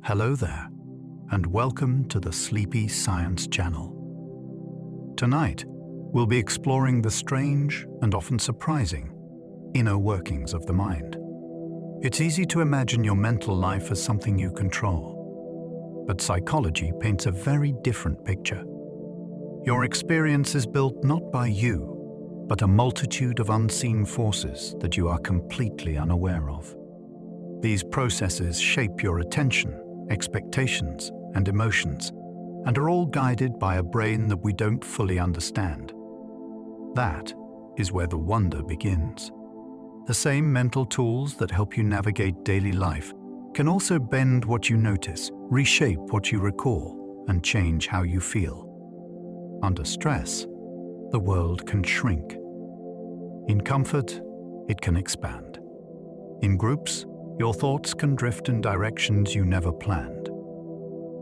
Hello there, and welcome to the Sleepy Science Channel. Tonight, we'll be exploring the strange and often surprising inner workings of the mind. It's easy to imagine your mental life as something you control, but psychology paints a very different picture. Your experience is built not by you, but a multitude of unseen forces that you are completely unaware of. These processes shape your attention, expectations, and emotions, and are all guided by a brain that we don't fully understand. That is where the wonder begins. The same mental tools that help you navigate daily life can also bend what you notice, reshape what you recall, and change how you feel. Under stress, the world can shrink. In comfort, it can expand. In groups, your thoughts can drift in directions you never planned.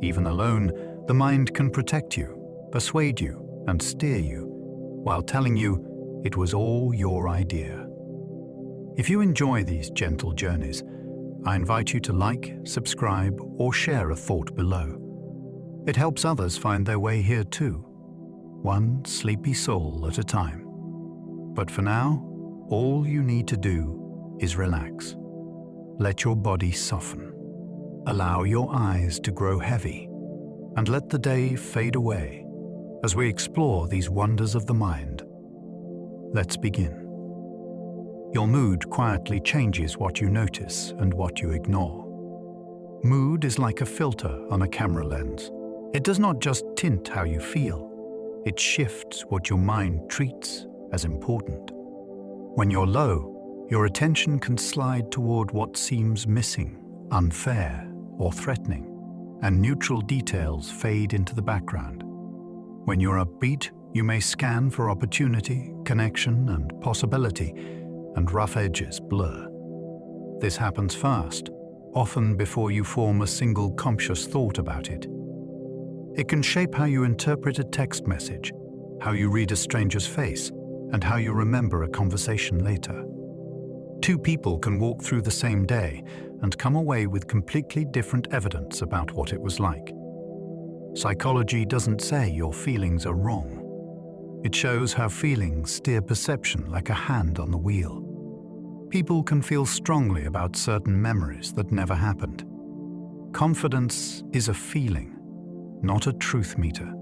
Even alone, the mind can protect you, persuade you, and steer you, while telling you it was all your idea. If you enjoy these gentle journeys, I invite you to like, subscribe, or share a thought below. It helps others find their way here too, one sleepy soul at a time. But for now, all you need to do is relax. Let your body soften. Allow your eyes to grow heavy, and let the day fade away as we explore these wonders of the mind. Let's begin. Your mood quietly changes what you notice and what you ignore. Mood is like a filter on a camera lens. It does not just tint how you feel, it shifts what your mind treats as important. When you're low, your attention can slide toward what seems missing, unfair, or threatening, and neutral details fade into the background. When you're upbeat, you may scan for opportunity, connection, and possibility, and rough edges blur. This happens fast, often before you form a single conscious thought about it. It can shape how you interpret a text message, how you read a stranger's face, and how you remember a conversation later. Two people can walk through the same day and come away with completely different evidence about what it was like. Psychology doesn't say your feelings are wrong. It shows how feelings steer perception like a hand on the wheel. People can feel strongly about certain memories that never happened. Confidence is a feeling, not a truth meter.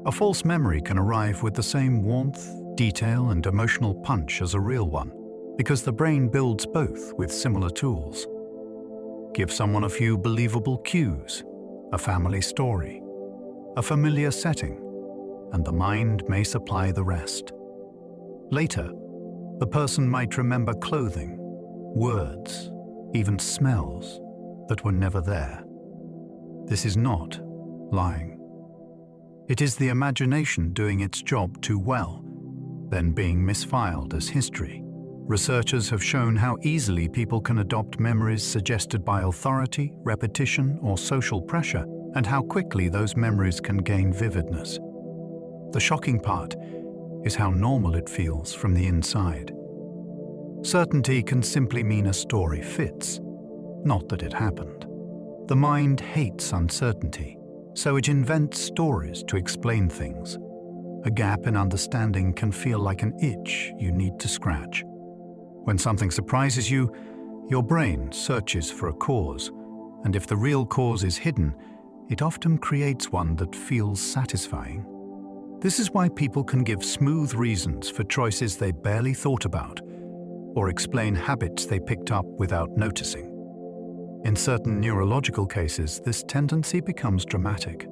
A false memory can arrive with the same warmth, detail, and emotional punch as a real one, because the brain builds both with similar tools. Give someone a few believable cues, a family story, a familiar setting, and the mind may supply the rest. Later, the person might remember clothing, words, even smells that were never there. This is not lying. It is the imagination doing its job too well, then being misfiled as history. Researchers have shown how easily people can adopt memories suggested by authority, repetition, or social pressure, and how quickly those memories can gain vividness. The shocking part is how normal it feels from the inside. Certainty can simply mean a story fits, not that it happened. The mind hates uncertainty, so it invents stories to explain things. A gap in understanding can feel like an itch you need to scratch. When something surprises you, your brain searches for a cause, and if the real cause is hidden, it often creates one that feels satisfying. This is why people can give smooth reasons for choices they barely thought about, or explain habits they picked up without noticing. In certain neurological cases, this tendency becomes dramatic.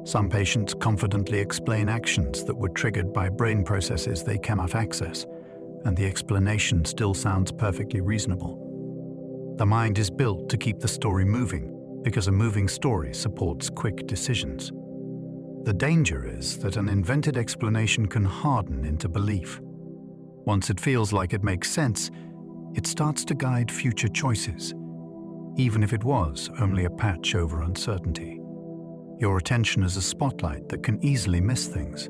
Some patients confidently explain actions that were triggered by brain processes they cannot access, and the explanation still sounds perfectly reasonable. The mind is built to keep the story moving, because a moving story supports quick decisions. The danger is that an invented explanation can harden into belief. Once it feels like it makes sense, it starts to guide future choices, even if it was only a patch over uncertainty. Your attention is a spotlight that can easily miss things.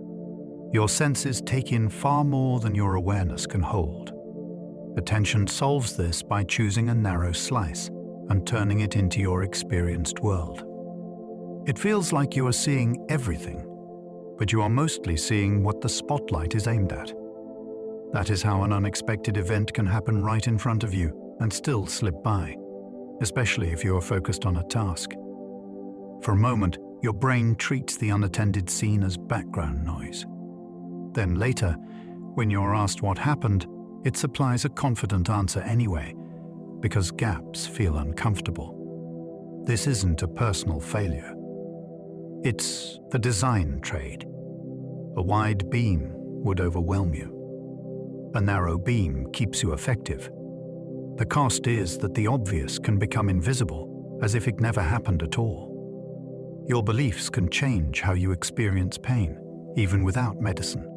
Your senses take in far more than your awareness can hold. Attention solves this by choosing a narrow slice, and turning it into your experienced world. It feels like you are seeing everything, but you are mostly seeing what the spotlight is aimed at. That is how an unexpected event can happen right in front of you and still slip by, especially if you are focused on a task. For a moment, your brain treats the unattended scene as background noise. Then later, when you're asked what happened, it supplies a confident answer anyway, because gaps feel uncomfortable. This isn't a personal failure. It's the design trade. A wide beam would overwhelm you. A narrow beam keeps you effective. The cost is that the obvious can become invisible, as if it never happened at all. Your beliefs can change how you experience pain, even without medicine.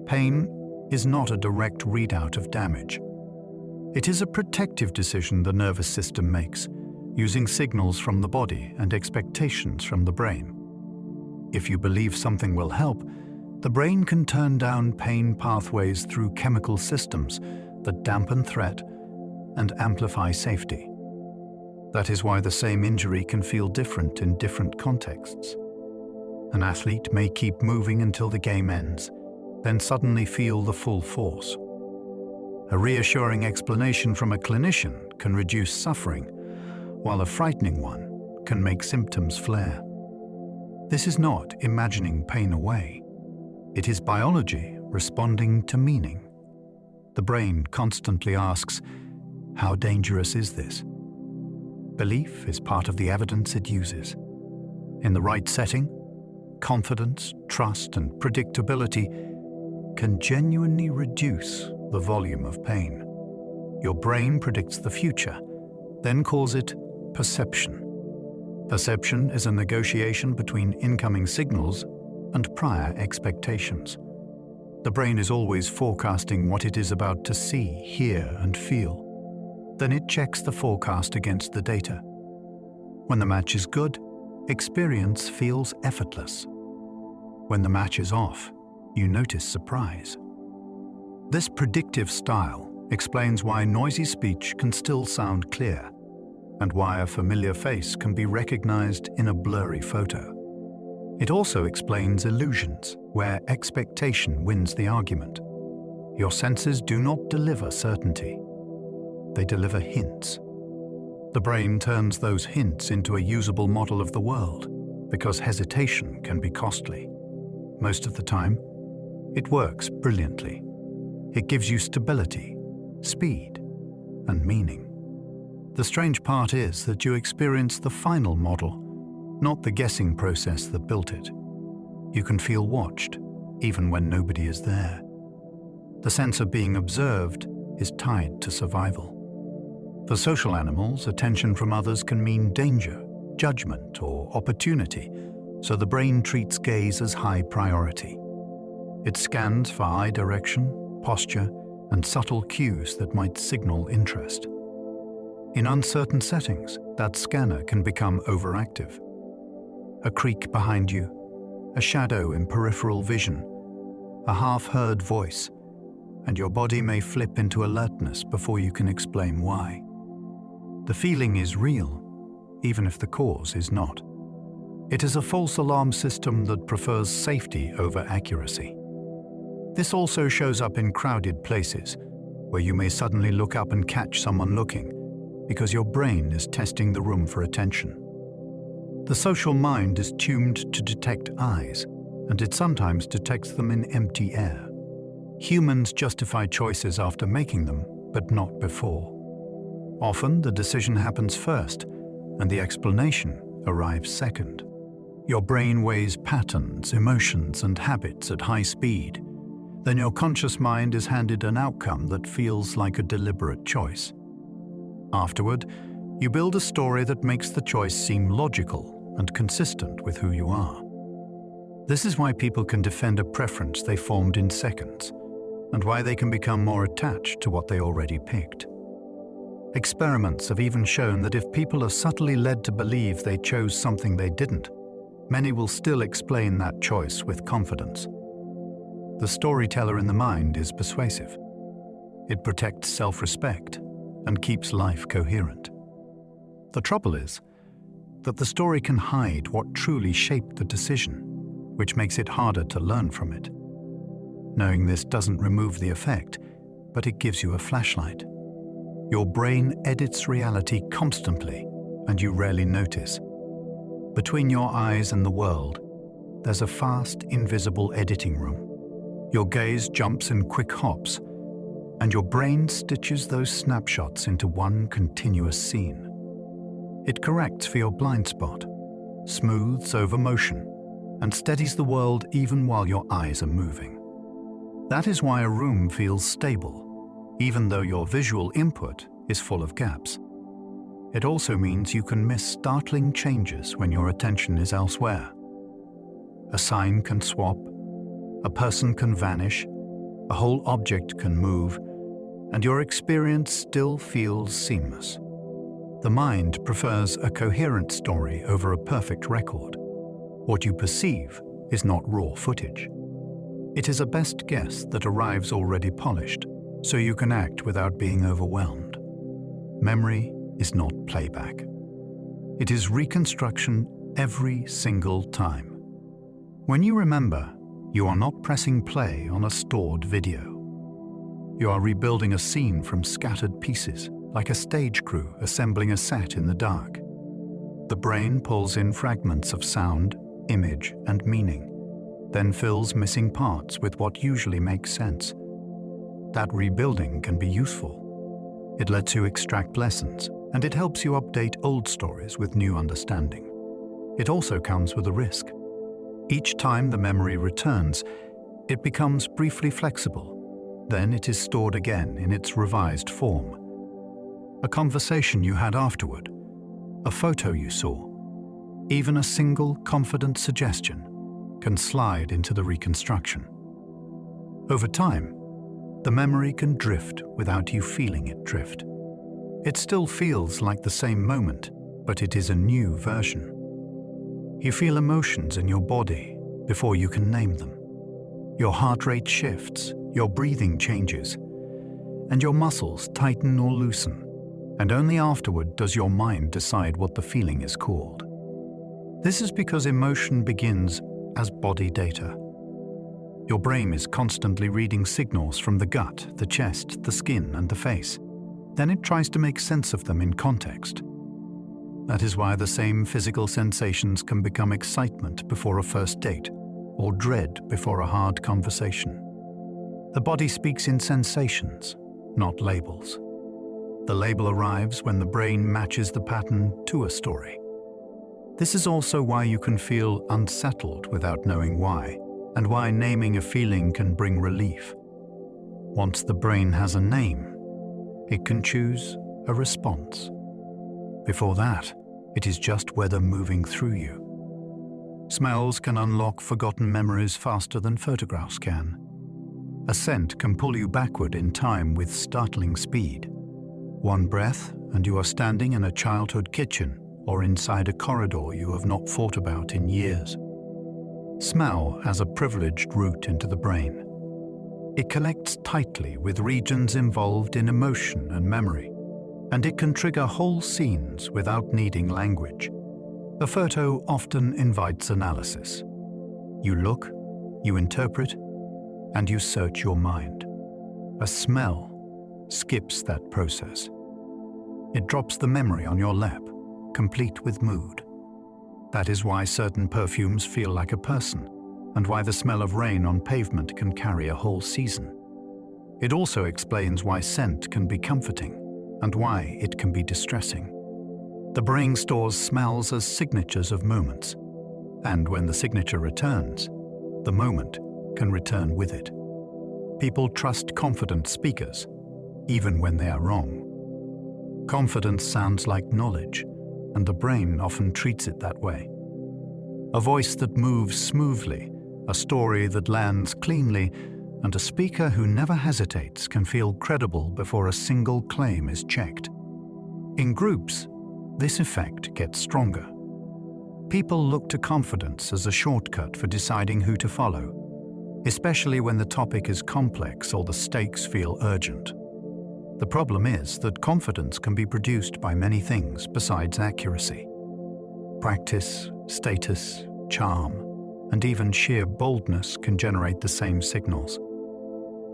Pain is not a direct readout of damage. It is a protective decision the nervous system makes, using signals from the body and expectations from the brain. If you believe something will help, the brain can turn down pain pathways through chemical systems that dampen threat and amplify safety. That is why the same injury can feel different in different contexts. An athlete may keep moving until the game ends, then suddenly feel the full force. A reassuring explanation from a clinician can reduce suffering, while a frightening one can make symptoms flare. This is not imagining pain away. It is biology responding to meaning. The brain constantly asks, how dangerous is this? Belief is part of the evidence it uses. In the right setting, confidence, trust, and predictability can genuinely reduce the volume of pain. Your brain predicts the future, then calls it perception. Perception is a negotiation between incoming signals and prior expectations. The brain is always forecasting what it is about to see, hear, and feel. Then it checks the forecast against the data. When the match is good, experience feels effortless. When the match is off, you notice surprise. This predictive style explains why noisy speech can still sound clear, and why a familiar face can be recognized in a blurry photo. It also explains illusions, where expectation wins the argument. Your senses do not deliver certainty. They deliver hints. The brain turns those hints into a usable model of the world, because hesitation can be costly. Most of the time, it works brilliantly. It gives you stability, speed, and meaning. The strange part is that you experience the final model, not the guessing process that built it. You can feel watched, even when nobody is there. The sense of being observed is tied to survival. For social animals, attention from others can mean danger, judgment, or opportunity, so the brain treats gaze as high priority. It scans for eye direction, posture, and subtle cues that might signal interest. In uncertain settings, that scanner can become overactive. A creak behind you, a shadow in peripheral vision, a half-heard voice, and your body may flip into alertness before you can explain why. The feeling is real, even if the cause is not. It is a false alarm system that prefers safety over accuracy. This also shows up in crowded places, where you may suddenly look up and catch someone looking, because your brain is testing the room for attention. The social mind is tuned to detect eyes, and it sometimes detects them in empty air. Humans justify choices after making them, but not before. Often the decision happens first, and the explanation arrives second. Your brain weighs patterns, emotions, and habits at high speed. Then your conscious mind is handed an outcome that feels like a deliberate choice. Afterward, you build a story that makes the choice seem logical and consistent with who you are. This is why people can defend a preference they formed in seconds, and why they can become more attached to what they already picked. Experiments have even shown that if people are subtly led to believe they chose something they didn't, many will still explain that choice with confidence. The storyteller in the mind is persuasive. It protects self-respect and keeps life coherent. The trouble is that the story can hide what truly shaped the decision, which makes it harder to learn from it. Knowing this doesn't remove the effect, but it gives you a flashlight. Your brain edits reality constantly, and you rarely notice. Between your eyes and the world, there's a fast, invisible editing room. Your gaze jumps in quick hops, and your brain stitches those snapshots into one continuous scene. It corrects for your blind spot, smooths over motion, and steadies the world even while your eyes are moving. That is why a room feels stable, even though your visual input is full of gaps. It also means you can miss startling changes when your attention is elsewhere. A sign can swap, a person can vanish, a whole object can move, and your experience still feels seamless. The mind prefers a coherent story over a perfect record. What you perceive is not raw footage. It is a best guess that arrives already polished, so you can act without being overwhelmed. Memory is not playback. It is reconstruction every single time. When you remember, you are not pressing play on a stored video. You are rebuilding a scene from scattered pieces, like a stage crew assembling a set in the dark. The brain pulls in fragments of sound, image, and meaning, then fills missing parts with what usually makes sense. That rebuilding can be useful. It lets you extract lessons, and it helps you update old stories with new understanding. It also comes with a risk. Each time the memory returns, it becomes briefly flexible. Then it is stored again in its revised form. A conversation you had afterward, a photo you saw, even a single confident suggestion can slide into the reconstruction. Over time, the memory can drift without you feeling it drift. It still feels like the same moment, but it is a new version. You feel emotions in your body before you can name them. Your heart rate shifts, your breathing changes, and your muscles tighten or loosen, and only afterward does your mind decide what the feeling is called. This is because emotion begins as body data. Your brain is constantly reading signals from the gut, the chest, the skin, and the face. Then it tries to make sense of them in context. That is why the same physical sensations can become excitement before a first date, or dread before a hard conversation. The body speaks in sensations, not labels. The label arrives when the brain matches the pattern to a story. This is also why you can feel unsettled without knowing why, and why naming a feeling can bring relief. Once the brain has a name, it can choose a response. Before that, it is just weather moving through you. Smells can unlock forgotten memories faster than photographs can. A scent can pull you backward in time with startling speed. One breath, and you are standing in a childhood kitchen or inside a corridor you have not thought about in years. Smell has a privileged route into the brain. It connects tightly with regions involved in emotion and memory, and it can trigger whole scenes without needing language. A photo often invites analysis. You look, you interpret, and you search your mind. A smell skips that process. It drops the memory on your lap, complete with mood. That is why certain perfumes feel like a person, and why the smell of rain on pavement can carry a whole season. It also explains why scent can be comforting, and why it can be distressing. The brain stores smells as signatures of moments, and when the signature returns, the moment can return with it. People trust confident speakers, even when they are wrong. Confidence sounds like knowledge, and the brain often treats it that way. A voice that moves smoothly, a story that lands cleanly, and a speaker who never hesitates can feel credible before a single claim is checked. In groups, this effect gets stronger. People look to confidence as a shortcut for deciding who to follow, especially when the topic is complex or the stakes feel urgent. The problem is that confidence can be produced by many things besides accuracy. Practice, status, charm, and even sheer boldness can generate the same signals.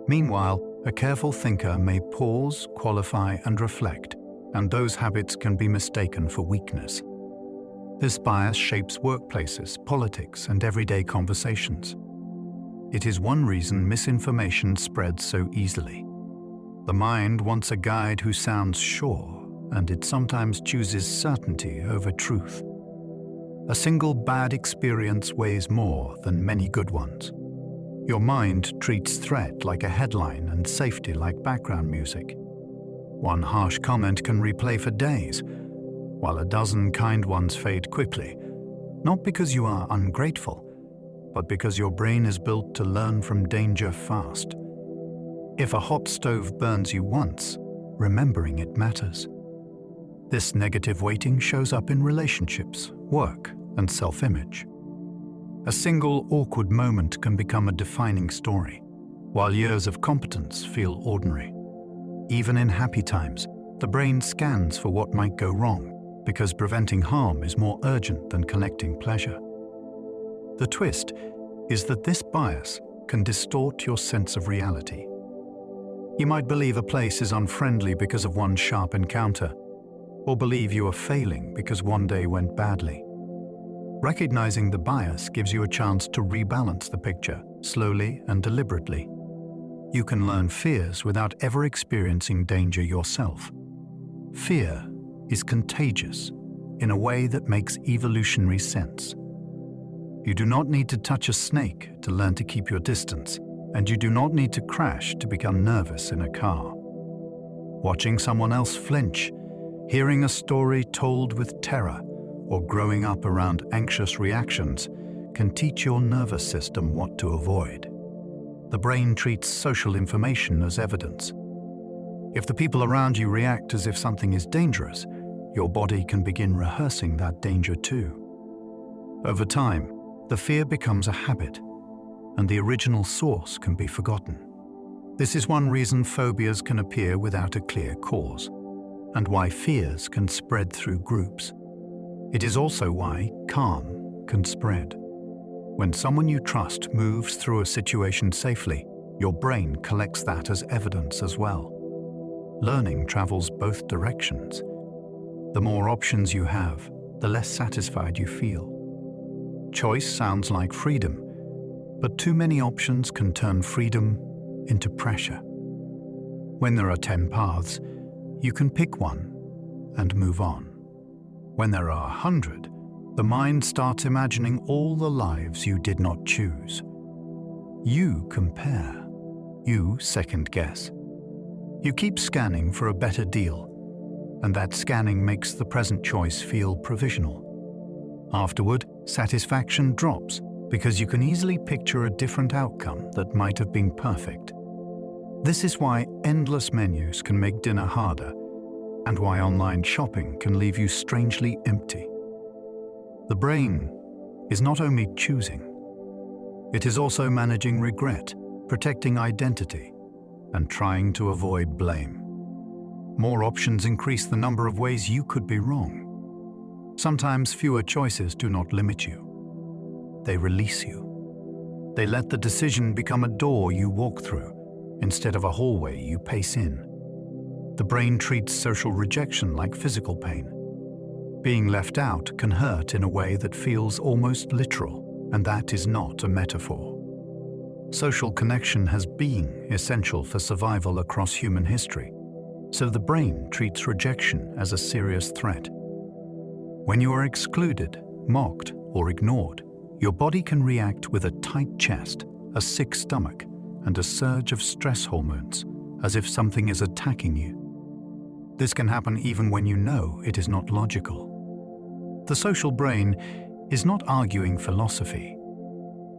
Meanwhile, a careful thinker may pause, qualify, and reflect, and those habits can be mistaken for weakness. This bias shapes workplaces, politics, and everyday conversations. It is one reason misinformation spreads so easily. The mind wants a guide who sounds sure, and it sometimes chooses certainty over truth. A single bad experience weighs more than many good ones. Your mind treats threat like a headline and safety like background music. One harsh comment can replay for days, while a dozen kind ones fade quickly, not because you are ungrateful, but because your brain is built to learn from danger fast. If a hot stove burns you once, remembering it matters. This negative weighting shows up in relationships, work, and self-image. A single awkward moment can become a defining story, while years of competence feel ordinary. Even in happy times, the brain scans for what might go wrong, because preventing harm is more urgent than collecting pleasure. The twist is that this bias can distort your sense of reality. You might believe a place is unfriendly because of one sharp encounter, or believe you are failing because one day went badly. Recognizing the bias gives you a chance to rebalance the picture, slowly and deliberately. You can learn fears without ever experiencing danger yourself. Fear is contagious in a way that makes evolutionary sense. You do not need to touch a snake to learn to keep your distance, and you do not need to crash to become nervous in a car. Watching someone else flinch, hearing a story told with terror, or growing up around anxious reactions can teach your nervous system what to avoid. The brain treats social information as evidence. If the people around you react as if something is dangerous, your body can begin rehearsing that danger too. Over time, the fear becomes a habit, and the original source can be forgotten. This is one reason phobias can appear without a clear cause, and why fears can spread through groups. It is also why calm can spread. When someone you trust moves through a situation safely, your brain collects that as evidence as well. Learning travels both directions. The more options you have, the less satisfied you feel. Choice sounds like freedom, but too many options can turn freedom into pressure. When there are 10 paths, you can pick one and move on. When there are 100, the mind starts imagining all the lives you did not choose. You compare. You second guess. You keep scanning for a better deal, and that scanning makes the present choice feel provisional. Afterward, satisfaction drops because you can easily picture a different outcome that might have been perfect. This is why endless menus can make dinner harder, and why online shopping can leave you strangely empty. The brain is not only choosing, it is also managing regret, protecting identity, and trying to avoid blame. More options increase the number of ways you could be wrong. Sometimes fewer choices do not limit you. They release you. They let the decision become a door you walk through instead of a hallway you pace in. The brain treats social rejection like physical pain. Being left out can hurt in a way that feels almost literal, and that is not a metaphor. Social connection has been essential for survival across human history, so the brain treats rejection as a serious threat. When you are excluded, mocked, or ignored, your body can react with a tight chest, a sick stomach, and a surge of stress hormones, as if something is attacking you. This can happen even when you know it is not logical. The social brain is not arguing philosophy.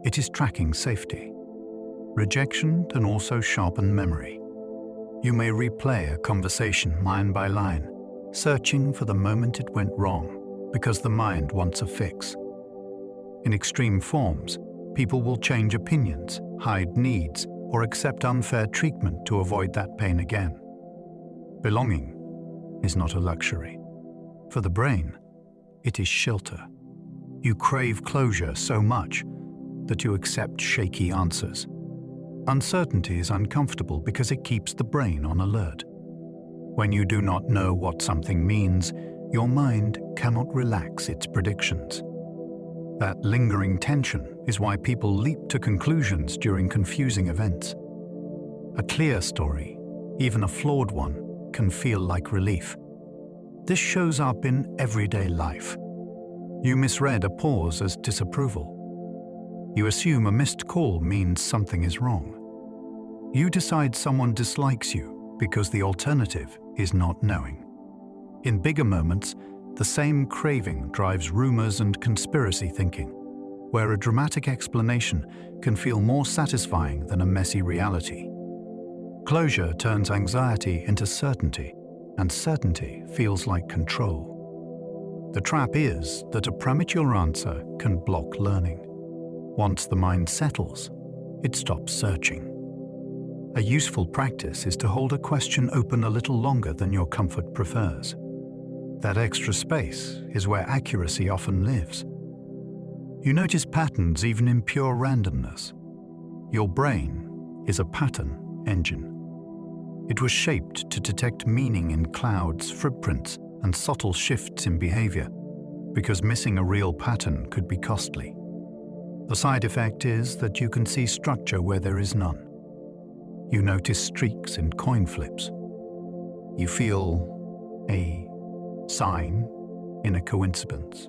It is tracking safety. Rejection can also sharpen memory. You may replay a conversation line by line, searching for the moment it went wrong, because the mind wants a fix. In extreme forms, people will change opinions, hide needs, or accept unfair treatment to avoid that pain again. Belonging is not a luxury. For the brain, it is shelter. You crave closure so much that you accept shaky answers. Uncertainty is uncomfortable because it keeps the brain on alert. When you do not know what something means, your mind cannot relax its predictions. That lingering tension is why people leap to conclusions during confusing events. A clear story, even a flawed one, can feel like relief. This shows up in everyday life. You misread a pause as disapproval. You assume a missed call means something is wrong. You decide someone dislikes you because the alternative is not knowing. In bigger moments, the same craving drives rumors and conspiracy thinking, where a dramatic explanation can feel more satisfying than a messy reality. Closure turns anxiety into certainty, and certainty feels like control. The trap is that a premature answer can block learning. Once the mind settles, it stops searching. A useful practice is to hold a question open a little longer than your comfort prefers. That extra space is where accuracy often lives. You notice patterns even in pure randomness. Your brain is a pattern engine. It was shaped to detect meaning in clouds, footprints, and subtle shifts in behavior, because missing a real pattern could be costly. The side effect is that you can see structure where there is none. You notice streaks in coin flips. You feel a sign in a coincidence.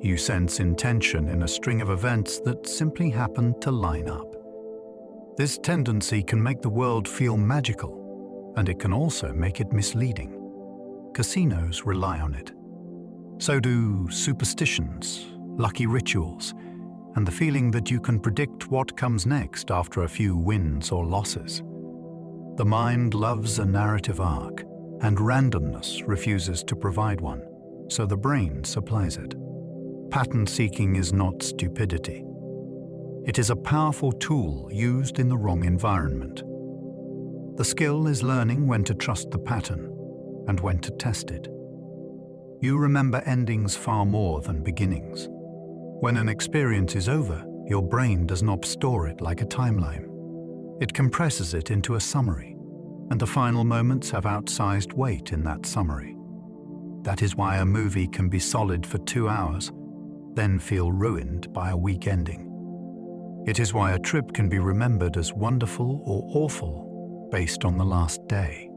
You sense intention in a string of events that simply happen to line up. This tendency can make the world feel magical, and it can also make it misleading. Casinos rely on it. So do superstitions, lucky rituals, and the feeling that you can predict what comes next after a few wins or losses. The mind loves a narrative arc, and randomness refuses to provide one, so the brain supplies it. Pattern seeking is not stupidity. It is a powerful tool used in the wrong environment. The skill is learning when to trust the pattern and when to test it. You remember endings far more than beginnings. When an experience is over, your brain does not store it like a timeline. It compresses it into a summary, and the final moments have outsized weight in that summary. That is why a movie can be solid for 2 hours, then feel ruined by a weak ending. It is why a trip can be remembered as wonderful or awful based on the last day.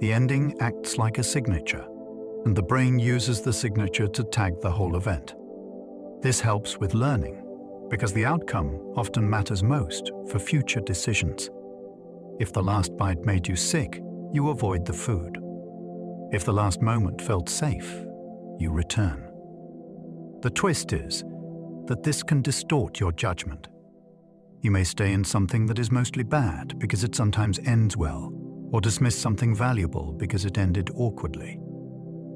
The ending acts like a signature, and the brain uses the signature to tag the whole event. This helps with learning, because the outcome often matters most for future decisions. If the last bite made you sick, you avoid the food. If the last moment felt safe, you return. The twist is that this can distort your judgment. You may stay in something that is mostly bad because it sometimes ends well, or dismiss something valuable because it ended awkwardly.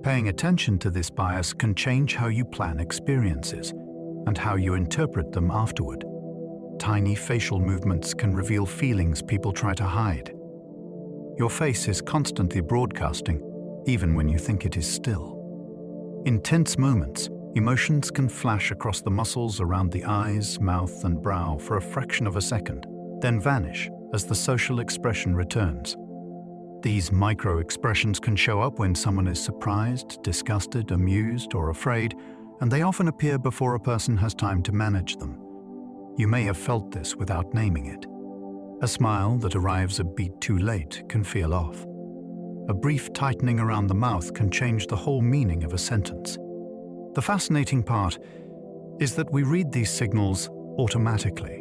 Paying attention to this bias can change how you plan experiences and how you interpret them afterward. Tiny facial movements can reveal feelings people try to hide. Your face is constantly broadcasting, even when you think it is still. In tense moments, emotions can flash across the muscles around the eyes, mouth, and brow for a fraction of a second, then vanish as the social expression returns. These micro-expressions can show up when someone is surprised, disgusted, amused, or afraid, and they often appear before a person has time to manage them. You may have felt this without naming it. A smile that arrives a beat too late can feel off. A brief tightening around the mouth can change the whole meaning of a sentence. The fascinating part is that we read these signals automatically.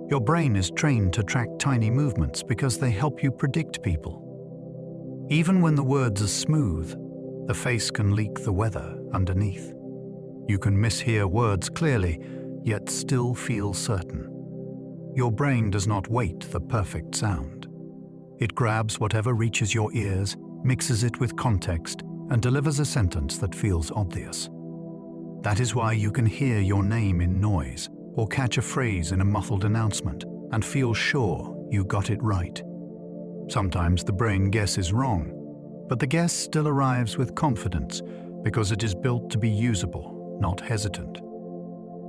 Your brain is trained to track tiny movements because they help you predict people. Even when the words are smooth, the face can leak the weather underneath. You can mishear words clearly, yet still feel certain. Your brain does not wait the perfect sound. It grabs whatever reaches your ears, mixes it with context, and delivers a sentence that feels obvious. That is why you can hear your name in noise or catch a phrase in a muffled announcement and feel sure you got it right. Sometimes the brain guesses wrong, but the guess still arrives with confidence because it is built to be usable, not hesitant.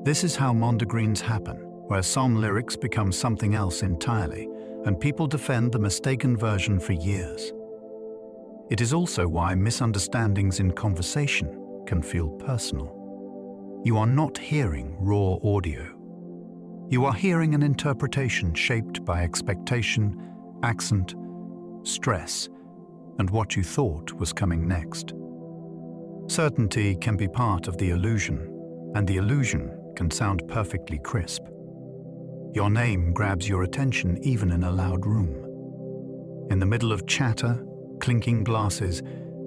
This is how mondegreens happen, where some lyrics become something else entirely, and people defend the mistaken version for years. It is also why misunderstandings in conversation can feel personal. You are not hearing raw audio. You are hearing an interpretation shaped by expectation, accent, stress, and what you thought was coming next. Certainty can be part of the illusion, and the illusion can sound perfectly crisp. Your name grabs your attention even in a loud room. In the middle of chatter, clinking glasses,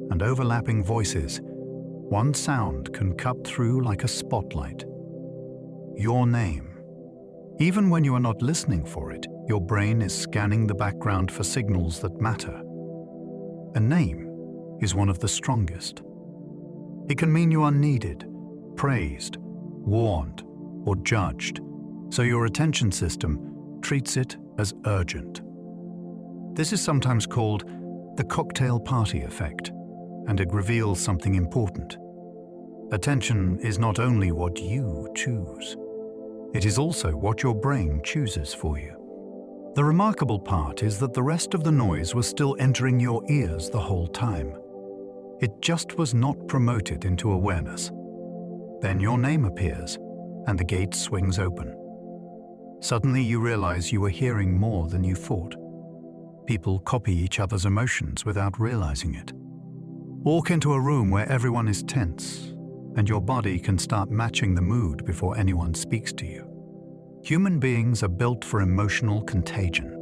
and overlapping voices, one sound can cut through like a spotlight. Your name. Even when you are not listening for it, your brain is scanning the background for signals that matter. A name is one of the strongest. It can mean you are needed, praised, warned, or judged, so your attention system treats it as urgent. This is sometimes called the cocktail party effect, and it reveals something important. Attention is not only what you choose, it is also what your brain chooses for you. The remarkable part is that the rest of the noise was still entering your ears the whole time. It just was not promoted into awareness. Then your name appears, and the gate swings open. Suddenly you realize you were hearing more than you thought. People copy each other's emotions without realizing it. Walk into a room where everyone is tense, and your body can start matching the mood before anyone speaks to you. Human beings are built for emotional contagion.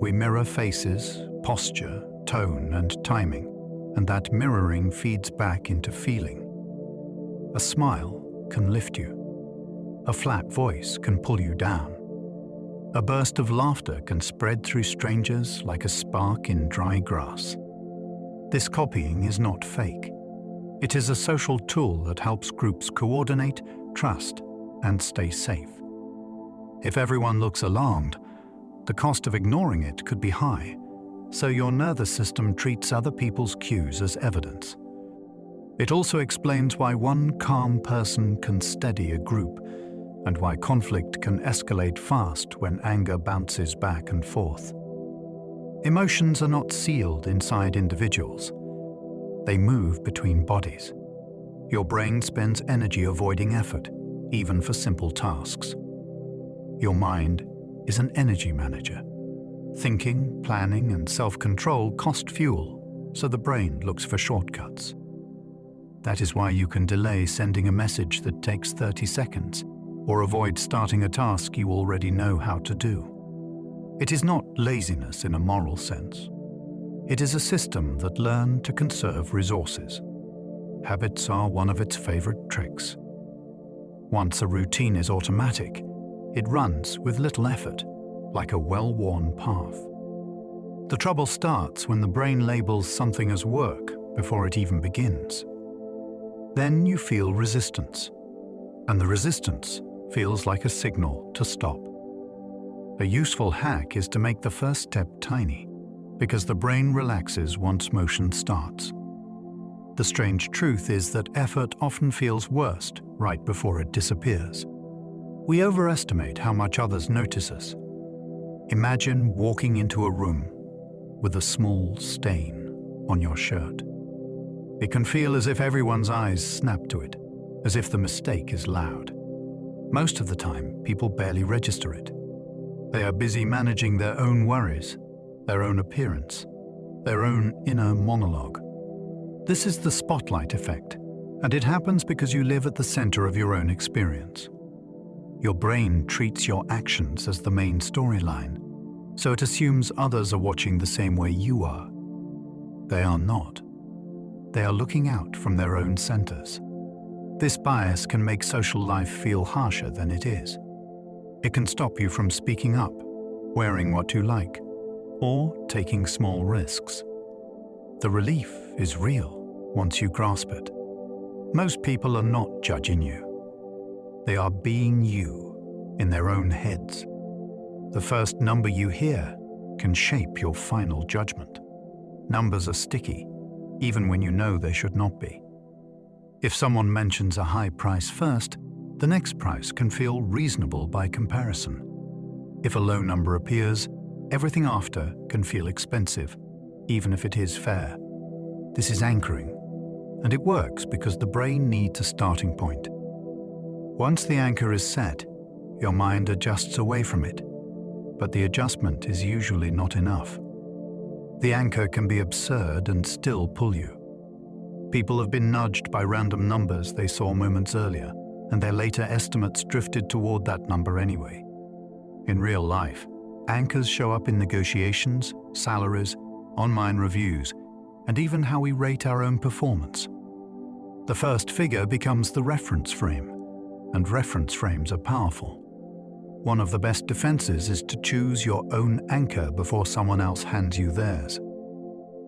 We mirror faces, posture, tone, and timing, and that mirroring feeds back into feeling. A smile can lift you. A flat voice can pull you down. A burst of laughter can spread through strangers like a spark in dry grass. This copying is not fake. It is a social tool that helps groups coordinate, trust, and stay safe. If everyone looks alarmed, the cost of ignoring it could be high, so your nervous system treats other people's cues as evidence. It also explains why one calm person can steady a group, and why conflict can escalate fast when anger bounces back and forth. Emotions are not sealed inside individuals. They move between bodies. Your brain spends energy avoiding effort, even for simple tasks. Your mind is an energy manager. Thinking, planning, and self-control cost fuel, so the brain looks for shortcuts. That is why you can delay sending a message that takes 30 seconds, or avoid starting a task you already know how to do. It is not laziness in a moral sense. It is a system that learned to conserve resources. Habits are one of its favorite tricks. Once a routine is automatic, it runs with little effort, like a well-worn path. The trouble starts when the brain labels something as work before it even begins. Then you feel resistance, and the resistance feels like a signal to stop. A useful hack is to make the first step tiny, because the brain relaxes once motion starts. The strange truth is that effort often feels worst right before it disappears. We overestimate how much others notice us. Imagine walking into a room with a small stain on your shirt. It can feel as if everyone's eyes snap to it, as if the mistake is loud. Most of the time, people barely register it. They are busy managing their own worries, their own appearance, their own inner monologue. This is the spotlight effect, and it happens because you live at the center of your own experience. Your brain treats your actions as the main storyline, so it assumes others are watching the same way you are. They are not. They are looking out from their own centers. This bias can make social life feel harsher than it is. It can stop you from speaking up, wearing what you like, or taking small risks. The relief is real once you grasp it. Most people are not judging you. They are being you in their own heads. The first number you hear can shape your final judgment. Numbers are sticky, even when you know they should not be. If someone mentions a high price first, the next price can feel reasonable by comparison. If a low number appears, everything after can feel expensive, even if it is fair. This is anchoring, and it works because the brain needs a starting point. Once the anchor is set, your mind adjusts away from it, but the adjustment is usually not enough. The anchor can be absurd and still pull you. People have been nudged by random numbers they saw moments earlier, and their later estimates drifted toward that number anyway. In real life, anchors show up in negotiations, salaries, online reviews, and even how we rate our own performance. The first figure becomes the reference frame, and reference frames are powerful. One of the best defenses is to choose your own anchor before someone else hands you theirs.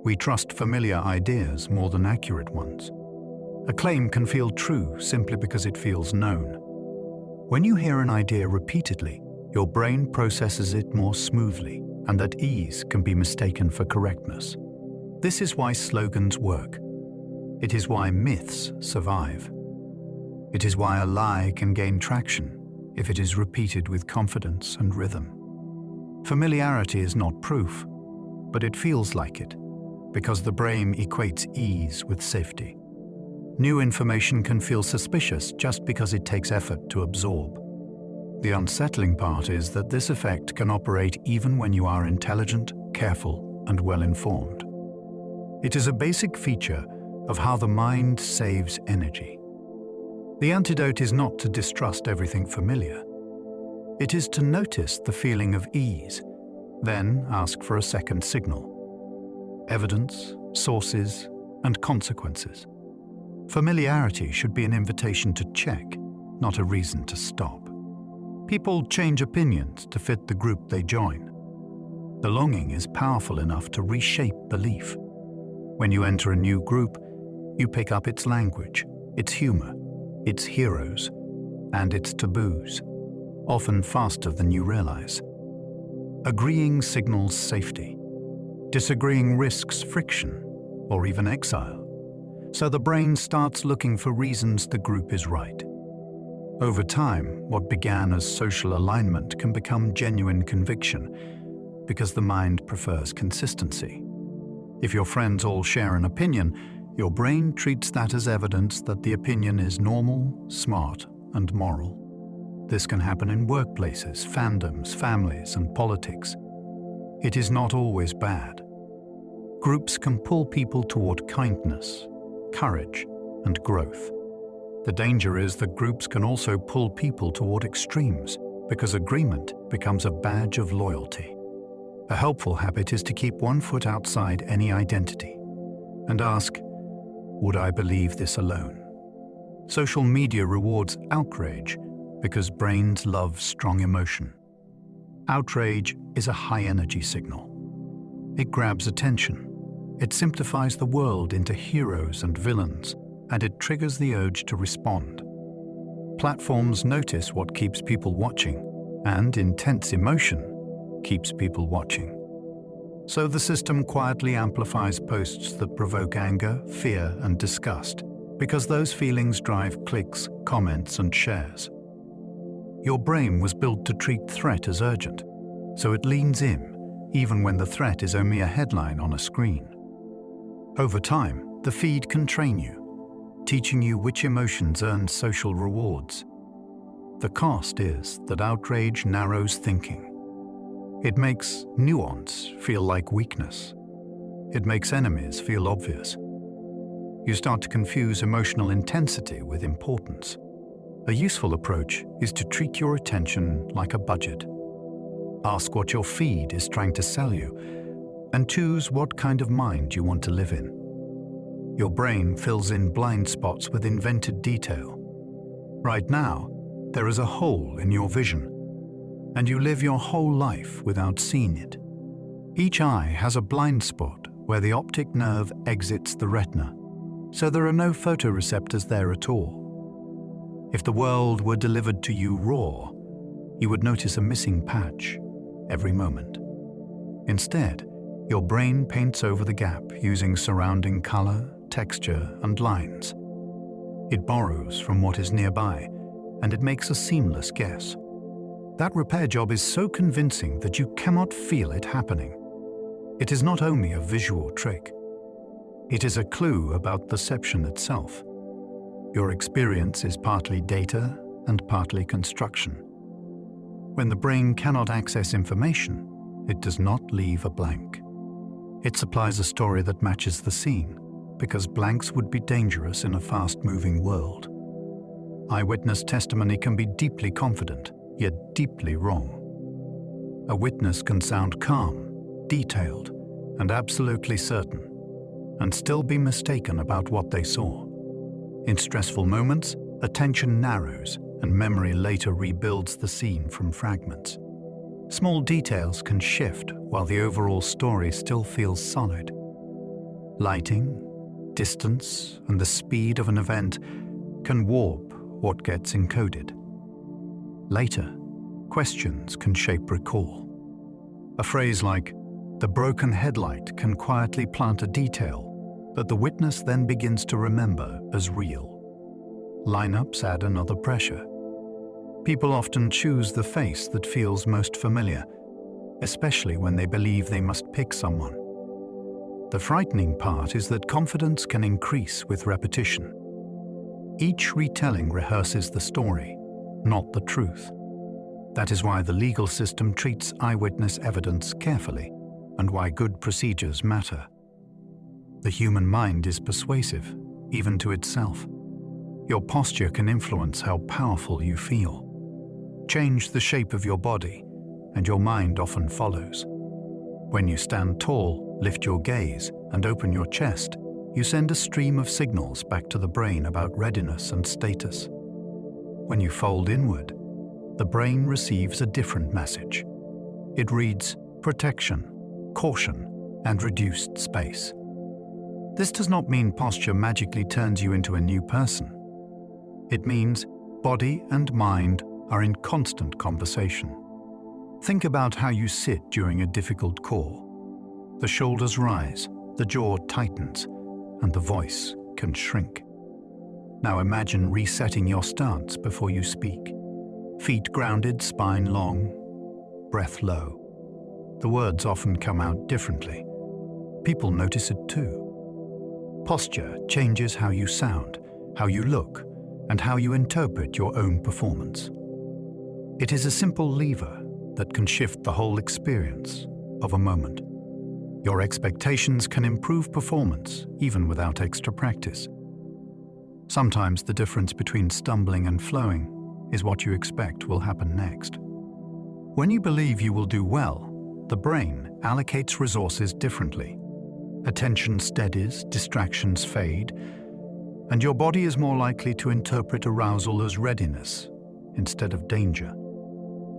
We trust familiar ideas more than accurate ones. A claim can feel true simply because it feels known. When you hear an idea repeatedly, your brain processes it more smoothly, and that ease can be mistaken for correctness. This is why slogans work. It is why myths survive. It is why a lie can gain traction if it is repeated with confidence and rhythm. Familiarity is not proof, but it feels like it, because the brain equates ease with safety. New information can feel suspicious just because it takes effort to absorb. The unsettling part is that this effect can operate even when you are intelligent, careful, and well-informed. It is a basic feature of how the mind saves energy. The antidote is not to distrust everything familiar. It is to notice the feeling of ease, then ask for a second signal. Evidence, sources, and consequences. Familiarity should be an invitation to check, not a reason to stop. People change opinions to fit the group they join. The longing is powerful enough to reshape belief. When you enter a new group, you pick up its language, its humor, its heroes, and its taboos, often faster than you realize. Agreeing signals safety. Disagreeing risks friction, or even exile. So the brain starts looking for reasons the group is right. Over time, what began as social alignment can become genuine conviction, because the mind prefers consistency. If your friends all share an opinion, your brain treats that as evidence that the opinion is normal, smart, and moral. This can happen in workplaces, fandoms, families, and politics. It is not always bad. Groups can pull people toward kindness, courage, and growth. The danger is that groups can also pull people toward extremes, because agreement becomes a badge of loyalty. A helpful habit is to keep one foot outside any identity and ask, would I believe this alone? Social media rewards outrage because brains love strong emotion. Outrage is a high-energy signal. It grabs attention. It simplifies the world into heroes and villains, and it triggers the urge to respond. Platforms notice what keeps people watching, and intense emotion keeps people watching. So the system quietly amplifies posts that provoke anger, fear, and disgust, because those feelings drive clicks, comments, and shares. Your brain was built to treat threat as urgent, so it leans in, even when the threat is only a headline on a screen. Over time, the feed can train you, teaching you which emotions earn social rewards. The cost is that outrage narrows thinking. It makes nuance feel like weakness. It makes enemies feel obvious. You start to confuse emotional intensity with importance. A useful approach is to treat your attention like a budget. Ask what your feed is trying to sell you, and choose what kind of mind you want to live in. Your brain fills in blind spots with invented detail. Right now, there is a hole in your vision, and you live your whole life without seeing it. Each eye has a blind spot where the optic nerve exits the retina, so there are no photoreceptors there at all. If the world were delivered to you raw, you would notice a missing patch every moment. Instead, your brain paints over the gap using surrounding color, texture, and lines. It borrows from what is nearby, and it makes a seamless guess. That repair job is so convincing that you cannot feel it happening. It is not only a visual trick. It is a clue about perception itself. Your experience is partly data and partly construction. When the brain cannot access information, it does not leave a blank. It supplies a story that matches the scene, because blanks would be dangerous in a fast-moving world. Eyewitness testimony can be deeply confident, yet deeply wrong. A witness can sound calm, detailed, and absolutely certain, and still be mistaken about what they saw. In stressful moments, attention narrows, and memory later rebuilds the scene from fragments. Small details can shift while the overall story still feels solid. Lighting, distance, and the speed of an event can warp what gets encoded. Later, questions can shape recall. A phrase like, "The broken headlight," can quietly plant a detail that the witness then begins to remember as real. Lineups add another pressure. People often choose the face that feels most familiar, especially when they believe they must pick someone. The frightening part is that confidence can increase with repetition. Each retelling rehearses the story, not the truth. That is why the legal system treats eyewitness evidence carefully, and why good procedures matter. The human mind is persuasive, even to itself. Your posture can influence how powerful you feel. Change the shape of your body, and your mind often follows. When you stand tall, lift your gaze, and open your chest, you send a stream of signals back to the brain about readiness and status. When you fold inward, the brain receives a different message. It reads protection, caution, and reduced space. This does not mean posture magically turns you into a new person. It means body and mind are in constant conversation. Think about how you sit during a difficult call. The shoulders rise, the jaw tightens, and the voice can shrink. Now imagine resetting your stance before you speak. Feet grounded, spine long, breath low. The words often come out differently. People notice it too. Posture changes how you sound, how you look, and how you interpret your own performance. It is a simple lever that can shift the whole experience of a moment. Your expectations can improve performance even without extra practice. Sometimes the difference between stumbling and flowing is what you expect will happen next. When you believe you will do well, the brain allocates resources differently. Attention steadies, distractions fade, and your body is more likely to interpret arousal as readiness instead of danger.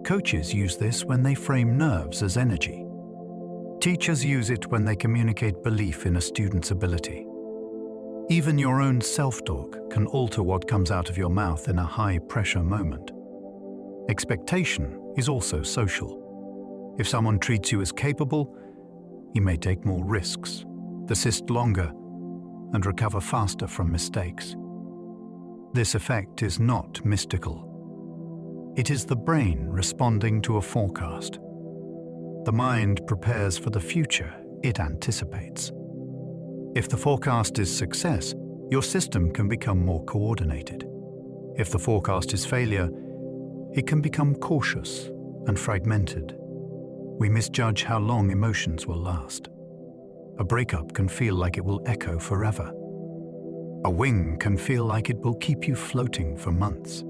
Coaches use this when they frame nerves as energy. Teachers use it when they communicate belief in a student's ability. Even your own self-talk can alter what comes out of your mouth in a high-pressure moment. Expectation is also social. If someone treats you as capable, you may take more risks, persist longer, and recover faster from mistakes. This effect is not mystical. It is the brain responding to a forecast. The mind prepares for the future it anticipates. If the forecast is success, your system can become more coordinated. If the forecast is failure, it can become cautious and fragmented. We misjudge how long emotions will last. A breakup can feel like it will echo forever. A wing can feel like it will keep you floating for months.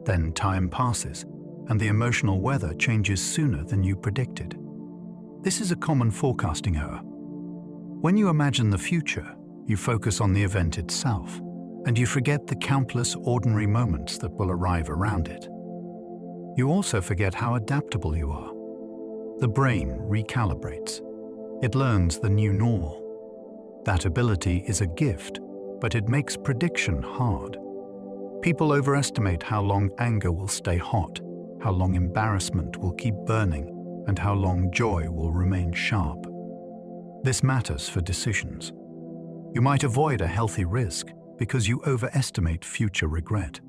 Then time passes, and the emotional weather changes sooner than you predicted. This is a common forecasting error. When you imagine the future, you focus on the event itself, and you forget the countless ordinary moments that will arrive around it. You also forget how adaptable you are. The brain recalibrates. It learns the new normal. That ability is a gift, but it makes prediction hard. People overestimate how long anger will stay hot, how long embarrassment will keep burning, and how long joy will remain sharp. This matters for decisions. You might avoid a healthy risk because you overestimate future regret.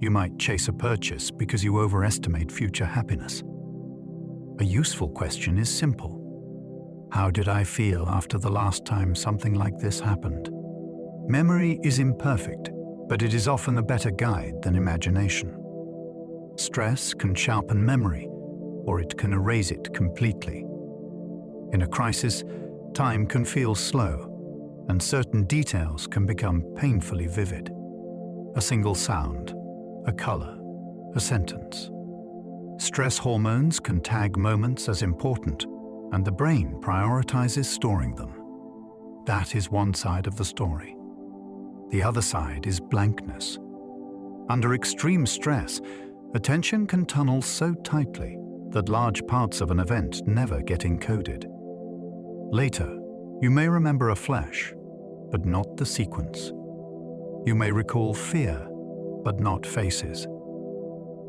You might chase a purchase because you overestimate future happiness. A useful question is simple. How did I feel after the last time something like this happened? Memory is imperfect, but it is often a better guide than imagination. Stress can sharpen memory, or it can erase it completely. In a crisis, time can feel slow, and certain details can become painfully vivid. A single sound, a color, a sentence. Stress hormones can tag moments as important, and the brain prioritizes storing them. That is one side of the story. The other side is blankness. Under extreme stress, attention can tunnel so tightly that large parts of an event never get encoded. Later, you may remember a flash, but not the sequence. You may recall fear, but not faces.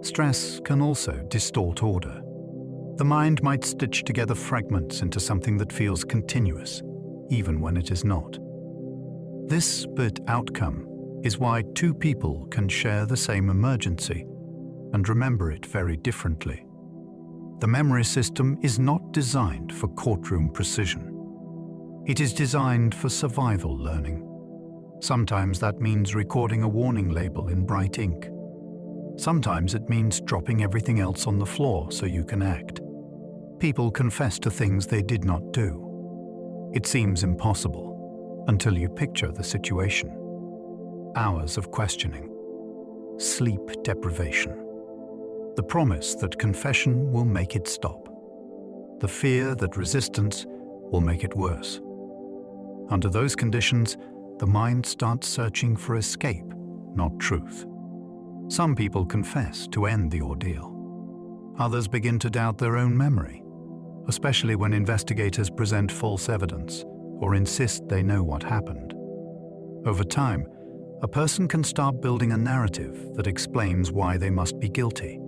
Stress can also distort order. The mind might stitch together fragments into something that feels continuous, even when it is not. This split outcome is why two people can share the same emergency and remember it very differently. The memory system is not designed for courtroom precision. It is designed for survival learning. Sometimes that means recording a warning label in bright ink. Sometimes it means dropping everything else on the floor so you can act. People confess to things they did not do. It seems impossible until you picture the situation. Hours of questioning. Sleep deprivation. The promise that confession will make it stop. The fear that resistance will make it worse. Under those conditions, the mind starts searching for escape, not truth. Some people confess to end the ordeal. Others begin to doubt their own memory, especially when investigators present false evidence or insist they know what happened. Over time, a person can start building a narrative that explains why they must be guilty.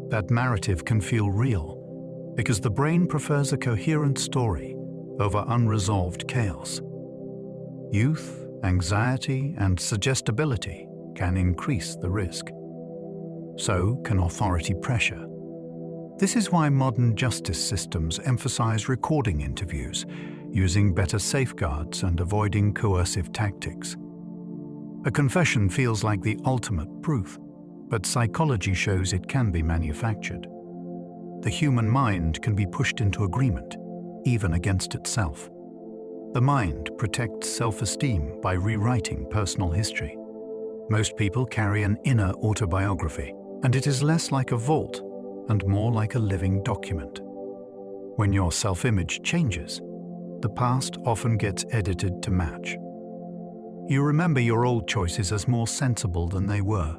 That narrative can feel real because the brain prefers a coherent story over unresolved chaos. Youth, anxiety, and suggestibility can increase the risk. So can authority pressure. This is why modern justice systems emphasize recording interviews, using better safeguards and avoiding coercive tactics. A confession feels like the ultimate proof, but psychology shows it can be manufactured. The human mind can be pushed into agreement, even against itself. The mind protects self-esteem by rewriting personal history. Most people carry an inner autobiography, and it is less like a vault and more like a living document. When your self-image changes, the past often gets edited to match. You remember your old choices as more sensible than they were.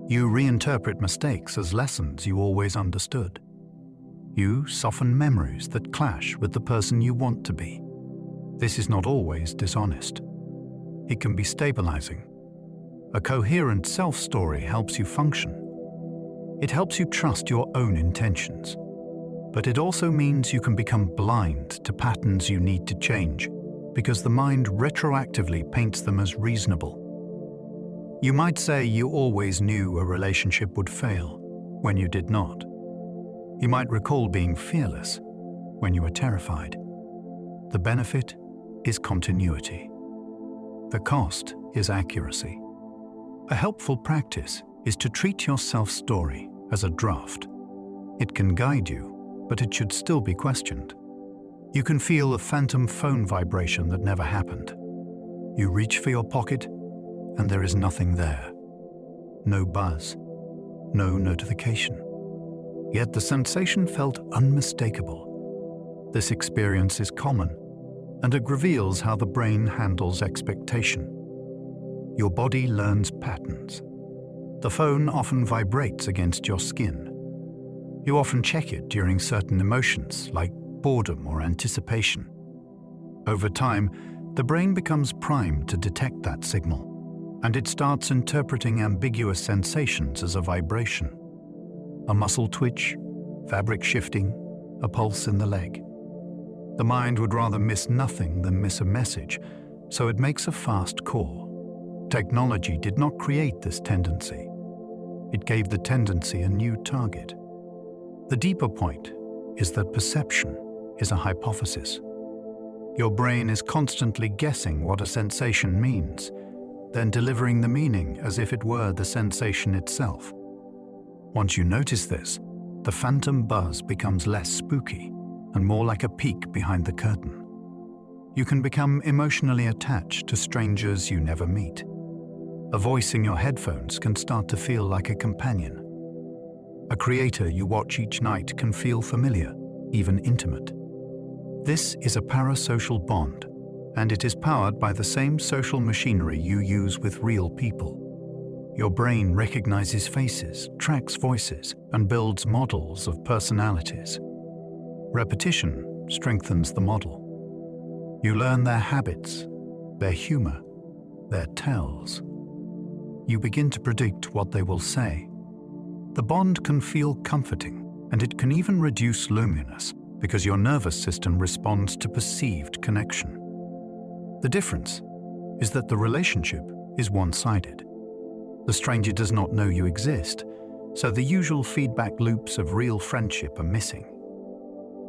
You reinterpret mistakes as lessons you always understood. You soften memories that clash with the person you want to be. This is not always dishonest. It can be stabilizing. A coherent self-story helps you function. It helps you trust your own intentions. But it also means you can become blind to patterns you need to change because the mind retroactively paints them as reasonable. You might say you always knew a relationship would fail when you did not. You might recall being fearless when you were terrified. The benefit is continuity. The cost is accuracy. A helpful practice is to treat your self-story as a draft. It can guide you, but it should still be questioned. You can feel a phantom phone vibration that never happened. You reach for your pocket, and there is nothing there. No buzz, no notification. Yet the sensation felt unmistakable. This experience is common, and it reveals how the brain handles expectation. Your body learns patterns. The phone often vibrates against your skin. You often check it during certain emotions, like boredom or anticipation. Over time, the brain becomes primed to detect that signal, and it starts interpreting ambiguous sensations as a vibration. A muscle twitch, fabric shifting, a pulse in the leg. The mind would rather miss nothing than miss a message, so it makes a fast call. Technology did not create this tendency. It gave the tendency a new target. The deeper point is that perception is a hypothesis. Your brain is constantly guessing what a sensation means, then delivering the meaning as if it were the sensation itself. Once you notice this, the phantom buzz becomes less spooky and more like a peek behind the curtain. You can become emotionally attached to strangers you never meet. A voice in your headphones can start to feel like a companion. A creator you watch each night can feel familiar, even intimate. This is a parasocial bond, and it is powered by the same social machinery you use with real people. Your brain recognizes faces, tracks voices, and builds models of personalities. Repetition strengthens the model. You learn their habits, their humor, their tells. You begin to predict what they will say. The bond can feel comforting, and it can even reduce loneliness because your nervous system responds to perceived connection. The difference is that the relationship is one-sided. The stranger does not know you exist, so the usual feedback loops of real friendship are missing.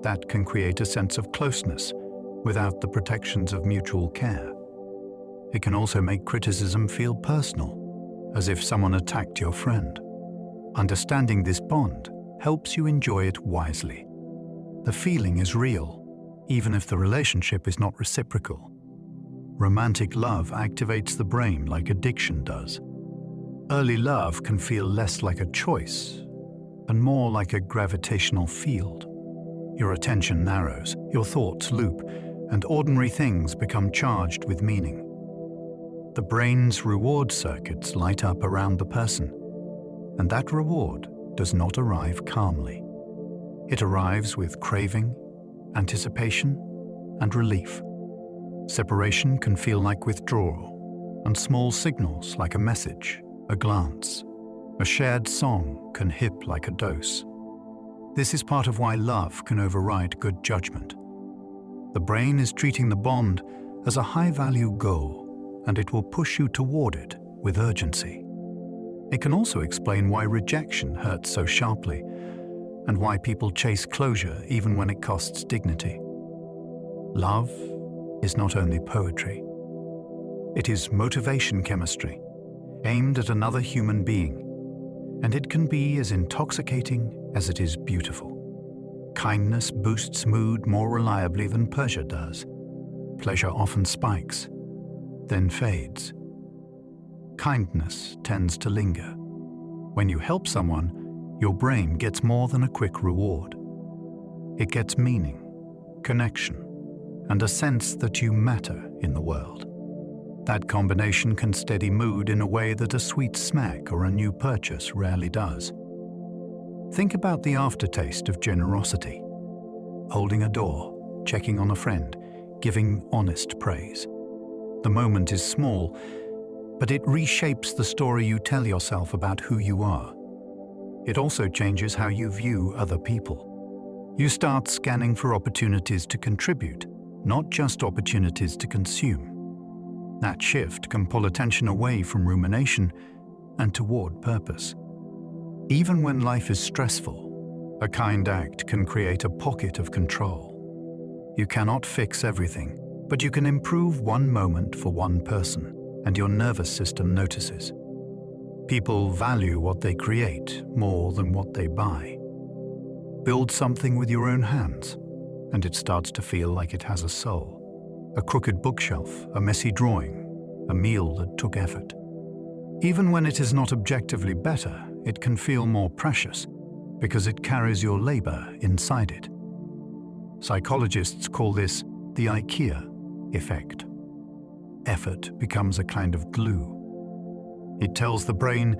That can create a sense of closeness without the protections of mutual care. It can also make criticism feel personal, as if someone attacked your friend. Understanding this bond helps you enjoy it wisely. The feeling is real, even if the relationship is not reciprocal. Romantic love activates the brain like addiction does. Early love can feel less like a choice and more like a gravitational field. Your attention narrows, your thoughts loop, and ordinary things become charged with meaning. The brain's reward circuits light up around the person, and that reward does not arrive calmly. It arrives with craving, anticipation, and relief. Separation can feel like withdrawal, and small signals like a message, a glance, a shared song can hit like a dose. This is part of why love can override good judgment. The brain is treating the bond as a high-value goal, and it will push you toward it with urgency. It can also explain why rejection hurts so sharply, and why people chase closure even when it costs dignity. Love is not only poetry. It is motivation chemistry, aimed at another human being, and it can be as intoxicating as it is beautiful. Kindness boosts mood more reliably than pleasure does. Pleasure often spikes, then fades. Kindness tends to linger. When you help someone, your brain gets more than a quick reward. It gets meaning, connection, and a sense that you matter in the world. That combination can steady mood in a way that a sweet smack or a new purchase rarely does. Think about the aftertaste of generosity. Holding a door, checking on a friend, giving honest praise. The moment is small, but it reshapes the story you tell yourself about who you are. It also changes how you view other people. You start scanning for opportunities to contribute, not just opportunities to consume. That shift can pull attention away from rumination and toward purpose. Even when life is stressful, a kind act can create a pocket of control. You cannot fix everything, but you can improve one moment for one person, and your nervous system notices. People value what they create more than what they buy. Build something with your own hands, and it starts to feel like it has a soul. A crooked bookshelf, a messy drawing, a meal that took effort. Even when it is not objectively better, it can feel more precious because it carries your labor inside it. Psychologists call this the IKEA effect. Effort becomes a kind of glue. It tells the brain,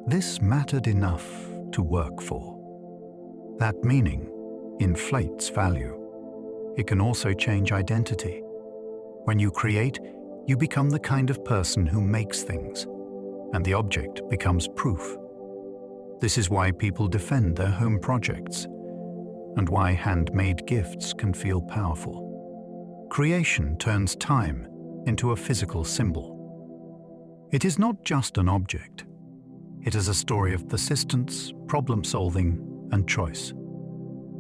this mattered enough to work for. That meaning inflates value. It can also change identity. When you create, you become the kind of person who makes things, and the object becomes proof. This is why people defend their home projects. and why handmade gifts can feel powerful. Creation turns time into a physical symbol. It is not just an object. It is a story of persistence, problem-solving, and choice.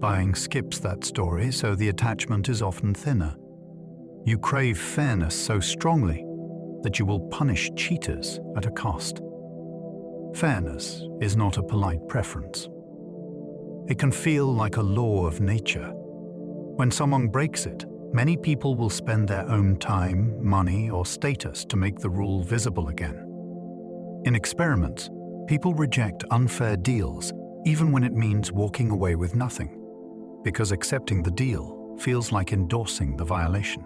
Buying skips that story, so the attachment is often thinner. You crave fairness so strongly that you will punish cheaters at a cost. Fairness is not a polite preference. It can feel like a law of nature. When someone breaks it, many people will spend their own time, money, or status to make the rule visible again. In experiments, people reject unfair deals even when it means walking away with nothing, because accepting the deal feels like endorsing the violation.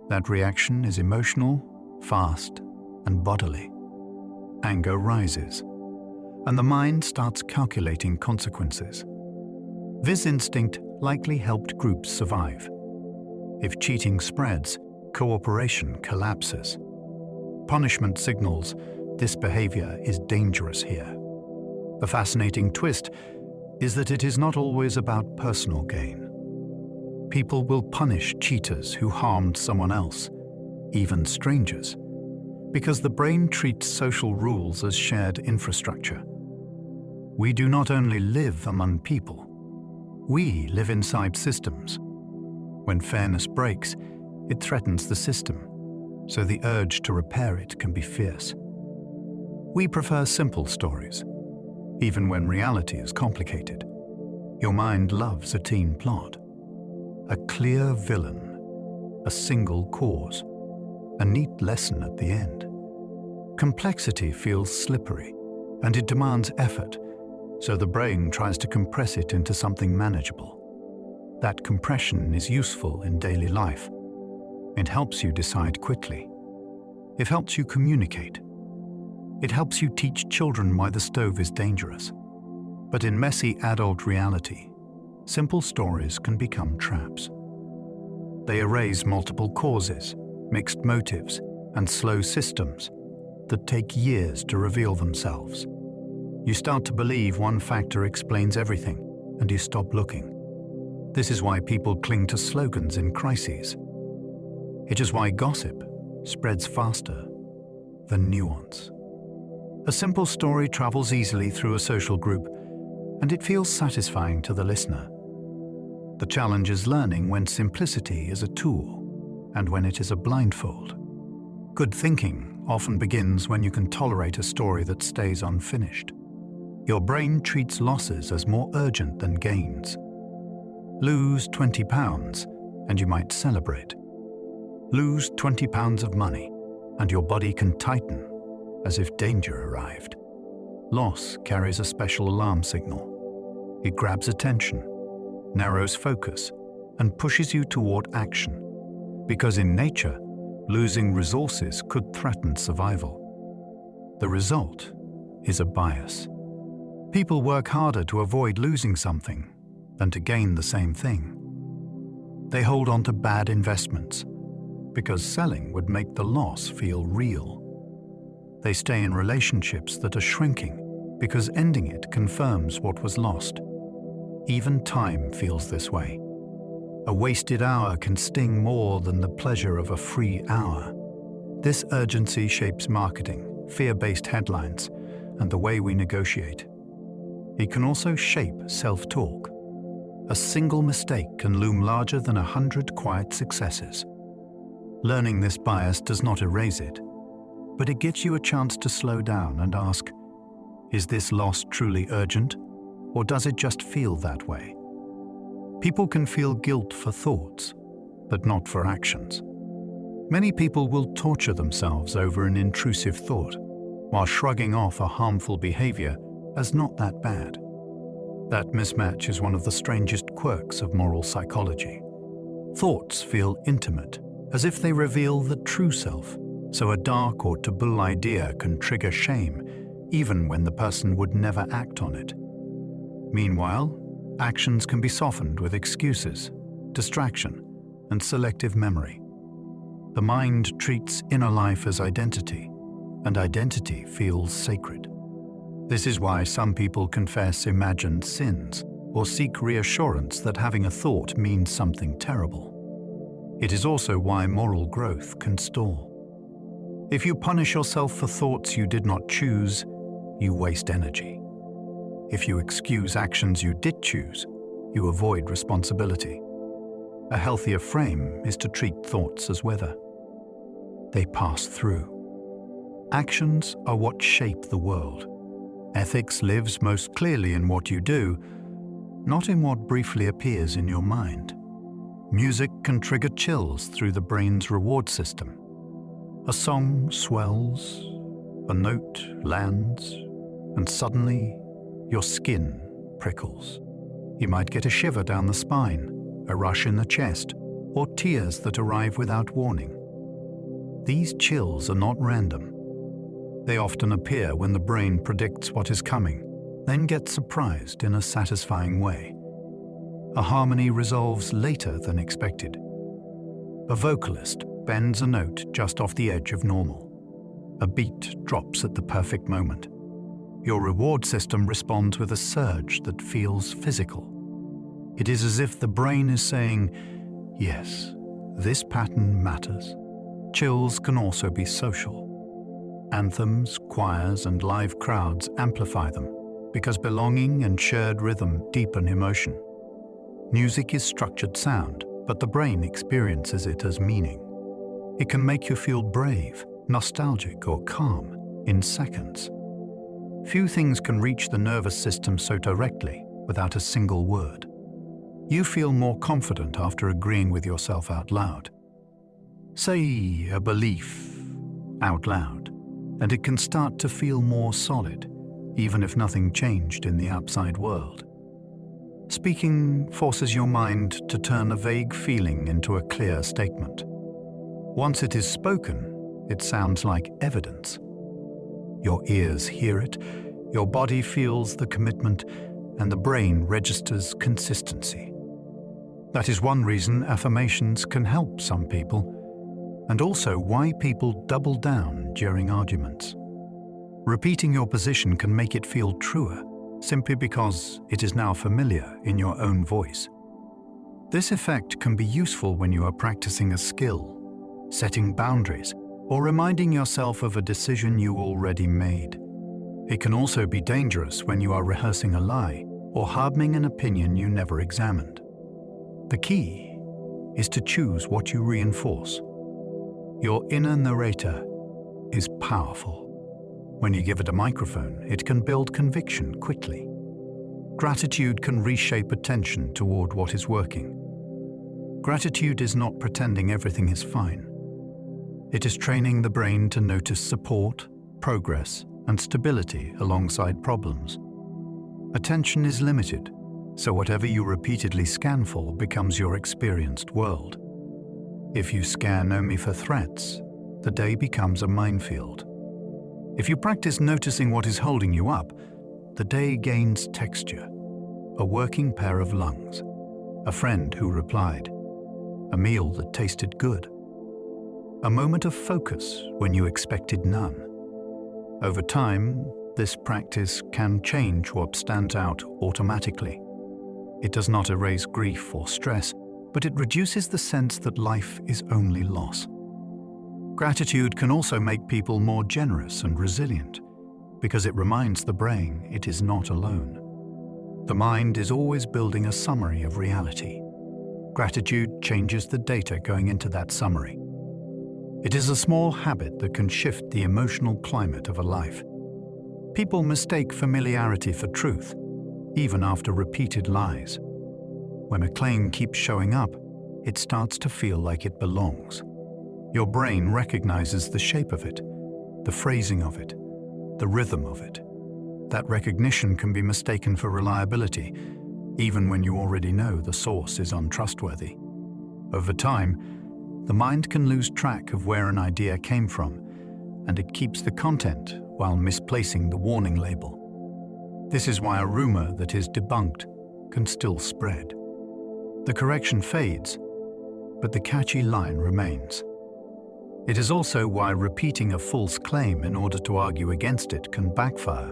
That reaction is emotional, fast, and bodily. Anger rises, and the mind starts calculating consequences. This instinct likely helped groups survive. If cheating spreads, cooperation collapses. Punishment signals this behavior is dangerous here. The fascinating twist is that it is not always about personal gain. People will punish cheaters who harmed someone else, even strangers, because the brain treats social rules as shared infrastructure. We do not only live among people, we live inside systems. When fairness breaks, it threatens the system, so the urge to repair it can be fierce. We prefer simple stories, even when reality is complicated. Your mind loves a teen plot, a clear villain, a single cause, a neat lesson at the end. Complexity feels slippery, and it demands effort, so the brain tries to compress it into something manageable. That compression is useful in daily life. It helps you decide quickly. It helps you communicate. It helps you teach children why the stove is dangerous. But in messy adult reality, simple stories can become traps. They erase multiple causes, mixed motives, and slow systems that take years to reveal themselves. You start to believe one factor explains everything, and you stop looking. This is why people cling to slogans in crises. It is why gossip spreads faster than nuance. A simple story travels easily through a social group, and it feels satisfying to the listener. The challenge is learning when simplicity is a tool and when it is a blindfold. Good thinking often begins when you can tolerate a story that stays unfinished. Your brain treats losses as more urgent than gains. Lose 20 pounds and you might celebrate. Lose 20 pounds of money and your body can tighten as if danger arrived. Loss carries a special alarm signal. It grabs attention, narrows focus, and pushes you toward action. Because in nature, losing resources could threaten survival. The result is a bias. People work harder to avoid losing something than to gain the same thing. They hold on to bad investments because selling would make the loss feel real. They stay in relationships that are shrinking because ending it confirms what was lost. Even time feels this way. A wasted hour can sting more than the pleasure of a free hour. This urgency shapes marketing, fear-based headlines, and the way we negotiate. It can also shape self-talk. A single mistake can loom larger than 100 quiet successes. Learning this bias does not erase it, but it gives you a chance to slow down and ask, is this loss truly urgent, or does it just feel that way? People can feel guilt for thoughts, but not for actions. Many people will torture themselves over an intrusive thought, while shrugging off a harmful behavior as not that bad. That mismatch is one of the strangest quirks of moral psychology. Thoughts feel intimate, as if they reveal the true self, so a dark or taboo idea can trigger shame, even when the person would never act on it. Meanwhile, actions can be softened with excuses, distraction, and selective memory. The mind treats inner life as identity, and identity feels sacred. This is why some people confess imagined sins, or seek reassurance that having a thought means something terrible. It is also why moral growth can stall. If you punish yourself for thoughts you did not choose, you waste energy. If you excuse actions you did choose, you avoid responsibility. A healthier frame is to treat thoughts as weather. They pass through. Actions are what shape the world. Ethics lives most clearly in what you do, not in what briefly appears in your mind. Music can trigger chills through the brain's reward system. A song swells, a note lands, and suddenly your skin prickles. You might get a shiver down the spine, a rush in the chest, or tears that arrive without warning. These chills are not random. They often appear when the brain predicts what is coming, then gets surprised in a satisfying way. A harmony resolves later than expected. A vocalist bends a note just off the edge of normal. A beat drops at the perfect moment. Your reward system responds with a surge that feels physical. It is as if the brain is saying, yes, this pattern matters. Chills can also be social. Anthems, choirs, and live crowds amplify them because belonging and shared rhythm deepen emotion. Music is structured sound, but the brain experiences it as meaning. It can make you feel brave, nostalgic, or calm in seconds. Few things can reach the nervous system so directly without a single word. You feel more confident after agreeing with yourself out loud. Say a belief out loud, and it can start to feel more solid, even if nothing changed in the outside world. Speaking forces your mind to turn a vague feeling into a clear statement. Once it is spoken, it sounds like evidence. Your ears hear it, your body feels the commitment, and the brain registers consistency. That is one reason affirmations can help some people, and also why people double down during arguments. Repeating your position can make it feel truer, simply because it is now familiar in your own voice. This effect can be useful when you are practicing a skill, setting boundaries, or reminding yourself of a decision you already made. It can also be dangerous when you are rehearsing a lie or harboring an opinion you never examined. The key is to choose what you reinforce. Your inner narrator is powerful. When you give it a microphone, it can build conviction quickly. Gratitude can reshape attention toward what is working. Gratitude is not pretending everything is fine. It is training the brain to notice support, progress, and stability alongside problems. Attention is limited, so whatever you repeatedly scan for becomes your experienced world. If you scan only for threats, the day becomes a minefield. If you practice noticing what is holding you up, the day gains texture. A working pair of lungs, a friend who replied, a meal that tasted good, a moment of focus when you expected none. Over time, this practice can change what stands out automatically. It does not erase grief or stress, but it reduces the sense that life is only loss. Gratitude can also make people more generous and resilient, because it reminds the brain it is not alone. The mind is always building a summary of reality. Gratitude changes the data going into that summary. It is a small habit that can shift the emotional climate of a life. People mistake familiarity for truth, even after repeated lies. When a claim keeps showing up, it starts to feel like it belongs. Your brain recognizes the shape of it, the phrasing of it, the rhythm of it. That recognition can be mistaken for reliability, even when you already know the source is untrustworthy. Over time, the mind can lose track of where an idea came from, and it keeps the content while misplacing the warning label. This is why a rumor that is debunked can still spread. The correction fades, but the catchy line remains. It is also why repeating a false claim in order to argue against it can backfire,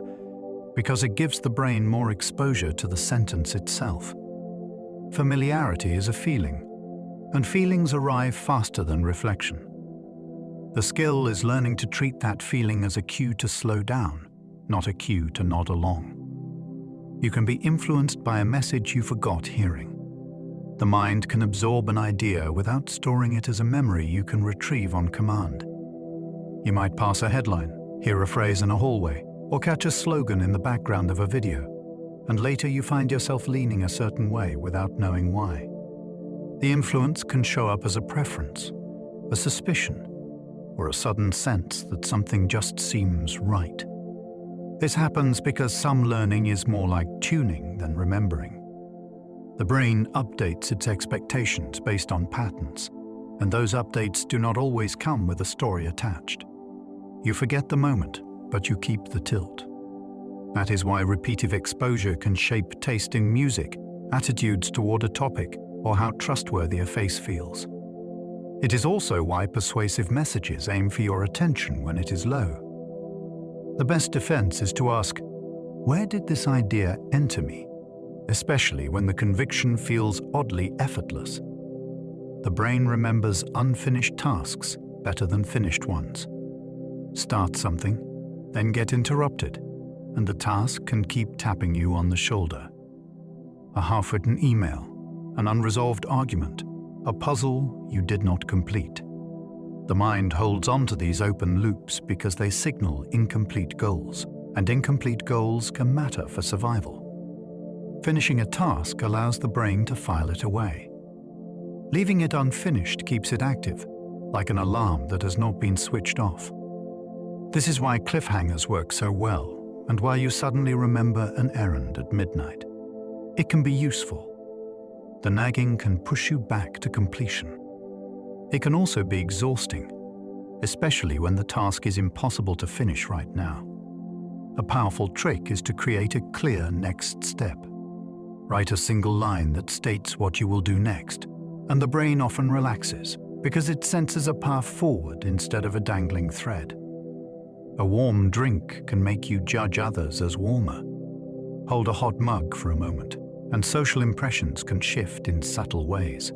because it gives the brain more exposure to the sentence itself. Familiarity is a feeling, and feelings arrive faster than reflection. The skill is learning to treat that feeling as a cue to slow down, not a cue to nod along. You can be influenced by a message you forgot hearing. The mind can absorb an idea without storing it as a memory you can retrieve on command. You might pass a headline, hear a phrase in a hallway, or catch a slogan in the background of a video, and later you find yourself leaning a certain way without knowing why. The influence can show up as a preference, a suspicion, or a sudden sense that something just seems right. This happens because some learning is more like tuning than remembering. The brain updates its expectations based on patterns, and those updates do not always come with a story attached. You forget the moment, but you keep the tilt. That is why repeated exposure can shape taste in music, attitudes toward a topic, or how trustworthy a face feels. It is also why persuasive messages aim for your attention when it is low. The best defense is to ask, where did this idea enter me? Especially when the conviction feels oddly effortless. The brain remembers unfinished tasks better than finished ones. Start something, then get interrupted, and the task can keep tapping you on the shoulder. A half-written email, an unresolved argument, a puzzle you did not complete. The mind holds on to these open loops because they signal incomplete goals, and incomplete goals can matter for survival. Finishing a task allows the brain to file it away. Leaving it unfinished keeps it active, like an alarm that has not been switched off. This is why cliffhangers work so well, and why you suddenly remember an errand at midnight. It can be useful. The nagging can push you back to completion. It can also be exhausting, especially when the task is impossible to finish right now. A powerful trick is to create a clear next step. Write a single line that states what you will do next, and the brain often relaxes because it senses a path forward instead of a dangling thread. A warm drink can make you judge others as warmer. Hold a hot mug for a moment, and social impressions can shift in subtle ways.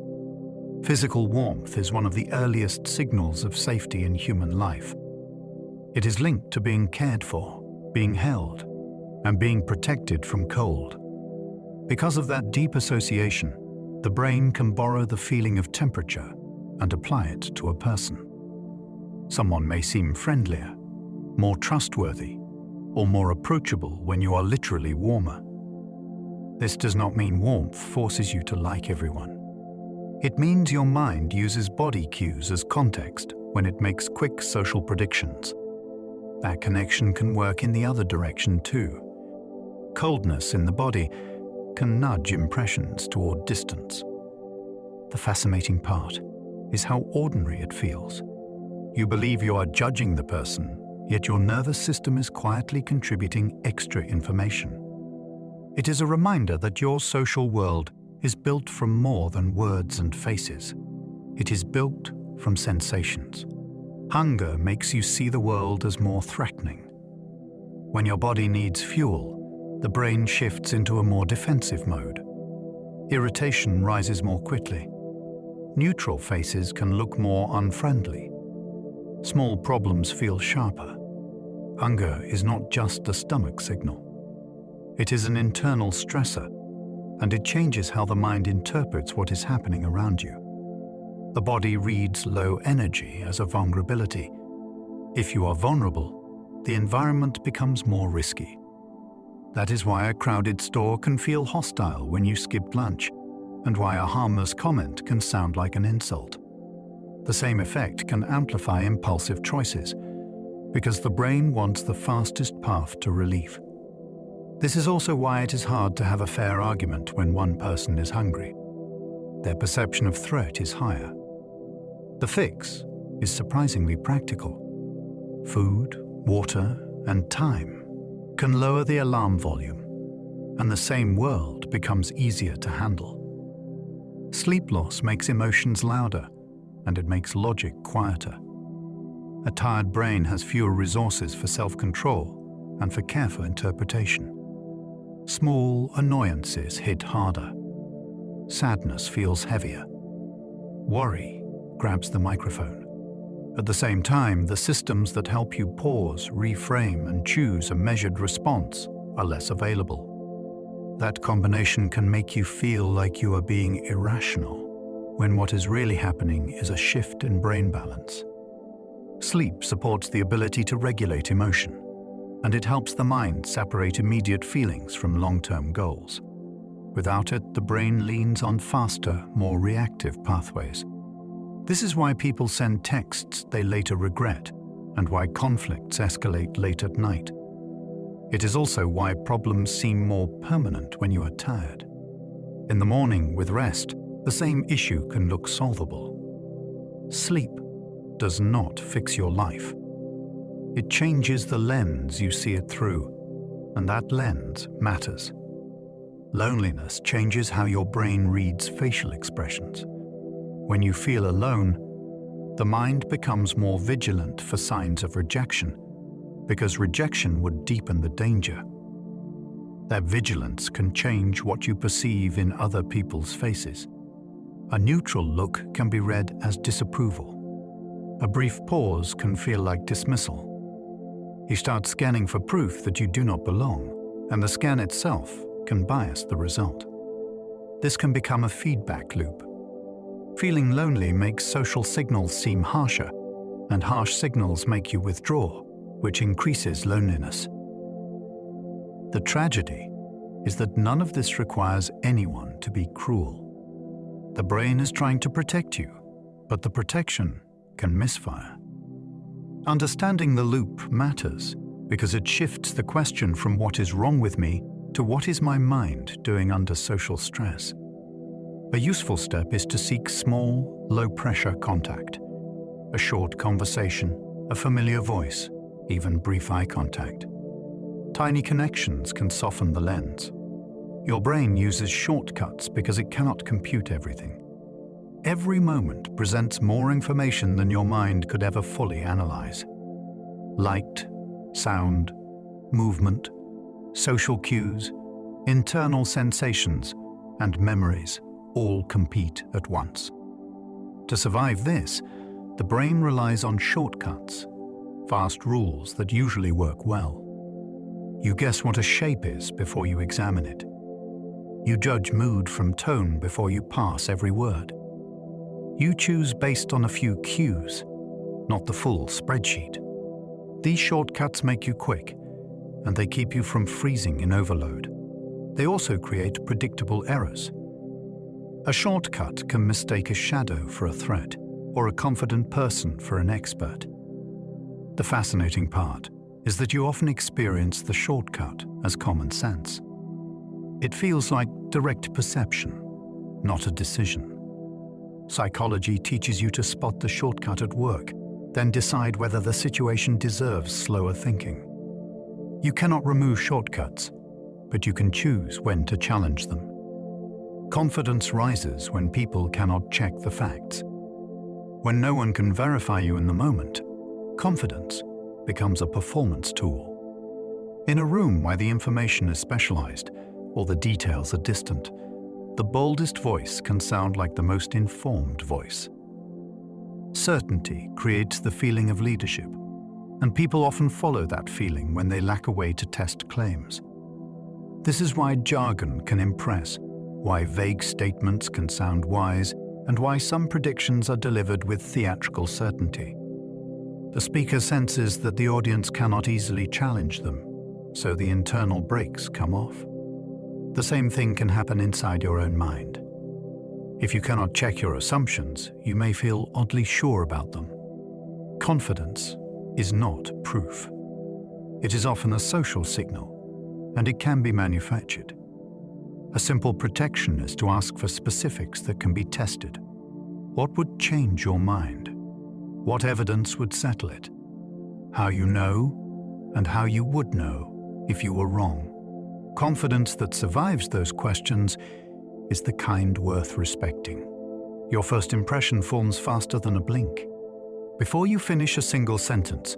Physical warmth is one of the earliest signals of safety in human life. It is linked to being cared for, being held, and being protected from cold. Because of that deep association, the brain can borrow the feeling of temperature and apply it to a person. Someone may seem friendlier, more trustworthy, or more approachable when you are literally warmer. This does not mean warmth forces you to like everyone. It means your mind uses body cues as context when it makes quick social predictions. That connection can work in the other direction too. Coldness in the body can nudge impressions toward distance. The fascinating part is how ordinary it feels. You believe you are judging the person, yet your nervous system is quietly contributing extra information. It is a reminder that your social world is built from more than words and faces. It is built from sensations. Hunger makes you see the world as more threatening. When your body needs fuel, the brain shifts into a more defensive mode. Irritation rises more quickly. Neutral faces can look more unfriendly. Small problems feel sharper. Hunger is not just a stomach signal. It is an internal stressor, and it changes how the mind interprets what is happening around you. The body reads low energy as a vulnerability. If you are vulnerable, the environment becomes more risky. That is why a crowded store can feel hostile when you skip lunch, and why a harmless comment can sound like an insult. The same effect can amplify impulsive choices, because the brain wants the fastest path to relief. This is also why it is hard to have a fair argument when one person is hungry. Their perception of threat is higher. The fix is surprisingly practical. Food, water, and time can lower the alarm volume, and the same world becomes easier to handle. Sleep loss makes emotions louder, and it makes logic quieter. A tired brain has fewer resources for self-control, and for careful interpretation. Small annoyances hit harder. Sadness feels heavier. Worry grabs the microphone. At the same time, the systems that help you pause, reframe, and choose a measured response are less available. That combination can make you feel like you are being irrational, when what is really happening is a shift in brain balance. Sleep supports the ability to regulate emotion, and it helps the mind separate immediate feelings from long-term goals. Without it, the brain leans on faster, more reactive pathways. This is why people send texts they later regret, and why conflicts escalate late at night. It is also why problems seem more permanent when you are tired. In the morning, with rest, the same issue can look solvable. Sleep does not fix your life. It changes the lens you see it through, and that lens matters. Loneliness changes how your brain reads facial expressions. When you feel alone, the mind becomes more vigilant for signs of rejection, because rejection would deepen the danger. That vigilance can change what you perceive in other people's faces. A neutral look can be read as disapproval. A brief pause can feel like dismissal. You start scanning for proof that you do not belong, and the scan itself can bias the result. This can become a feedback loop. Feeling lonely makes social signals seem harsher, and harsh signals make you withdraw, which increases loneliness. The tragedy is that none of this requires anyone to be cruel. The brain is trying to protect you, but the protection can misfire. Understanding the loop matters because it shifts the question from what is wrong with me to what is my mind doing under social stress. A useful step is to seek small, low-pressure contact. A short conversation, a familiar voice, even brief eye contact. Tiny connections can soften the lens. Your brain uses shortcuts because it cannot compute everything. Every moment presents more information than your mind could ever fully analyze. Light, sound, movement, social cues, internal sensations, and memories all compete at once. To survive this, the brain relies on shortcuts, fast rules that usually work well. You guess what a shape is before you examine it. You judge mood from tone before you pass every word. You choose based on a few cues, not the full spreadsheet. These shortcuts make you quick, and they keep you from freezing in overload. They also create predictable errors. A shortcut can mistake a shadow for a threat, or a confident person for an expert. The fascinating part is that you often experience the shortcut as common sense. It feels like direct perception, not a decision. Psychology teaches you to spot the shortcut at work, then decide whether the situation deserves slower thinking. You cannot remove shortcuts, but you can choose when to challenge them. Confidence rises when people cannot check the facts. When no one can verify you in the moment, confidence becomes a performance tool. In a room where the information is specialized or the details are distant, the boldest voice can sound like the most informed voice. Certainty creates the feeling of leadership, and people often follow that feeling when they lack a way to test claims. This is why jargon can impress, why vague statements can sound wise, and why some predictions are delivered with theatrical certainty. The speaker senses that the audience cannot easily challenge them, so the internal brakes come off. The same thing can happen inside your own mind. If you cannot check your assumptions, you may feel oddly sure about them. Confidence is not proof. It is often a social signal, and it can be manufactured. A simple protection is to ask for specifics that can be tested. What would change your mind? What evidence would settle it? How you know, and how you would know if you were wrong. Confidence that survives those questions is the kind worth respecting. Your first impression forms faster than a blink. Before you finish a single sentence,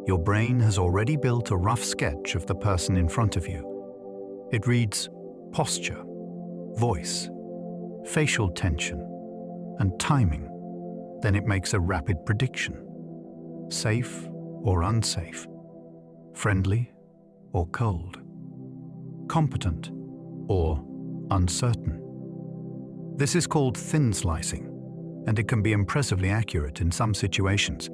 your brain has already built a rough sketch of the person in front of you. It reads posture, voice, facial tension, and timing. Then it makes a rapid prediction. Safe or unsafe, friendly or cold, competent or uncertain. This is called thin slicing, and it can be impressively accurate in some situations,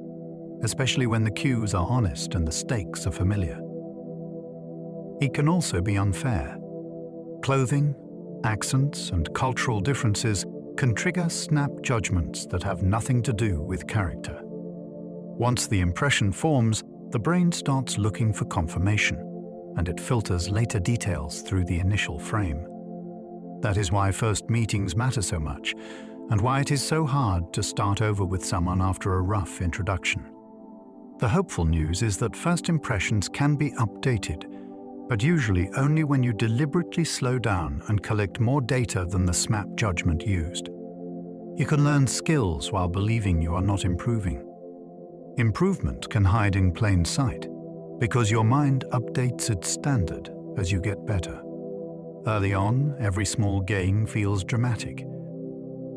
especially when the cues are honest and the stakes are familiar. It can also be unfair. Clothing, accents, and cultural differences can trigger snap judgments that have nothing to do with character. Once the impression forms, the brain starts looking for confirmation, and it filters later details through the initial frame. That is why first meetings matter so much, and why it is so hard to start over with someone after a rough introduction. The hopeful news is that first impressions can be updated, but usually only when you deliberately slow down and collect more data than the snap judgment used. You can learn skills while believing you are not improving. Improvement can hide in plain sight, because your mind updates its standard as you get better. Early on, every small gain feels dramatic.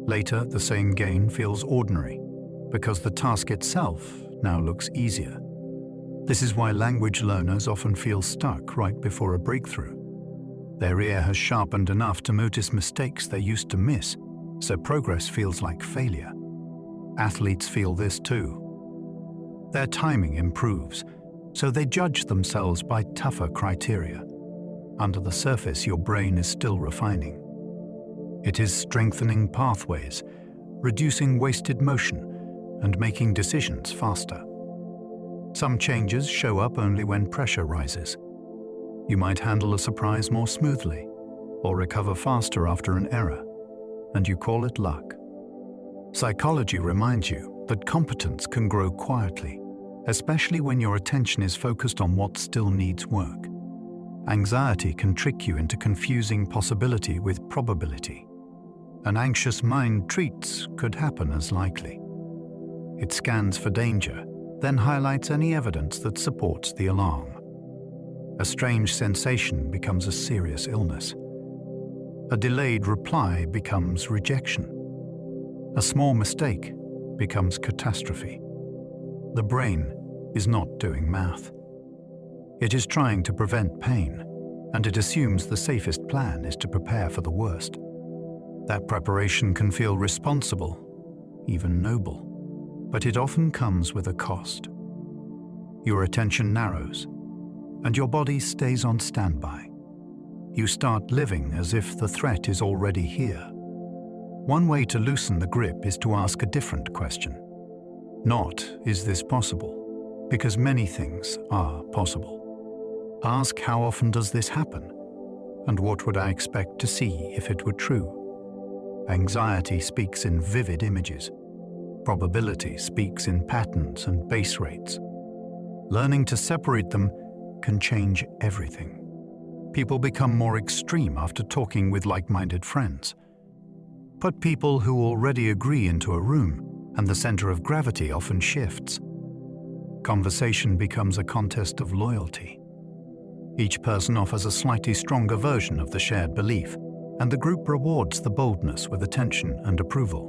Later, the same gain feels ordinary, because the task itself now looks easier. This is why language learners often feel stuck right before a breakthrough. Their ear has sharpened enough to notice mistakes they used to miss, so progress feels like failure. Athletes feel this too. Their timing improves, so they judge themselves by tougher criteria. Under the surface, your brain is still refining. It is strengthening pathways, reducing wasted motion, and making decisions faster. Some changes show up only when pressure rises. You might handle a surprise more smoothly, or recover faster after an error, and you call it luck. Psychology reminds you that competence can grow quietly, especially when your attention is focused on what still needs work. Anxiety can trick you into confusing possibility with probability. An anxious mind treats could happen as likely. It scans for danger, then highlights any evidence that supports the alarm. A strange sensation becomes a serious illness. A delayed reply becomes rejection. A small mistake becomes catastrophe. The brain is not doing math. It is trying to prevent pain, and it assumes the safest plan is to prepare for the worst. That preparation can feel responsible, even noble, but it often comes with a cost. Your attention narrows, and your body stays on standby. You start living as if the threat is already here. One way to loosen the grip is to ask a different question. Not, is this possible? Because many things are possible. Ask, how often does this happen? And what would I expect to see if it were true? Anxiety speaks in vivid images. Probability speaks in patterns and base rates. Learning to separate them can change everything. People become more extreme after talking with like-minded friends. Put people who already agree into a room, and the center of gravity often shifts. Conversation becomes a contest of loyalty. Each person offers a slightly stronger version of the shared belief, and the group rewards the boldness with attention and approval.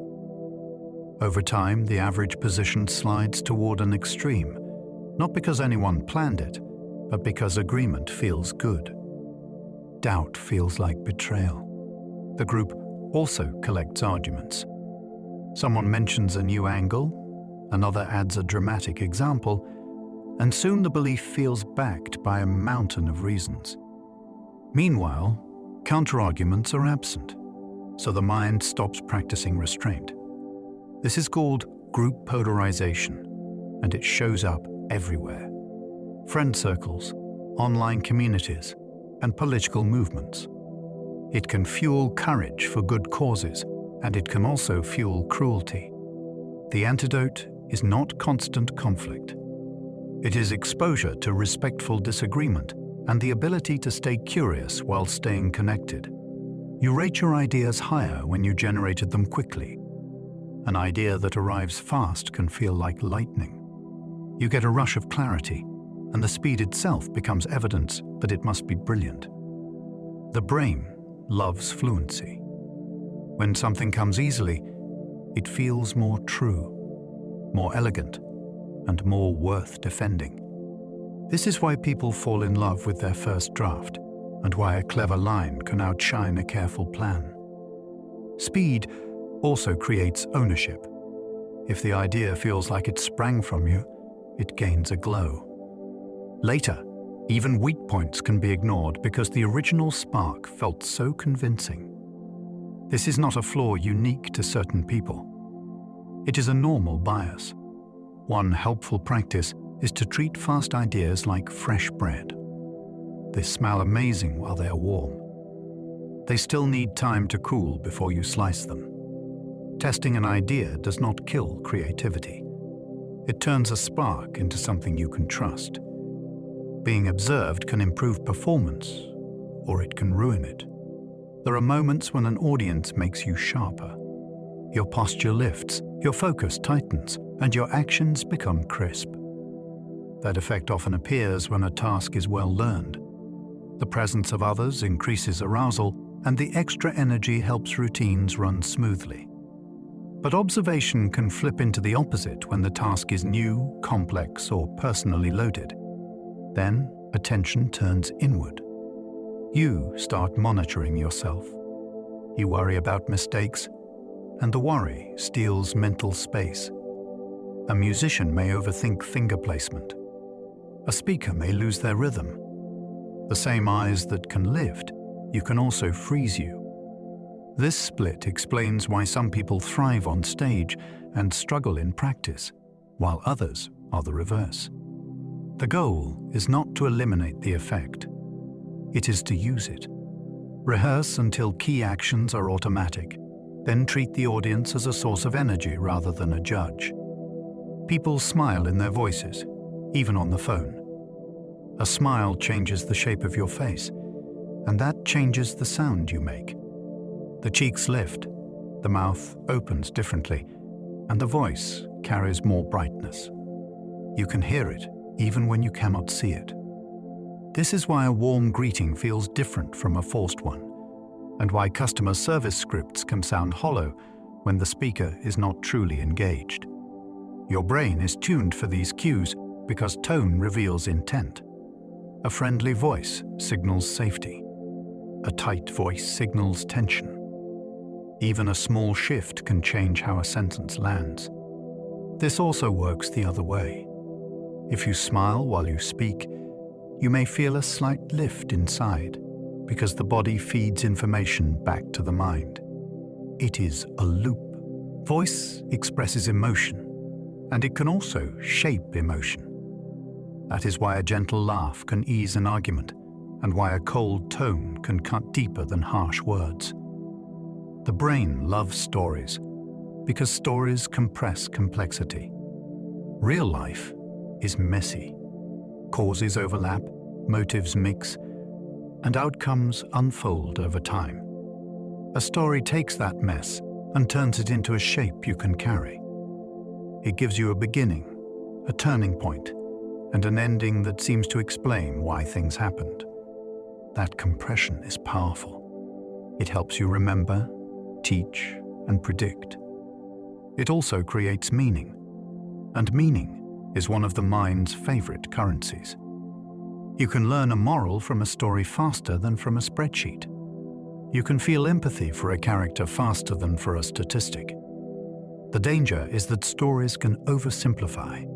Over time, the average position slides toward an extreme, not because anyone planned it, but because agreement feels good. Doubt feels like betrayal. The group also collects arguments. Someone mentions a new angle, another adds a dramatic example, and soon the belief feels backed by a mountain of reasons. Meanwhile, counterarguments are absent, so the mind stops practicing restraint. This is called group polarization, and it shows up everywhere. Friend circles, online communities, and political movements. It can fuel courage for good causes, and it can also fuel cruelty. The antidote is not constant conflict. It is exposure to respectful disagreement and the ability to stay curious while staying connected. You rate your ideas higher when you generated them quickly. An idea that arrives fast can feel like lightning. You get a rush of clarity, and the speed itself becomes evidence that it must be brilliant. The brain loves fluency. When something comes easily, it feels more true, more elegant, and more worth defending. This is why people fall in love with their first draft, and why a clever line can outshine a careful plan. Speed also creates ownership. If the idea feels like it sprang from you, it gains a glow. Later, even weak points can be ignored because the original spark felt so convincing. This is not a flaw unique to certain people. It is a normal bias. One helpful practice is to treat fast ideas like fresh bread. They smell amazing while they are warm. They still need time to cool before you slice them. Testing an idea does not kill creativity. It turns a spark into something you can trust. Being observed can improve performance, or it can ruin it. There are moments when an audience makes you sharper. Your posture lifts, your focus tightens, and your actions become crisp. That effect often appears when a task is well learned. The presence of others increases arousal, and the extra energy helps routines run smoothly. But observation can flip into the opposite when the task is new, complex, or personally loaded. Then, attention turns inward. You start monitoring yourself. You worry about mistakes, and the worry steals mental space. A musician may overthink finger placement. A speaker may lose their rhythm. The same eyes that can lift, you can also freeze you. This split explains why some people thrive on stage and struggle in practice, while others are the reverse. The goal is not to eliminate the effect. It is to use it. Rehearse until key actions are automatic, then treat the audience as a source of energy rather than a judge. People smile in their voices, even on the phone. A smile changes the shape of your face, and that changes the sound you make. The cheeks lift, the mouth opens differently, and the voice carries more brightness. You can hear it even when you cannot see it. This is why a warm greeting feels different from a forced one, and why customer service scripts can sound hollow when the speaker is not truly engaged. Your brain is tuned for these cues because tone reveals intent. A friendly voice signals safety. A tight voice signals tension. Even a small shift can change how a sentence lands. This also works the other way. If you smile while you speak, you may feel a slight lift inside because the body feeds information back to the mind. It is a loop. Voice expresses emotion, and it can also shape emotion. That is why a gentle laugh can ease an argument, and why a cold tone can cut deeper than harsh words. The brain loves stories because stories compress complexity. Real life is messy. Causes overlap, motives mix, and outcomes unfold over time. A story takes that mess and turns it into a shape you can carry. It gives you a beginning, a turning point, and an ending that seems to explain why things happened. That compression is powerful. It helps you remember, teach, and predict. It also creates meaning, and meaning is one of the mind's favorite currencies. You can learn a moral from a story faster than from a spreadsheet. You can feel empathy for a character faster than for a statistic. The danger is that stories can oversimplify.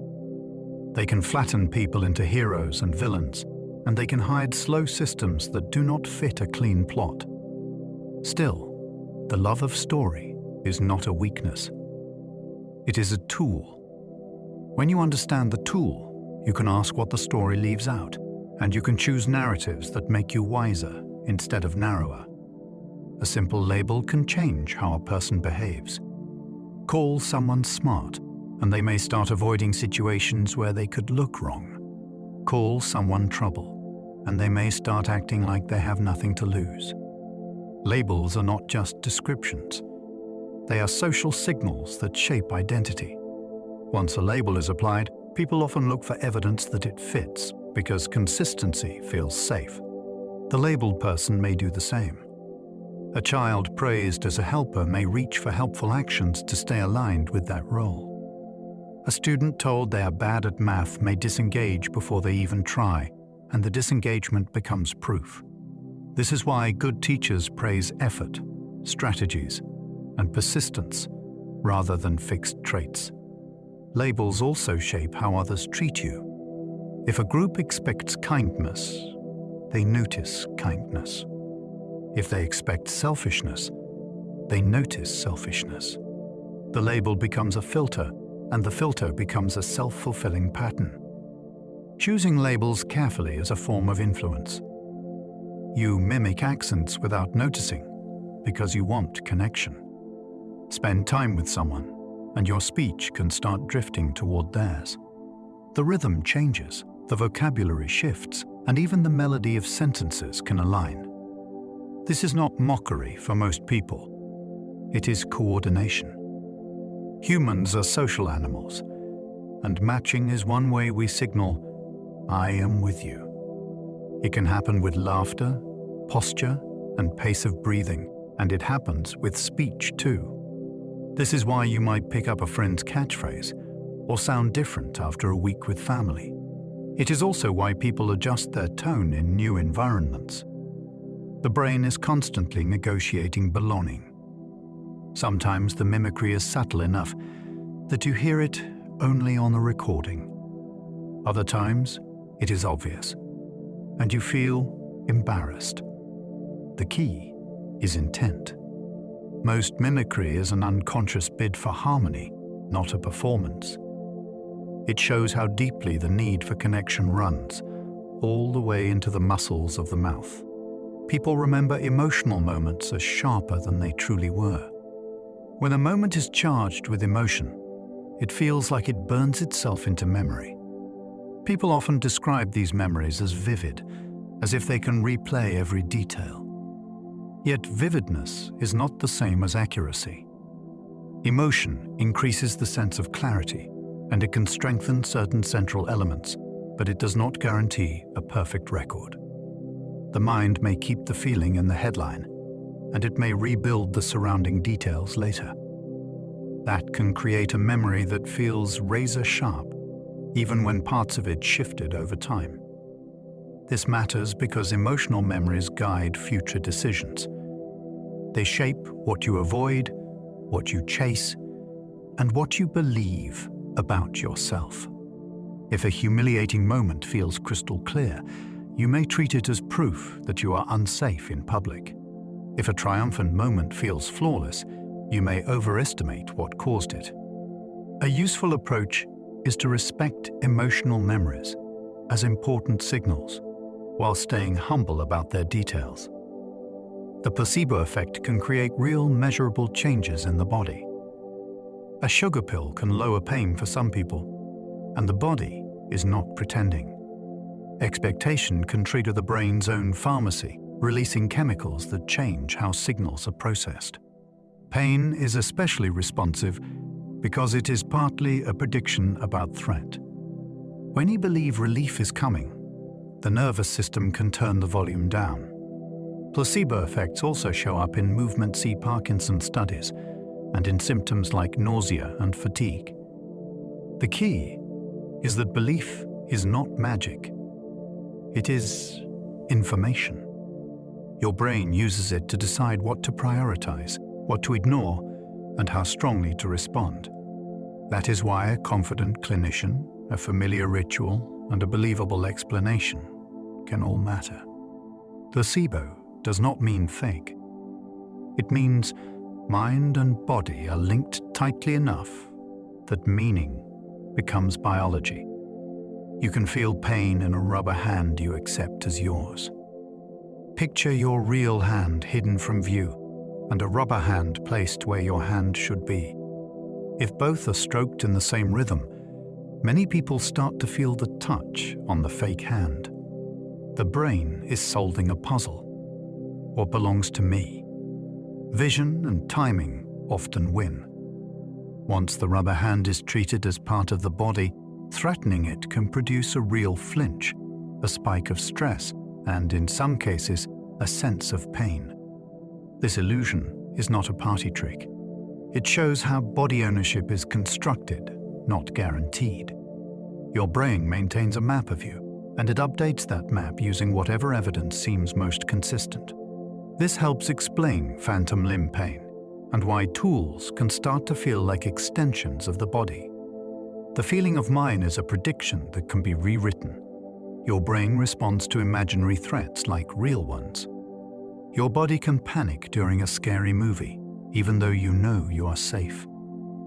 They can flatten people into heroes and villains, and they can hide slow systems that do not fit a clean plot. Still, the love of story is not a weakness. It is a tool. When you understand the tool, you can ask what the story leaves out, and you can choose narratives that make you wiser instead of narrower. A simple label can change how a person behaves. Call someone smart, and they may start avoiding situations where they could look wrong. Call someone trouble, and they may start acting like they have nothing to lose. Labels are not just descriptions. They are social signals that shape identity. Once a label is applied, people often look for evidence that it fits, because consistency feels safe. The labeled person may do the same. A child praised as a helper may reach for helpful actions to stay aligned with that role. A student told they are bad at math may disengage before they even try, and the disengagement becomes proof. This is why good teachers praise effort, strategies, and persistence rather than fixed traits. Labels also shape how others treat you. If a group expects kindness, they notice kindness. If they expect selfishness, they notice selfishness. The label becomes a filter, and the filter becomes a self-fulfilling pattern. Choosing labels carefully is a form of influence. You mimic accents without noticing because you want connection. Spend time with someone, and your speech can start drifting toward theirs. The rhythm changes, the vocabulary shifts, and even the melody of sentences can align. This is not mockery for most people. It is coordination. Humans are social animals, and matching is one way we signal, "I am with you." It can happen with laughter, posture, and pace of breathing, and it happens with speech too. This is why you might pick up a friend's catchphrase or sound different after a week with family. It is also why people adjust their tone in new environments. The brain is constantly negotiating belonging. Sometimes the mimicry is subtle enough that you hear it only on a recording. Other times, it is obvious, and you feel embarrassed. The key is intent. Most mimicry is an unconscious bid for harmony, not a performance. It shows how deeply the need for connection runs, all the way into the muscles of the mouth. People remember emotional moments as sharper than they truly were. When a moment is charged with emotion, it feels like it burns itself into memory. People often describe these memories as vivid, as if they can replay every detail. Yet vividness is not the same as accuracy. Emotion increases the sense of clarity, and it can strengthen certain central elements, but it does not guarantee a perfect record. The mind may keep the feeling in the headline, and it may rebuild the surrounding details later. That can create a memory that feels razor sharp, even when parts of it shifted over time. This matters because emotional memories guide future decisions. They shape what you avoid, what you chase, and what you believe about yourself. If a humiliating moment feels crystal clear, you may treat it as proof that you are unsafe in public. If a triumphant moment feels flawless, you may overestimate what caused it. A useful approach is to respect emotional memories as important signals, while staying humble about their details. The placebo effect can create real measurable changes in the body. A sugar pill can lower pain for some people, and the body is not pretending. Expectation can trigger the brain's own pharmacy, releasing chemicals that change how signals are processed. Pain is especially responsive because it is partly a prediction about threat. When you believe relief is coming, the nervous system can turn the volume down. Placebo effects also show up in movement-C Parkinson studies and in symptoms like nausea and fatigue. The key is that belief is not magic. It is information. Your brain uses it to decide what to prioritize, what to ignore, and how strongly to respond. That is why a confident clinician, a familiar ritual, and a believable explanation can all matter. Placebo does not mean fake. It means mind and body are linked tightly enough that meaning becomes biology. You can feel pain in a rubber hand you accept as yours. Picture your real hand hidden from view and a rubber hand placed where your hand should be. If both are stroked in the same rhythm, many people start to feel the touch on the fake hand. The brain is solving a puzzle. What belongs to me? Vision and timing often win. Once the rubber hand is treated as part of the body, threatening it can produce a real flinch, a spike of stress, and in some cases, a sense of pain. This illusion is not a party trick. It shows how body ownership is constructed, not guaranteed. Your brain maintains a map of you, and it updates that map using whatever evidence seems most consistent. This helps explain phantom limb pain and why tools can start to feel like extensions of the body. The feeling of mine is a prediction that can be rewritten. Your brain responds to imaginary threats like real ones. Your body can panic during a scary movie, even though you know you are safe.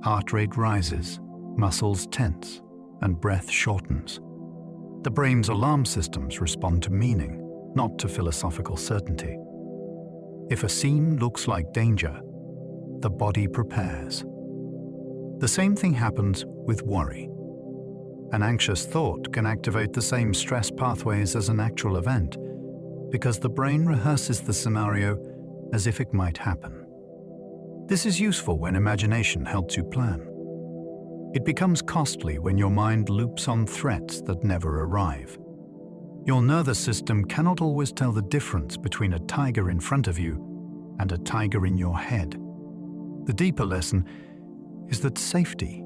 Heart rate rises, muscles tense, and breath shortens. The brain's alarm systems respond to meaning, not to philosophical certainty. If a scene looks like danger, the body prepares. The same thing happens with worry. An anxious thought can activate the same stress pathways as an actual event because the brain rehearses the scenario as if it might happen. This is useful when imagination helps you plan. It becomes costly when your mind loops on threats that never arrive. Your nervous system cannot always tell the difference between a tiger in front of you and a tiger in your head. The deeper lesson is that safety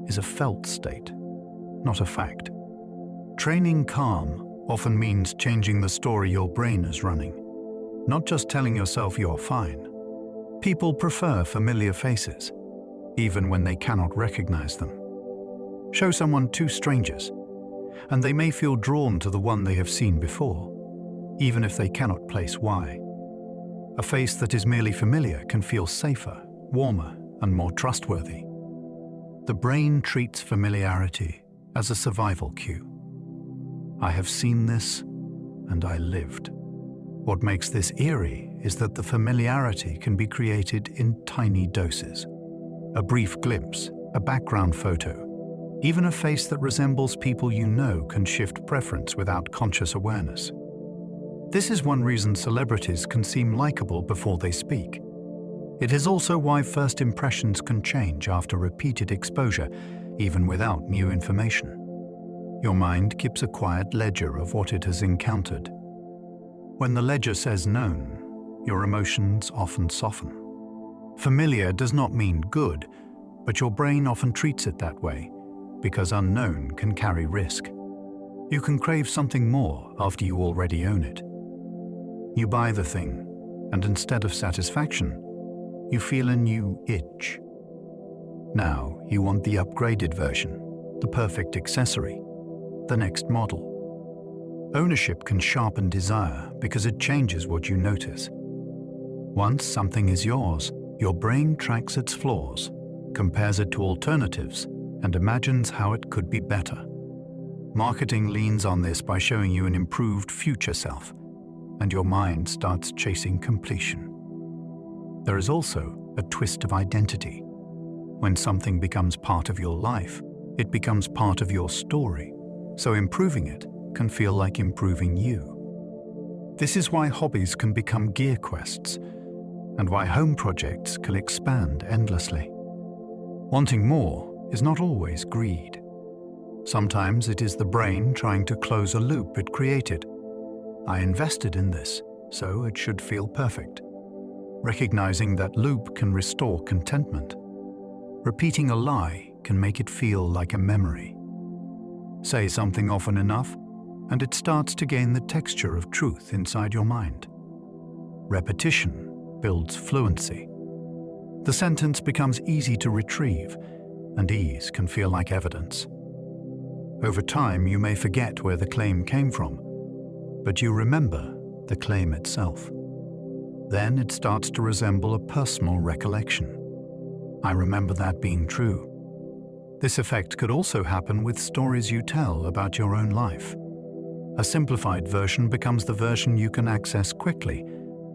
is a felt state, not a fact. Training calm often means changing the story your brain is running, not just telling yourself you're fine. People prefer familiar faces, even when they cannot recognize them. Show someone two strangers, and they may feel drawn to the one they have seen before, even if they cannot place why. A face that is merely familiar can feel safer, warmer, and more trustworthy. The brain treats familiarity as a survival cue. I have seen this, and I lived. What makes this eerie is that the familiarity can be created in tiny doses. A brief glimpse, a background photo, even a face that resembles people you know can shift preference without conscious awareness. This is one reason celebrities can seem likable before they speak. It is also why first impressions can change after repeated exposure, even without new information. Your mind keeps a quiet ledger of what it has encountered. When the ledger says known, your emotions often soften. Familiar does not mean good, but your brain often treats it that way, because unknown can carry risk. You can crave something more after you already own it. You buy the thing, and instead of satisfaction, you feel a new itch. Now you want the upgraded version, the perfect accessory, the next model. Ownership can sharpen desire because it changes what you notice. Once something is yours, your brain tracks its flaws, compares it to alternatives, and imagines how it could be better. Marketing leans on this by showing you an improved future self, and your mind starts chasing completion. There is also a twist of identity. When something becomes part of your life, it becomes part of your story, so improving it can feel like improving you. This is why hobbies can become gear quests, and why home projects can expand endlessly. Wanting more is not always greed. Sometimes it is the brain trying to close a loop it created. I invested in this, so it should feel perfect. Recognizing that loop can restore contentment. Repeating a lie can make it feel like a memory. Say something often enough, and it starts to gain the texture of truth inside your mind. Repetition builds fluency. The sentence becomes easy to retrieve, and ease can feel like evidence. Over time, you may forget where the claim came from, but you remember the claim itself. Then it starts to resemble a personal recollection. I remember that being true. This effect could also happen with stories you tell about your own life. A simplified version becomes the version you can access quickly,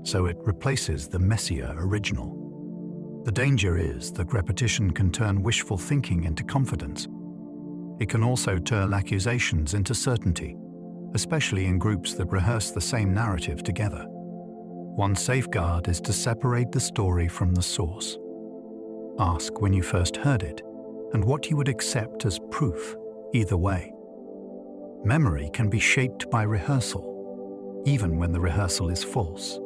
so it replaces the messier original. The danger is that repetition can turn wishful thinking into confidence. It can also turn accusations into certainty, especially in groups that rehearse the same narrative together. One safeguard is to separate the story from the source. Ask when you first heard it, and what you would accept as proof, either way. Memory can be shaped by rehearsal, even when the rehearsal is false.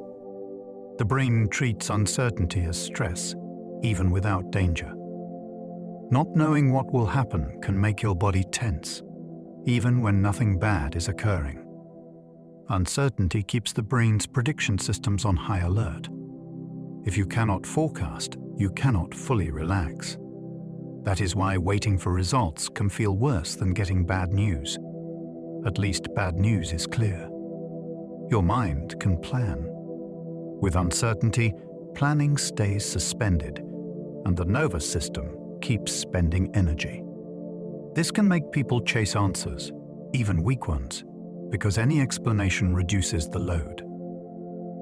The brain treats uncertainty as stress, even without danger. Not knowing what will happen can make your body tense, even when nothing bad is occurring. Uncertainty keeps the brain's prediction systems on high alert. If you cannot forecast, you cannot fully relax. That is why waiting for results can feel worse than getting bad news. At least bad news is clear. Your mind can plan. With uncertainty, planning stays suspended, and the nervous system keeps spending energy. This can make people chase answers, even weak ones, because any explanation reduces the load.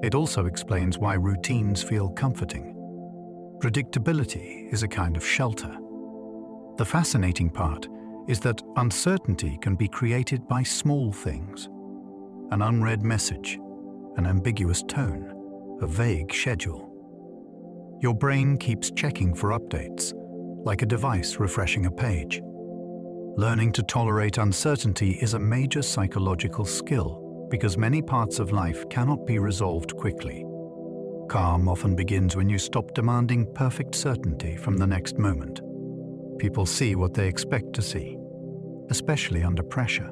It also explains why routines feel comforting. Predictability is a kind of shelter. The fascinating part is that uncertainty can be created by small things. An unread message, an ambiguous tone, a vague schedule. Your brain keeps checking for updates, like a device refreshing a page. Learning to tolerate uncertainty is a major psychological skill because many parts of life cannot be resolved quickly. Calm often begins when you stop demanding perfect certainty from the next moment. People see what they expect to see, especially under pressure.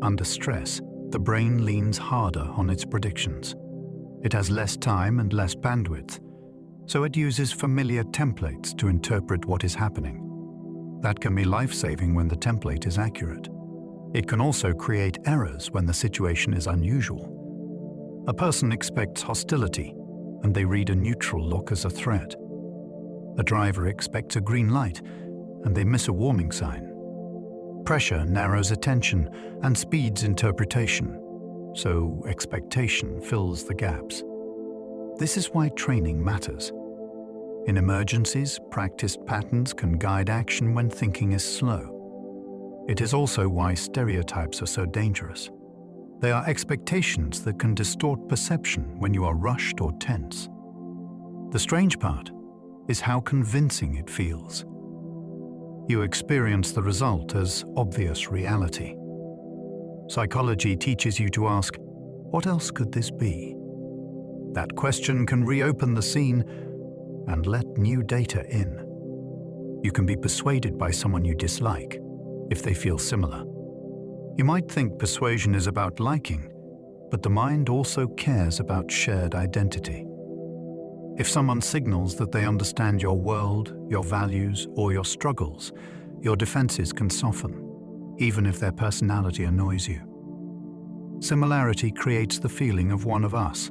Under stress, the brain leans harder on its predictions. It has less time and less bandwidth, so it uses familiar templates to interpret what is happening. That can be life-saving when the template is accurate. It can also create errors when the situation is unusual. A person expects hostility, and they read a neutral look as a threat. A driver expects a green light, and they miss a warning sign. Pressure narrows attention and speeds interpretation, so expectation fills the gaps. This is why training matters. In emergencies, practiced patterns can guide action when thinking is slow. It is also why stereotypes are so dangerous. They are expectations that can distort perception when you are rushed or tense. The strange part is how convincing it feels. You experience the result as obvious reality. Psychology teaches you to ask, what else could this be? That question can reopen the scene and let new data in. You can be persuaded by someone you dislike if they feel similar. You might think persuasion is about liking, but the mind also cares about shared identity. If someone signals that they understand your world, your values, or your struggles, your defenses can soften, even if their personality annoys you. Similarity creates the feeling of one of us,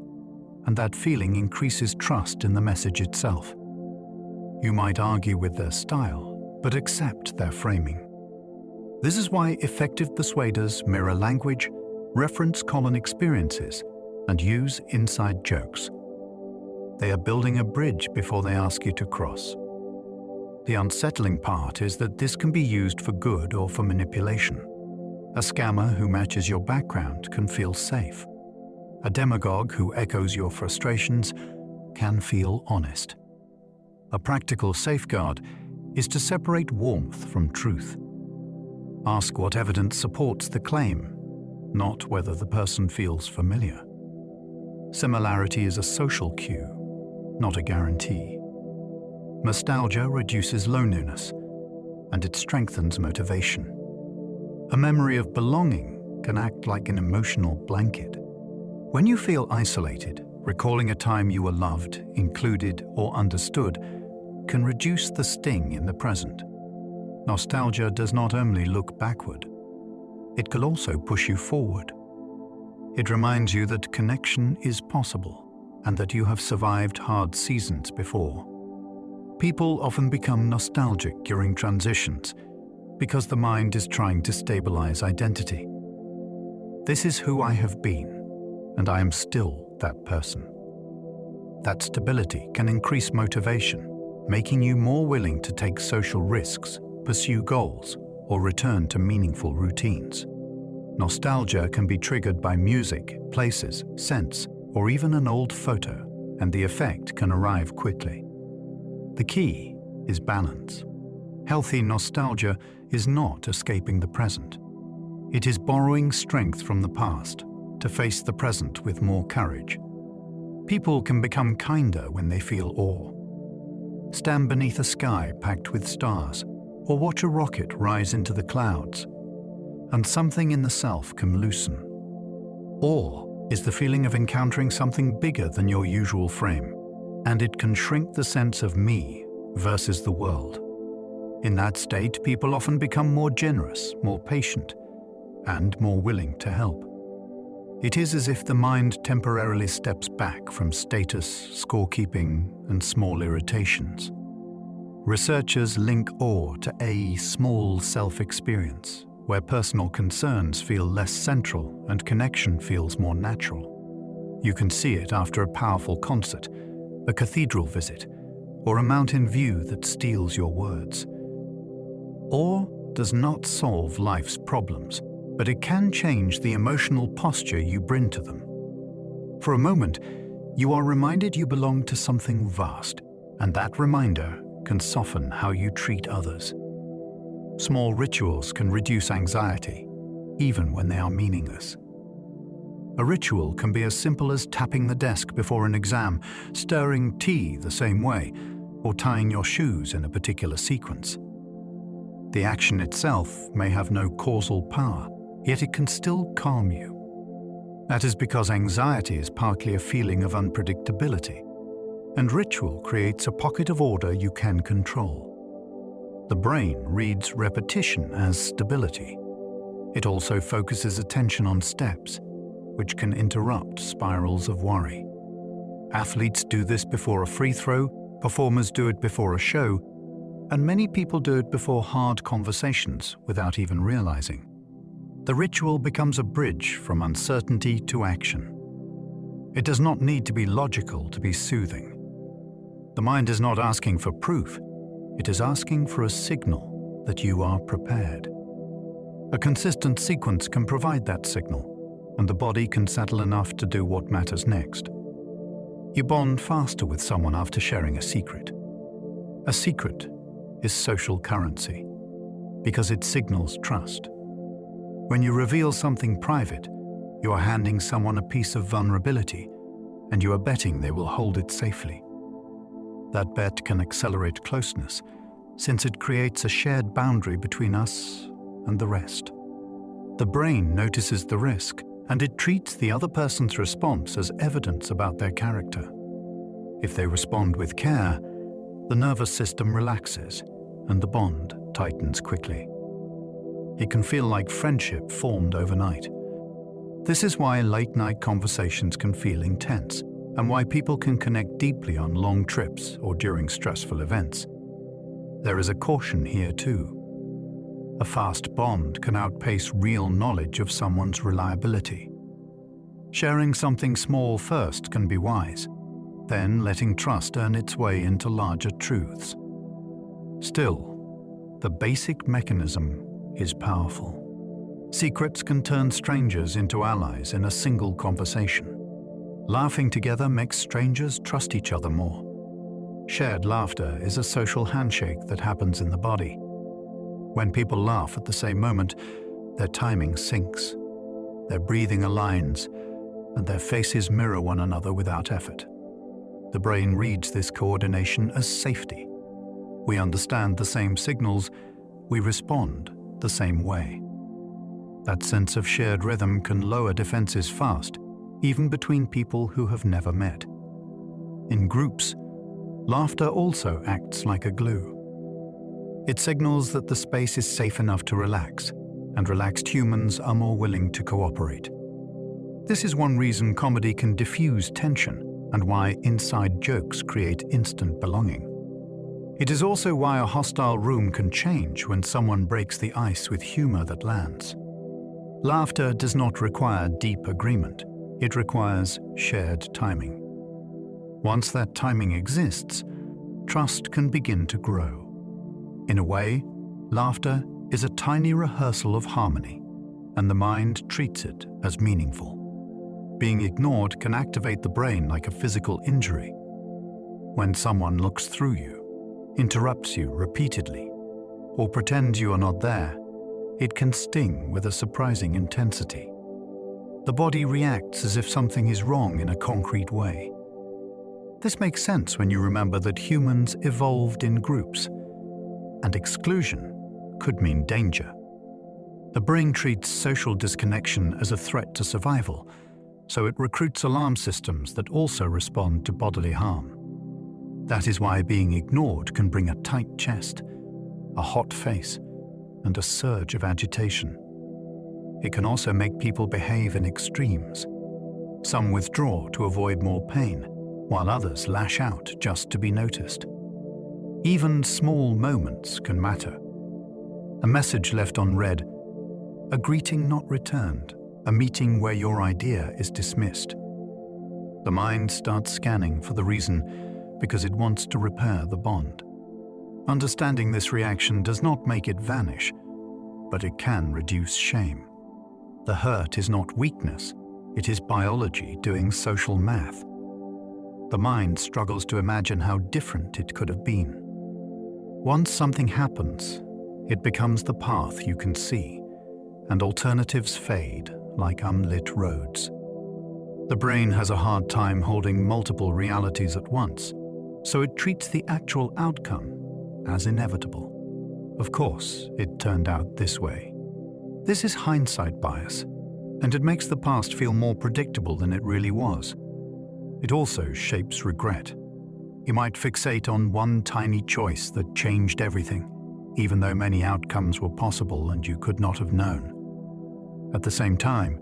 and that feeling increases trust in the message itself. You might argue with their style, but accept their framing. This is why effective persuaders mirror language, reference common experiences, and use inside jokes. They are building a bridge before they ask you to cross. The unsettling part is that this can be used for good or for manipulation. A scammer who matches your background can feel safe. A demagogue who echoes your frustrations can feel honest. A practical safeguard is to separate warmth from truth. Ask what evidence supports the claim, not whether the person feels familiar. Similarity is a social cue, not a guarantee. Nostalgia reduces loneliness, and it strengthens motivation. A memory of belonging can act like an emotional blanket. When you feel isolated, recalling a time you were loved, included, or understood can reduce the sting in the present. Nostalgia does not only look backward, it can also push you forward. It reminds you that connection is possible and that you have survived hard seasons before. People often become nostalgic during transitions because the mind is trying to stabilize identity. This is who I have been, and I am still that person. That stability can increase motivation, making you more willing to take social risks, pursue goals, or return to meaningful routines. Nostalgia can be triggered by music, places, scents, or even an old photo, and the effect can arrive quickly. The key is balance. Healthy nostalgia is not escaping the present. It is borrowing strength from the past to face the present with more courage. People can become kinder when they feel awe. Stand beneath a sky packed with stars, or watch a rocket rise into the clouds, and something in the self can loosen. Awe is the feeling of encountering something bigger than your usual frame, and it can shrink the sense of me versus the world. In that state, people often become more generous, more patient, and more willing to help. It is as if the mind temporarily steps back from status, scorekeeping, and small irritations. Researchers link awe to a small self-experience, where personal concerns feel less central and connection feels more natural. You can see it after a powerful concert, a cathedral visit, or a mountain view that steals your words. Awe does not solve life's problems, but it can change the emotional posture you bring to them. For a moment, you are reminded you belong to something vast, and that reminder can soften how you treat others. Small rituals can reduce anxiety, even when they are meaningless. A ritual can be as simple as tapping the desk before an exam, stirring tea the same way, or tying your shoes in a particular sequence. The action itself may have no causal power, yet it can still calm you. That is because anxiety is partly a feeling of unpredictability, and ritual creates a pocket of order you can control. The brain reads repetition as stability. It also focuses attention on steps, which can interrupt spirals of worry. Athletes do this before a free throw, performers do it before a show, and many people do it before hard conversations without even realizing. The ritual becomes a bridge from uncertainty to action. It does not need to be logical to be soothing. The mind is not asking for proof. It is asking for a signal that you are prepared. A consistent sequence can provide that signal, and the body can settle enough to do what matters next. You bond faster with someone after sharing a secret. A secret is social currency because it signals trust. When you reveal something private, you are handing someone a piece of vulnerability, and you are betting they will hold it safely. That bet can accelerate closeness, since it creates a shared boundary between us and the rest. The brain notices the risk, and it treats the other person's response as evidence about their character. If they respond with care, the nervous system relaxes, and the bond tightens quickly. It can feel like friendship formed overnight. This is why late-night conversations can feel intense, and why people can connect deeply on long trips or during stressful events. There is a caution here too. A fast bond can outpace real knowledge of someone's reliability. Sharing something small first can be wise, then letting trust earn its way into larger truths. Still, the basic mechanism is powerful. Secrets can turn strangers into allies in a single conversation. Laughing together makes strangers trust each other more. Shared laughter is a social handshake that happens in the body. When people laugh at the same moment, their timing syncs, their breathing aligns, and their faces mirror one another without effort. The brain reads this coordination as safety. We understand the same signals, we respond the same way. That sense of shared rhythm can lower defenses fast, even between people who have never met. In groups, laughter also acts like a glue. It signals that the space is safe enough to relax, and relaxed humans are more willing to cooperate. This is one reason comedy can diffuse tension, and why inside jokes create instant belonging. It is also why a hostile room can change when someone breaks the ice with humor that lands. Laughter does not require deep agreement. It requires shared timing. Once that timing exists, trust can begin to grow. In a way, laughter is a tiny rehearsal of harmony, and the mind treats it as meaningful. Being ignored can activate the brain like a physical injury. When someone looks through you, interrupts you repeatedly, or pretends you are not there, It can sting with a surprising intensity. The body reacts as if something is wrong in a concrete way. This makes sense when you remember that humans evolved in groups, and exclusion could mean danger. The brain treats social disconnection as a threat to survival, so it recruits alarm systems that also respond to bodily harm. That is why being ignored can bring a tight chest, a hot face, and a surge of agitation. It can also make people behave in extremes. Some withdraw to avoid more pain, while others lash out just to be noticed. Even small moments can matter. A message left unread, a greeting not returned, a meeting where your idea is dismissed. The mind starts scanning for the reason because it wants to repair the bond. Understanding this reaction does not make it vanish, but it can reduce shame. The hurt is not weakness, it is biology doing social math. The mind struggles to imagine how different it could have been. Once something happens, it becomes the path you can see, and alternatives fade like unlit roads. The brain has a hard time holding multiple realities at once, so it treats the actual outcome as inevitable. Of course, it turned out this way. This is hindsight bias, and it makes the past feel more predictable than it really was. It also shapes regret. You might fixate on one tiny choice that changed everything, even though many outcomes were possible and you could not have known. At the same time,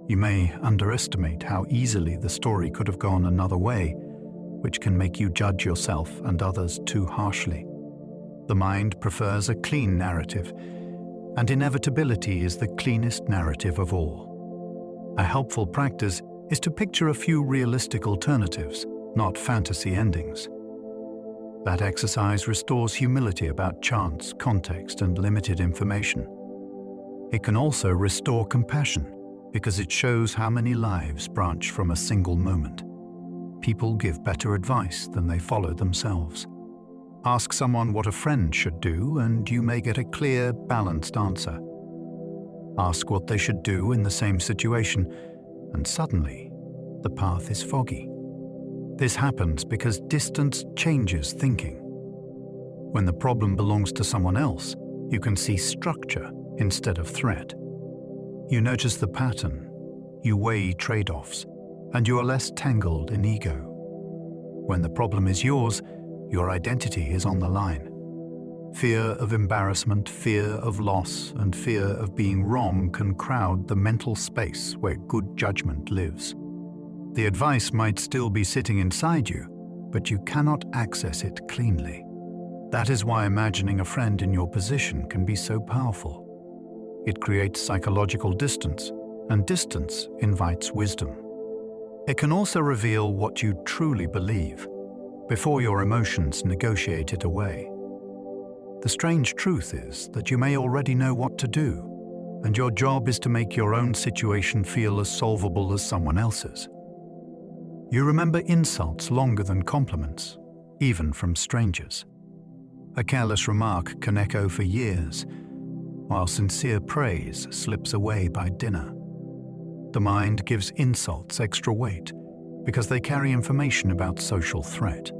you may underestimate how easily the story could have gone another way, which can make you judge yourself and others too harshly. The mind prefers a clean narrative, and inevitability is the cleanest narrative of all. A helpful practice is to picture a few realistic alternatives, not fantasy endings. That exercise restores humility about chance, context, and limited information. It can also restore compassion because it shows how many lives branch from a single moment. People give better advice than they follow themselves. Ask someone what a friend should do, and you may get a clear, balanced answer. Ask what they should do in the same situation, and suddenly, the path is foggy. This happens because distance changes thinking. When the problem belongs to someone else, you can see structure instead of threat. You notice the pattern, you weigh trade-offs, and you are less tangled in ego. When the problem is yours, your identity is on the line. Fear of embarrassment, fear of loss, and fear of being wrong can crowd the mental space where good judgment lives. The advice might still be sitting inside you, but you cannot access it cleanly. That is why imagining a friend in your position can be so powerful. It creates psychological distance, and distance invites wisdom. It can also reveal what you truly believe, before your emotions negotiate it away. The strange truth is that you may already know what to do, and your job is to make your own situation feel as solvable as someone else's. You remember insults longer than compliments, even from strangers. A careless remark can echo for years, while sincere praise slips away by dinner. The mind gives insults extra weight because they carry information about social threat.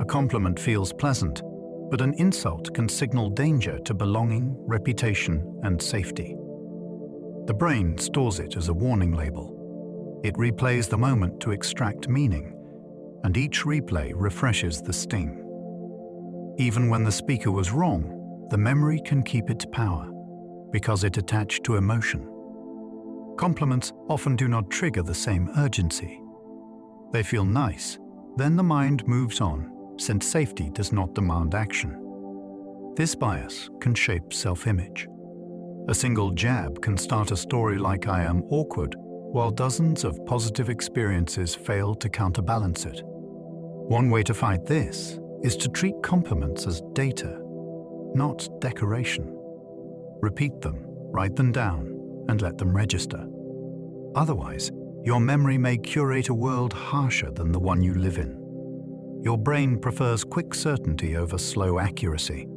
A compliment feels pleasant, but an insult can signal danger to belonging, reputation, and safety. The brain stores it as a warning label. It replays the moment to extract meaning, and each replay refreshes the sting. Even when the speaker was wrong, the memory can keep its power, because it attached to emotion. Compliments often do not trigger the same urgency. They feel nice, then the mind moves on, since safety does not demand action. This bias can shape self-image. A single jab can start a story like "I am awkward," while dozens of positive experiences fail to counterbalance it. One way to fight this is to treat compliments as data, not decoration. Repeat them, write them down, and let them register. Otherwise, your memory may curate a world harsher than the one you live in. Your brain prefers quick certainty over slow accuracy.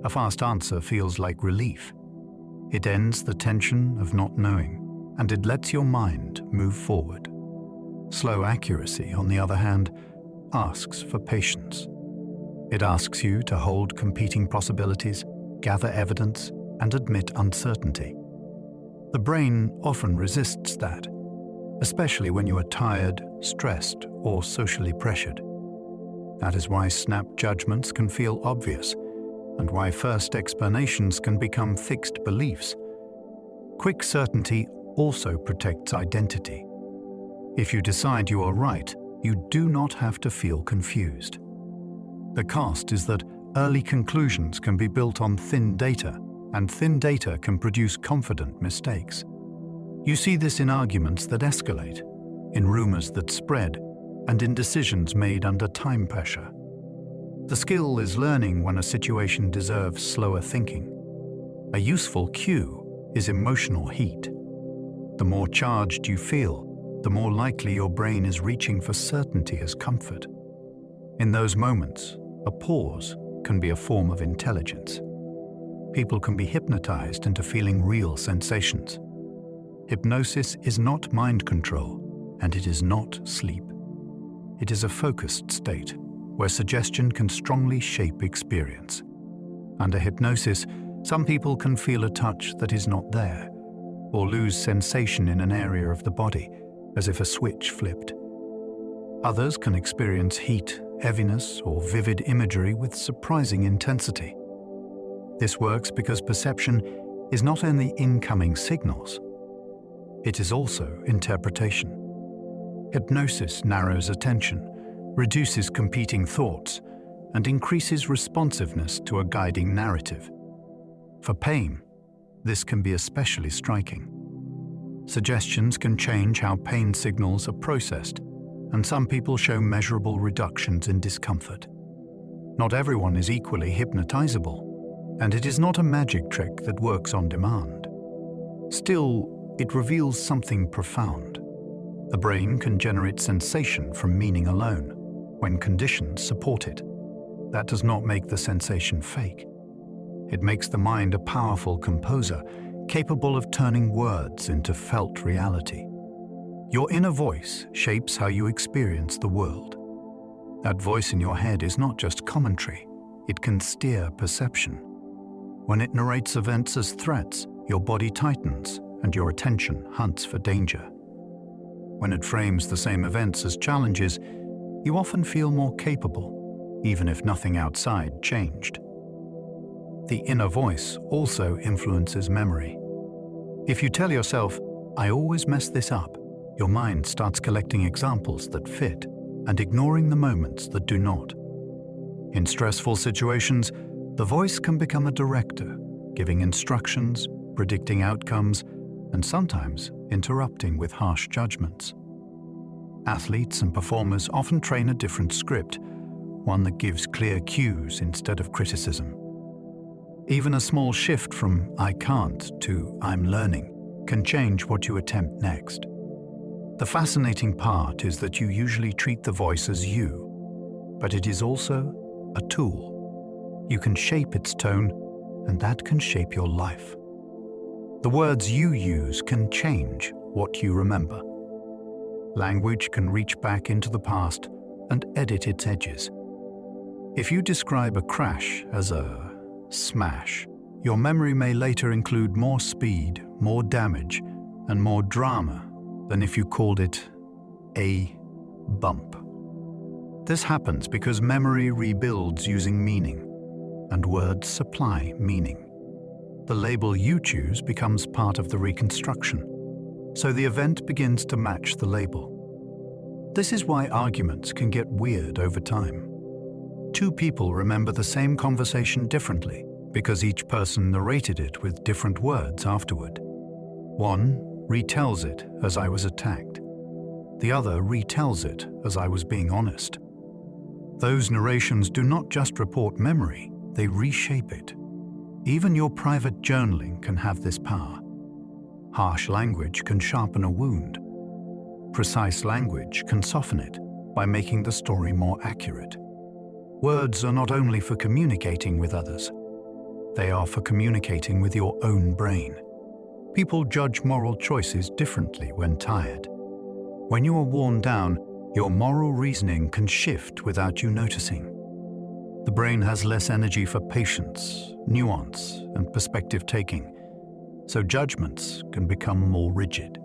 A fast answer feels like relief, It ends the tension of not knowing, and it lets your mind move forward. Slow accuracy, on the other hand, asks for patience. It asks you to hold competing possibilities, gather evidence, and admit uncertainty. The brain often resists that, especially when you are tired, stressed, or socially pressured. That is why snap judgments can feel obvious, and why first explanations can become fixed beliefs. Quick certainty also protects identity. If you decide you are right, you do not have to feel confused. The cost is that early conclusions can be built on thin data, and thin data can produce confident mistakes. You see this in arguments that escalate, in rumors that spread, and in decisions made under time pressure. The skill is learning when a situation deserves slower thinking. A useful cue is emotional heat. The more charged you feel, the more likely your brain is reaching for certainty as comfort. In those moments, a pause can be a form of intelligence. People can be hypnotized into feeling real sensations. Hypnosis is not mind control, and it is not sleep. It is a focused state where suggestion can strongly shape experience. Under hypnosis, some people can feel a touch that is not there, or lose sensation in an area of the body, as if a switch flipped. Others can experience heat, heaviness, or vivid imagery with surprising intensity. This works because perception is not only incoming signals, it is also interpretation. Hypnosis narrows attention, reduces competing thoughts, and increases responsiveness to a guiding narrative. For pain, this can be especially striking. Suggestions can change how pain signals are processed, and some people show measurable reductions in discomfort. Not everyone is equally hypnotizable, and it is not a magic trick that works on demand. Still, it reveals something profound. The brain can generate sensation from meaning alone, when conditions support it. That does not make the sensation fake. It makes the mind a powerful composer, capable of turning words into felt reality. Your inner voice shapes how you experience the world. That voice in your head is not just commentary, it can steer perception. When it narrates events as threats, your body tightens and your attention hunts for danger. When it frames the same events as challenges, you often feel more capable, even if nothing outside changed. The inner voice also influences memory. If you tell yourself, "I always mess this up," your mind starts collecting examples that fit and ignoring the moments that do not. In stressful situations, the voice can become a director, giving instructions, predicting outcomes, and sometimes interrupting with harsh judgments. Athletes and performers often train a different script, one that gives clear cues instead of criticism. Even a small shift from "I can't" to "I'm learning" can change what you attempt next. The fascinating part is that you usually treat the voice as you, but it is also a tool. You can shape its tone, and that can shape your life. The words you use can change what you remember. Language can reach back into the past and edit its edges. If you describe a crash as a smash, your memory may later include more speed, more damage, and more drama than if you called it a bump. This happens because memory rebuilds using meaning, and words supply meaning. The label you choose becomes part of the reconstruction, so the event begins to match the label. This is why arguments can get weird over time. Two people remember the same conversation differently because each person narrated it with different words afterward. One retells it as "I was attacked." The other retells it as "I was being honest." Those narrations do not just report memory, they reshape it. Even your private journaling can have this power. Harsh language can sharpen a wound. Precise language can soften it by making the story more accurate. Words are not only for communicating with others. They are for communicating with your own brain. People judge moral choices differently when tired. When you are worn down, your moral reasoning can shift without you noticing. The brain has less energy for patience, nuance, and perspective taking, so judgments can become more rigid.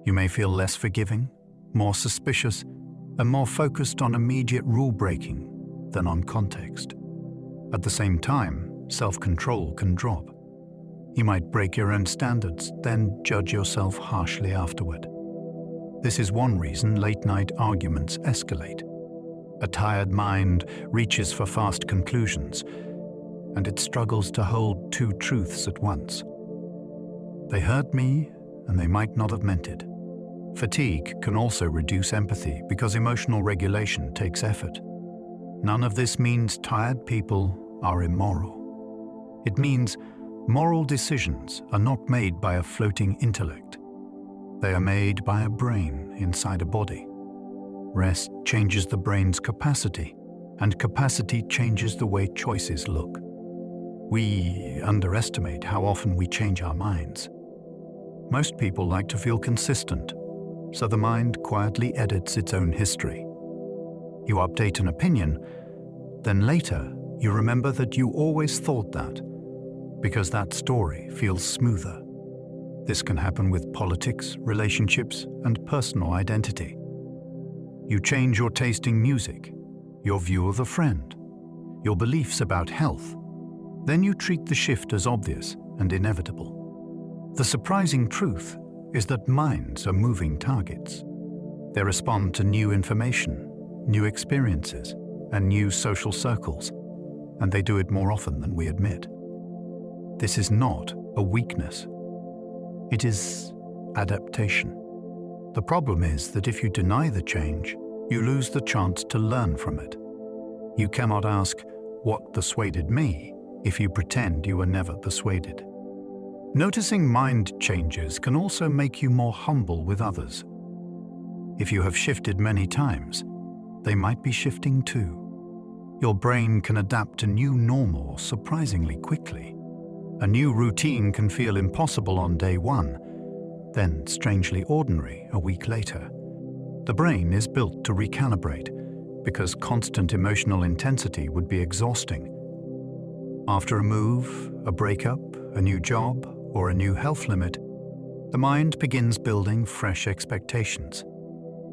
You may feel less forgiving, more suspicious, and more focused on immediate rule-breaking than on context. At the same time, self-control can drop. You might break your own standards, then judge yourself harshly afterward. This is one reason late-night arguments escalate. A tired mind reaches for fast conclusions, and it struggles to hold two truths at once. They hurt me, and they might not have meant it. Fatigue can also reduce empathy because emotional regulation takes effort. None of this means tired people are immoral. It means moral decisions are not made by a floating intellect. They are made by a brain inside a body. Rest changes the brain's capacity, and capacity changes the way choices look. We underestimate how often we change our minds. Most people like to feel consistent, so the mind quietly edits its own history. You update an opinion, then later you remember that you always thought that, because that story feels smoother. This can happen with politics, relationships, and personal identity. You change your taste in music, your view of a friend, your beliefs about health. Then you treat the shift as obvious and inevitable. The surprising truth is that minds are moving targets. They respond to new information, new experiences, and new social circles, and they do it more often than we admit. This is not a weakness. It is adaptation. The problem is that if you deny the change, you lose the chance to learn from it. You cannot ask, "What persuaded me?" if you pretend you were never persuaded. Noticing mind changes can also make you more humble with others. If you have shifted many times, they might be shifting too. Your brain can adapt to new normal surprisingly quickly. A new routine can feel impossible on day one, then strangely ordinary a week later. The brain is built to recalibrate because constant emotional intensity would be exhausting. After a move, a breakup, a new job, or a new health limit, the mind begins building fresh expectations.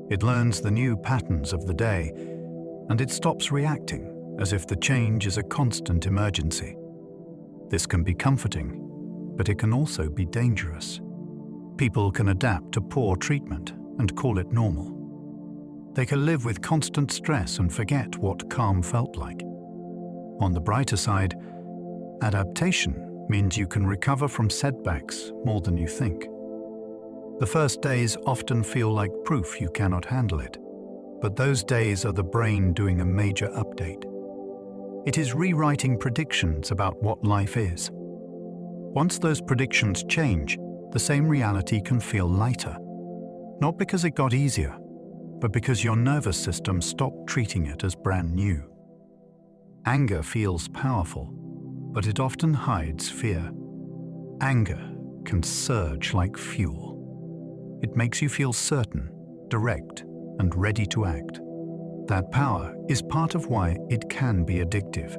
It learns the new patterns of the day, and it stops reacting as if the change is a constant emergency. This can be comforting, but it can also be dangerous. People can adapt to poor treatment and call it normal. They can live with constant stress and forget what calm felt like. On the brighter side, adaptation means you can recover from setbacks more than you think. The first days often feel like proof you cannot handle it, but those days are the brain doing a major update. It is rewriting predictions about what life is. Once those predictions change, the same reality can feel lighter, not because it got easier, but because your nervous system stopped treating it as brand new. Anger feels powerful, but it often hides fear. Anger can surge like fuel. It makes you feel certain, direct, and ready to act. That power is part of why it can be addictive.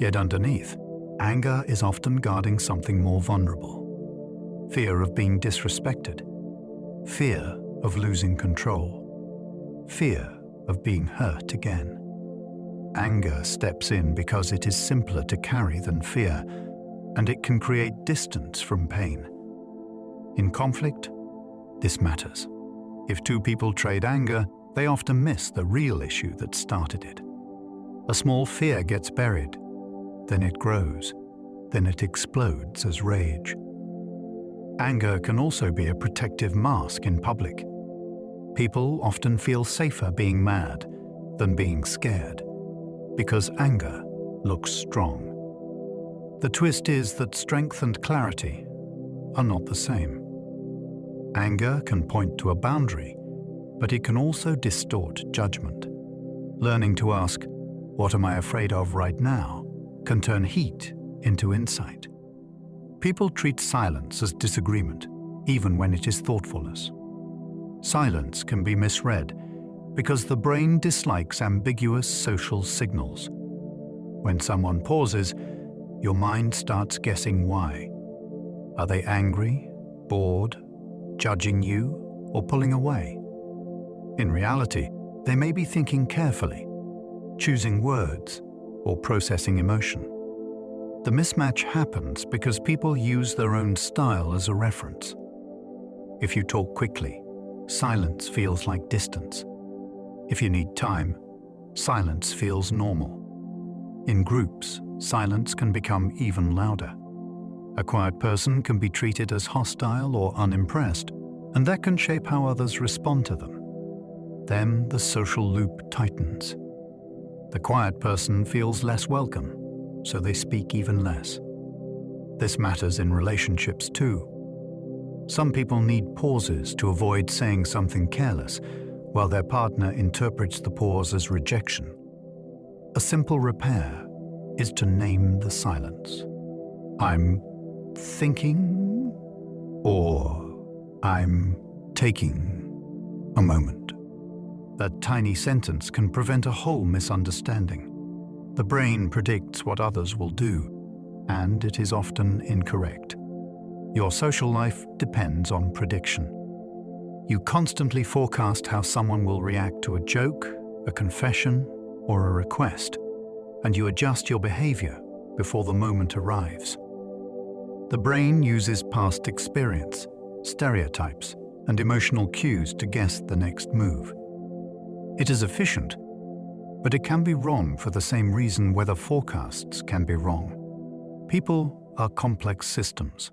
Yet underneath, anger is often guarding something more vulnerable. Fear of being disrespected. Fear of losing control. Fear of being hurt again. Anger steps in because it is simpler to carry than fear, and it can create distance from pain. In conflict, this matters. If two people trade anger, they often miss the real issue that started it. A small fear gets buried, then it grows, then it explodes as rage. Anger can also be a protective mask in public. People often feel safer being mad than being scared, because anger looks strong. The twist is that strength and clarity are not the same. Anger can point to a boundary, but it can also distort judgment. Learning to ask, "What am I afraid of right now?" can turn heat into insight. People treat silence as disagreement, even when it is thoughtfulness. Silence can be misread because the brain dislikes ambiguous social signals. When someone pauses, your mind starts guessing why. Are they angry, bored, judging you, or pulling away? In reality, they may be thinking carefully, choosing words, or processing emotion. The mismatch happens because people use their own style as a reference. If you talk quickly, silence feels like distance. If you need time, silence feels normal. In groups, silence can become even louder. A quiet person can be treated as hostile or unimpressed, and that can shape how others respond to them. Then the social loop tightens. The quiet person feels less welcome, so they speak even less. This matters in relationships too. Some people need pauses to avoid saying something careless, while their partner interprets the pause as rejection. A simple repair is to name the silence. I'm thinking, or I'm taking a moment. That tiny sentence can prevent a whole misunderstanding. The brain predicts what others will do, and it is often incorrect. Your social life depends on prediction. You constantly forecast how someone will react to a joke, a confession, or a request, and you adjust your behavior before the moment arrives. The brain uses past experience, stereotypes, and emotional cues to guess the next move. It is efficient, but it can be wrong for the same reason weather forecasts can be wrong. People are complex systems.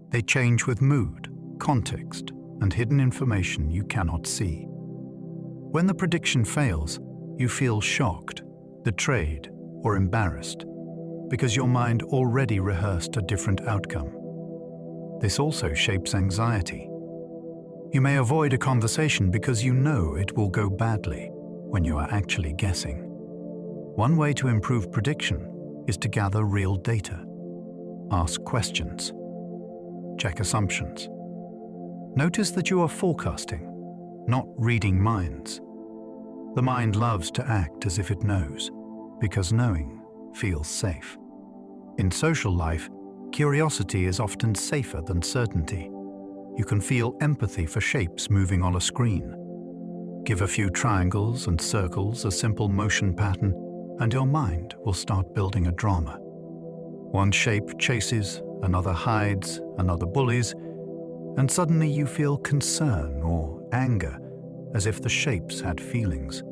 They change with mood, context, and hidden information you cannot see. When the prediction fails, you feel shocked, betrayed, or embarrassed because your mind already rehearsed a different outcome. This also shapes anxiety. You may avoid a conversation because you know it will go badly when you are actually guessing. One way to improve prediction is to gather real data. Ask questions. Check assumptions. Notice that you are forecasting, not reading minds. The mind loves to act as if it knows, because knowing feels safe. In social life, curiosity is often safer than certainty. You can feel empathy for shapes moving on a screen. Give a few triangles and circles a simple motion pattern, and your mind will start building a drama. One shape chases, another hides, another bullies, and suddenly you feel concern or anger, as if the shapes had feelings.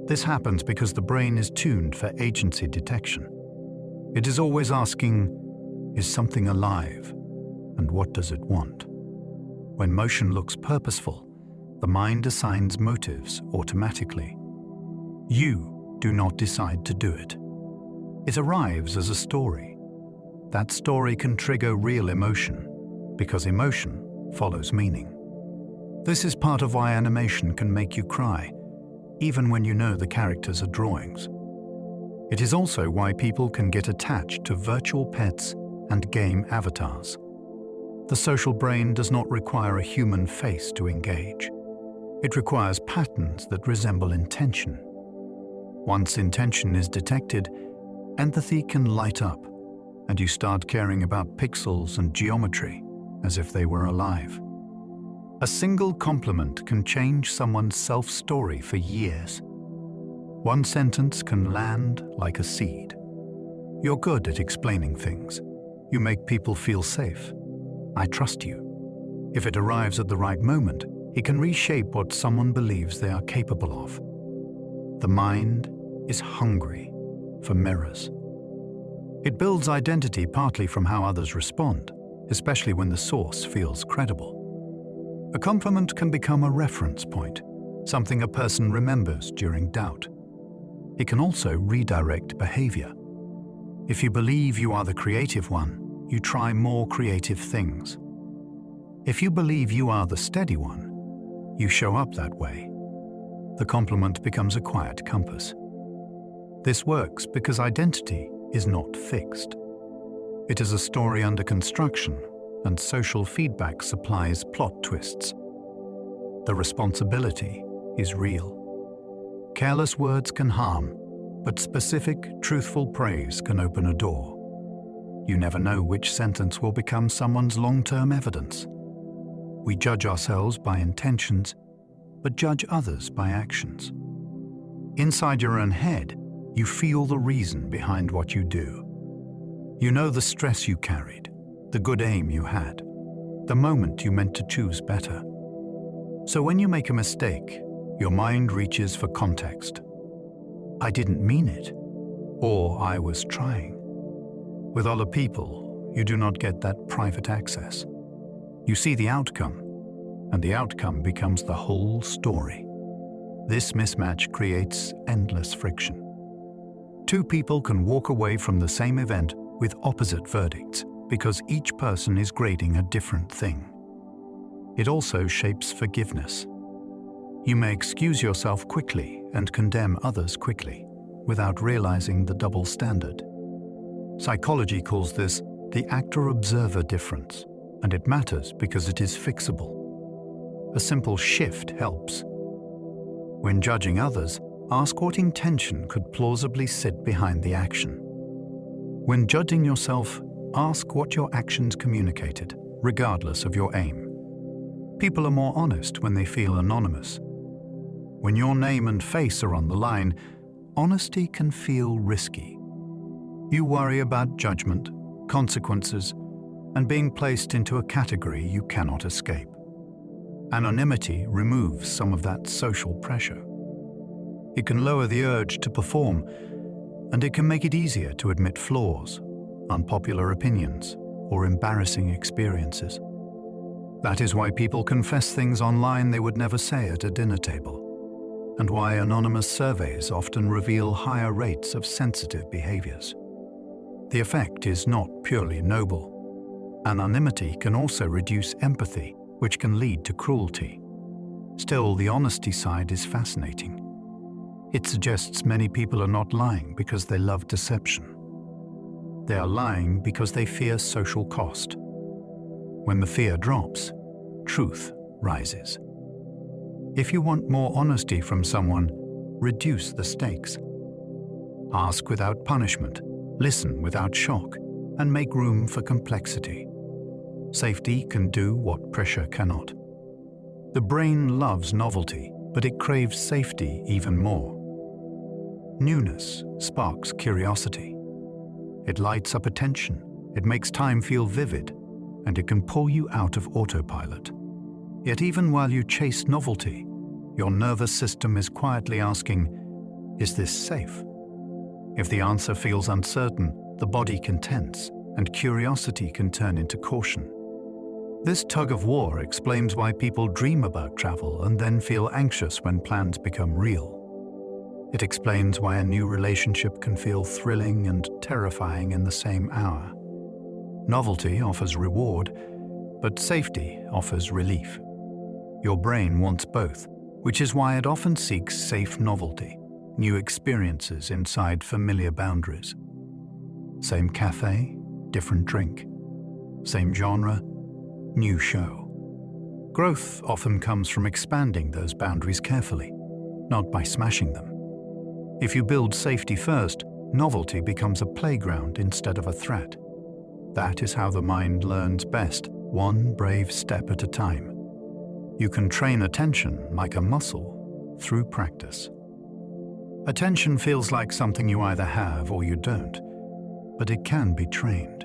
This happens because the brain is tuned for agency detection. It is always asking, is something alive, and what does it want? When motion looks purposeful, the mind assigns motives automatically. You do not decide to do it. It arrives as a story. That story can trigger real emotion, because emotion follows meaning. This is part of why animation can make you cry, even when you know the characters are drawings. It is also why people can get attached to virtual pets and game avatars. The social brain does not require a human face to engage. It requires patterns that resemble intention. Once intention is detected, empathy can light up, and you start caring about pixels and geometry as if they were alive. A single compliment can change someone's self-story for years. One sentence can land like a seed. You're good at explaining things. You make people feel safe. I trust you. If it arrives at the right moment, it can reshape what someone believes they are capable of. The mind is hungry for mirrors. It builds identity partly from how others respond, especially when the source feels credible. A compliment can become a reference point, something a person remembers during doubt. It can also redirect behavior. If you believe you are the creative one, you try more creative things. If you believe you are the steady one, you show up that way. The compliment becomes a quiet compass. This works because identity is not fixed. It is a story under construction, and social feedback supplies plot twists. The responsibility is real. Careless words can harm, but specific, truthful praise can open a door. You never know which sentence will become someone's long-term evidence. We judge ourselves by intentions, but judge others by actions. Inside your own head, you feel the reason behind what you do. You know the stress you carried, the good aim you had, the moment you meant to choose better. So when you make a mistake, your mind reaches for context. I didn't mean it, or I was trying. With other people, you do not get that private access. You see the outcome, and the outcome becomes the whole story. This mismatch creates endless friction. Two people can walk away from the same event with opposite verdicts because each person is grading a different thing. It also shapes forgiveness. You may excuse yourself quickly and condemn others quickly, without realizing the double standard. Psychology calls this the actor-observer difference, and it matters because it is fixable. A simple shift helps. When judging others, ask what intention could plausibly sit behind the action. When judging yourself, ask what your actions communicated, regardless of your aim. People are more honest when they feel anonymous. When your name and face are on the line, honesty can feel risky. You worry about judgment, consequences, and being placed into a category you cannot escape. Anonymity removes some of that social pressure. It can lower the urge to perform, and it can make it easier to admit flaws, unpopular opinions, or embarrassing experiences. That is why people confess things online they would never say at a dinner table, and why anonymous surveys often reveal higher rates of sensitive behaviors. The effect is not purely noble. Anonymity can also reduce empathy, which can lead to cruelty. Still, the honesty side is fascinating. It suggests many people are not lying because they love deception. They are lying because they fear social cost. When the fear drops, truth rises. If you want more honesty from someone, reduce the stakes. Ask without punishment, listen without shock, and make room for complexity. Safety can do what pressure cannot. The brain loves novelty, but it craves safety even more. Newness sparks curiosity. It lights up attention, it makes time feel vivid, and it can pull you out of autopilot. Yet even while you chase novelty, your nervous system is quietly asking, is this safe? If the answer feels uncertain, the body can tense, and curiosity can turn into caution. This tug-of-war explains why people dream about travel and then feel anxious when plans become real. It explains why a new relationship can feel thrilling and terrifying in the same hour. Novelty offers reward, but safety offers relief. Your brain wants both, which is why it often seeks safe novelty, new experiences inside familiar boundaries. Same cafe, different drink. Same genre, new show. Growth often comes from expanding those boundaries carefully, not by smashing them. If you build safety first, novelty becomes a playground instead of a threat. That is how the mind learns best, one brave step at a time. You can train attention like a muscle through practice. Attention feels like something you either have or you don't, but it can be trained.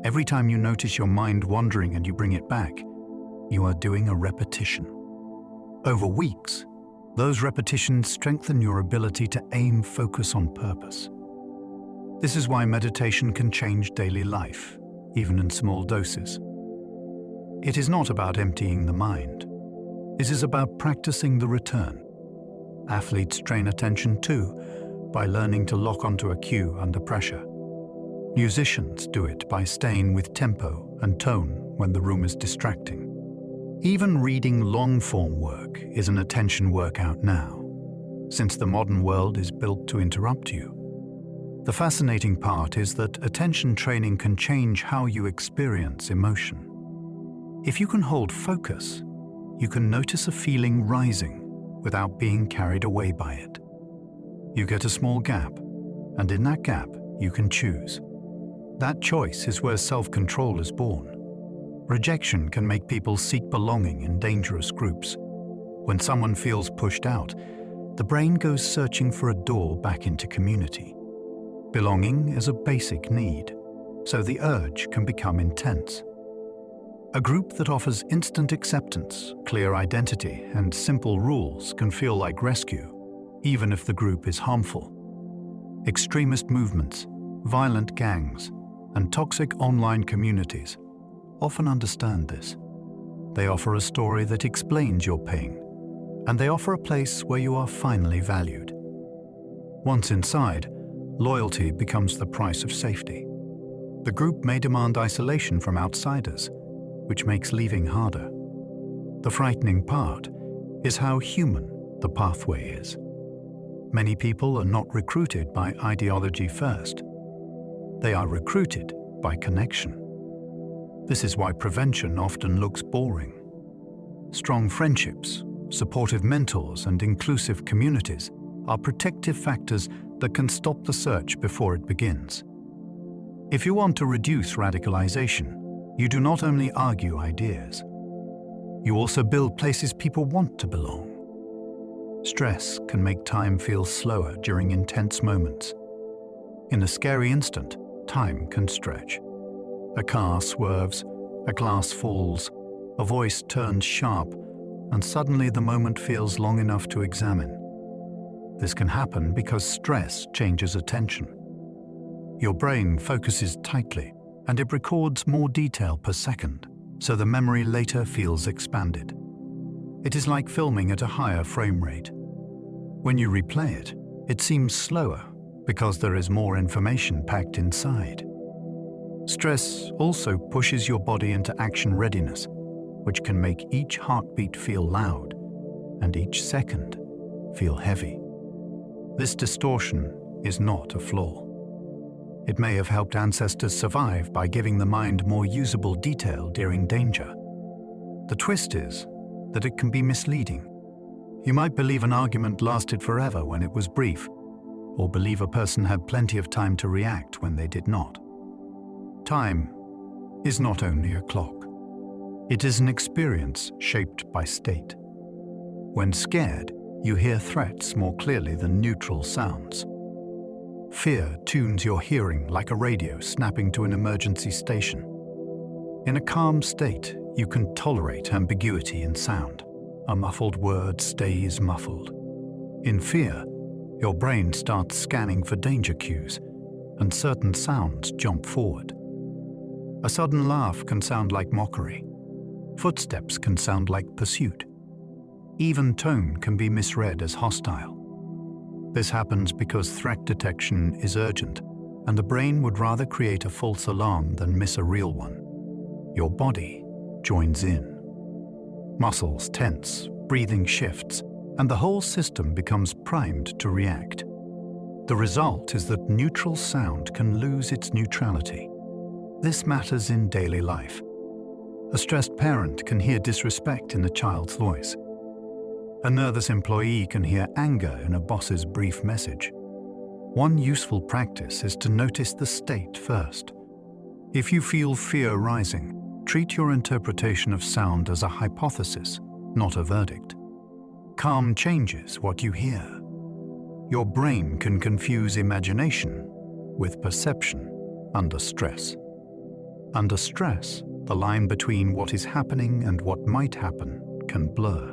Every time you notice your mind wandering and you bring it back, you are doing a repetition. Over weeks, those repetitions strengthen your ability to aim focus on purpose. This is why meditation can change daily life, even in small doses. It is not about emptying the mind. It is about practicing the return. Athletes train attention too, by learning to lock onto a cue under pressure. Musicians do it by staying with tempo and tone when the room is distracting. Even reading long-form work is an attention workout now, since the modern world is built to interrupt you. The fascinating part is that attention training can change how you experience emotion. If you can hold focus, you can notice a feeling rising without being carried away by it. You get a small gap, and in that gap, you can choose. That choice is where self-control is born. Rejection can make people seek belonging in dangerous groups. When someone feels pushed out, the brain goes searching for a door back into community. Belonging is a basic need, so the urge can become intense. A group that offers instant acceptance, clear identity, and simple rules can feel like rescue, even if the group is harmful. Extremist movements, violent gangs, and toxic online communities often understand this. They offer a story that explains your pain, and they offer a place where you are finally valued. Once inside, loyalty becomes the price of safety. The group may demand isolation from outsiders, which makes leaving harder. The frightening part is how human the pathway is. Many people are not recruited by ideology first. They are recruited by connection. This is why prevention often looks boring. Strong friendships, supportive mentors, and inclusive communities are protective factors that can stop the search before it begins. If you want to reduce radicalization, you do not only argue ideas, you also build places people want to belong. Stress can make time feel slower during intense moments. In a scary instant, time can stretch. A car swerves, a glass falls, a voice turns sharp, and suddenly the moment feels long enough to examine. This can happen because stress changes attention. Your brain focuses tightly, and it records more detail per second, so the memory later feels expanded. It is like filming at a higher frame rate. When you replay it, it seems slower because there is more information packed inside. Stress also pushes your body into action readiness, which can make each heartbeat feel loud and each second feel heavy. This distortion is not a flaw. It may have helped ancestors survive by giving the mind more usable detail during danger. The twist is that it can be misleading. You might believe an argument lasted forever when it was brief, or believe a person had plenty of time to react when they did not. Time is not only a clock. It is an experience shaped by state. When scared, you hear threats more clearly than neutral sounds. Fear tunes your hearing like a radio snapping to an emergency station. In a calm state, you can tolerate ambiguity in sound. A muffled word stays muffled. In fear, your brain starts scanning for danger cues, and certain sounds jump forward. A sudden laugh can sound like mockery. Footsteps can sound like pursuit. Even tone can be misread as hostile. This happens because threat detection is urgent, and the brain would rather create a false alarm than miss a real one. Your body joins in. Muscles tense, breathing shifts, and the whole system becomes primed to react. The result is that neutral sound can lose its neutrality. This matters in daily life. A stressed parent can hear disrespect in a child's voice. A nervous employee can hear anger in a boss's brief message. One useful practice is to notice the state first. If you feel fear rising, treat your interpretation of sound as a hypothesis, not a verdict. Calm changes what you hear. Your brain can confuse imagination with perception under stress. Under stress, the line between what is happening and what might happen can blur.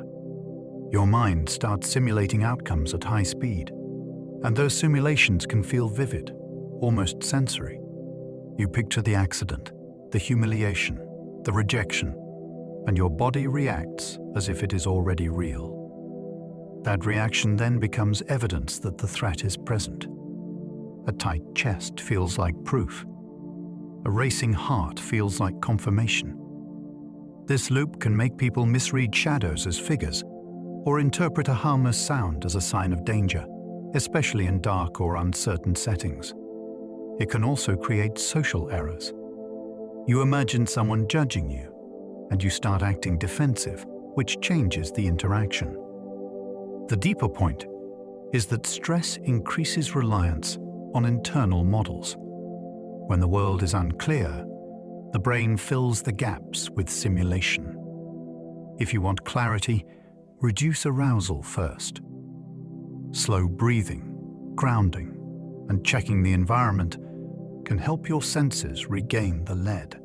Your mind starts simulating outcomes at high speed, and those simulations can feel vivid, almost sensory. You picture the accident, the humiliation, the rejection, and your body reacts as if it is already real. That reaction then becomes evidence that the threat is present. A tight chest feels like proof. A racing heart feels like confirmation. This loop can make people misread shadows as figures, or interpret a harmless sound as a sign of danger, especially in dark or uncertain settings. It can also create social errors. You imagine someone judging you, and you start acting defensive, which changes the interaction. The deeper point is that stress increases reliance on internal models. When the world is unclear, the brain fills the gaps with simulation. If you want clarity, reduce arousal first. Slow breathing, grounding, and checking the environment can help your senses regain the lead.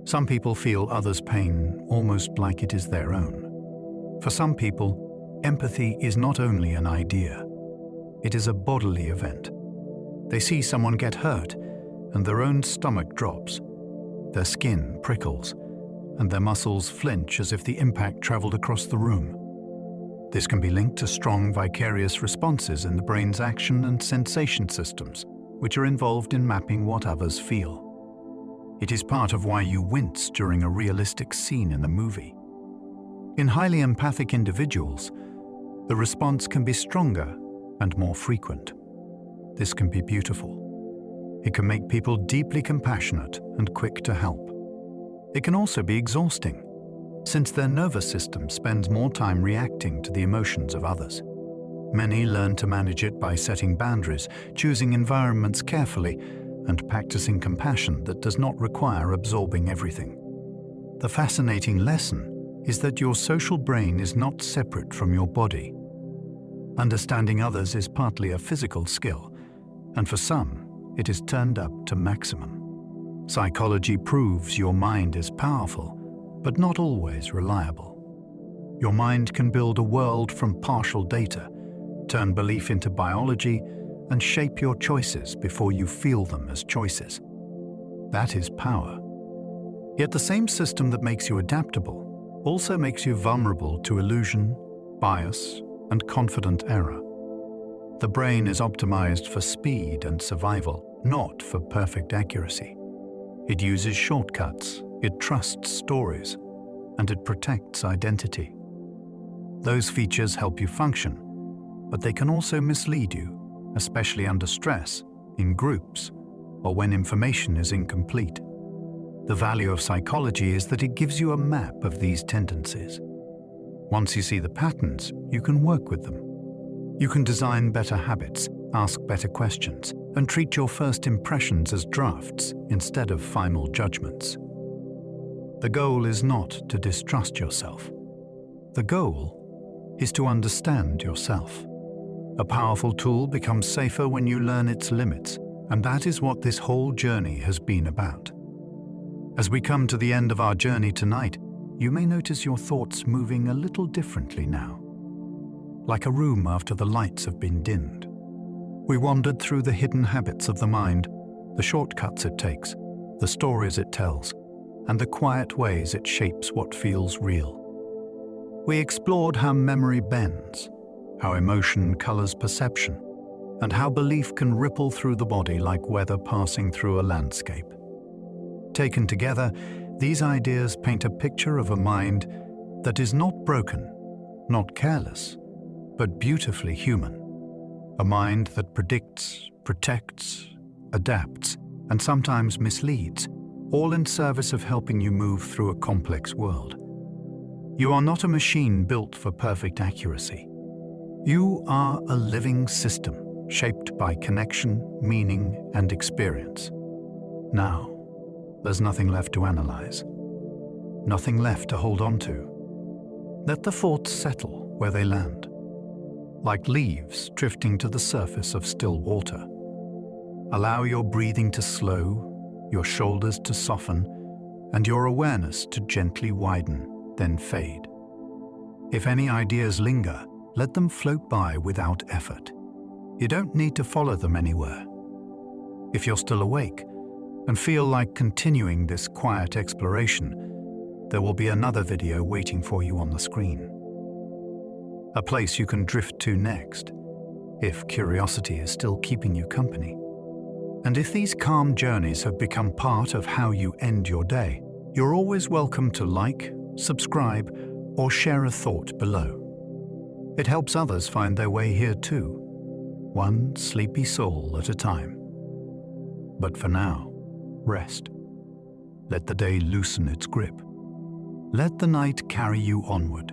Some people feel others' pain almost like it is their own. For some people, empathy is not only an idea, it is a bodily event. They see someone get hurt, and their own stomach drops. Their skin prickles, and their muscles flinch as if the impact traveled across the room. This can be linked to strong vicarious responses in the brain's action and sensation systems, which are involved in mapping what others feel. It is part of why you wince during a realistic scene in the movie. In highly empathic individuals, the response can be stronger and more frequent. This can be beautiful. It can make people deeply compassionate and quick to help. It can also be exhausting, since their nervous system spends more time reacting to the emotions of others. Many learn to manage it by setting boundaries, choosing environments carefully, and practicing compassion that does not require absorbing everything. The fascinating lesson is that your social brain is not separate from your body. Understanding others is partly a physical skill, and for some, it is turned up to maximum. Psychology proves your mind is powerful, but not always reliable. Your mind can build a world from partial data, turn belief into biology, and shape your choices before you feel them as choices. That is power. Yet the same system that makes you adaptable also makes you vulnerable to illusion, bias, and confident error. The brain is optimized for speed and survival, not for perfect accuracy. It uses shortcuts, it trusts stories, and it protects identity. Those features help you function, but they can also mislead you, especially under stress, in groups, or when information is incomplete. The value of psychology is that it gives you a map of these tendencies. Once you see the patterns, you can work with them. You can design better habits, ask better questions, and treat your first impressions as drafts instead of final judgments. The goal is not to distrust yourself. The goal is to understand yourself. A powerful tool becomes safer when you learn its limits, and that is what this whole journey has been about. As we come to the end of our journey tonight, you may notice your thoughts moving a little differently now, like a room after the lights have been dimmed. We wandered through the hidden habits of the mind, the shortcuts it takes, the stories it tells, and the quiet ways it shapes what feels real. We explored how memory bends, how emotion colors perception, and how belief can ripple through the body like weather passing through a landscape. Taken together, these ideas paint a picture of a mind that is not broken, not careless, but beautifully human. A mind that predicts, protects, adapts, and sometimes misleads, all in service of helping you move through a complex world. You are not a machine built for perfect accuracy. You are a living system shaped by connection, meaning, and experience. Now, there's nothing left to analyze, nothing left to hold on to. Let the thoughts settle where they land, like leaves drifting to the surface of still water. Allow your breathing to slow, your shoulders to soften, and your awareness to gently widen, then fade. If any ideas linger, let them float by without effort. You don't need to follow them anywhere. If you're still awake and feel like continuing this quiet exploration, there will be another video waiting for you on the screen. A place you can drift to next, if curiosity is still keeping you company. And if these calm journeys have become part of how you end your day, you're always welcome to like, subscribe, or share a thought below. It helps others find their way here too, one sleepy soul at a time. But for now, rest. Let the day loosen its grip. Let the night carry you onward.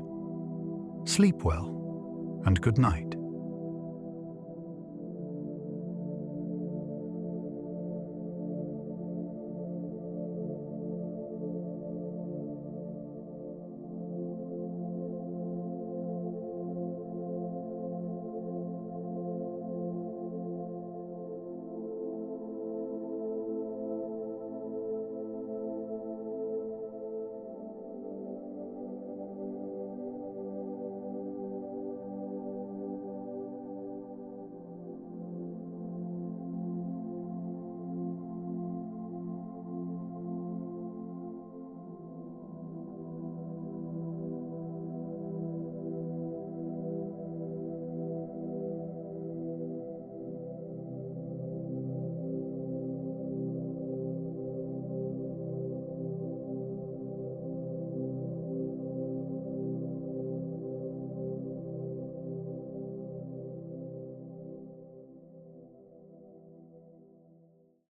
Sleep well, and good night.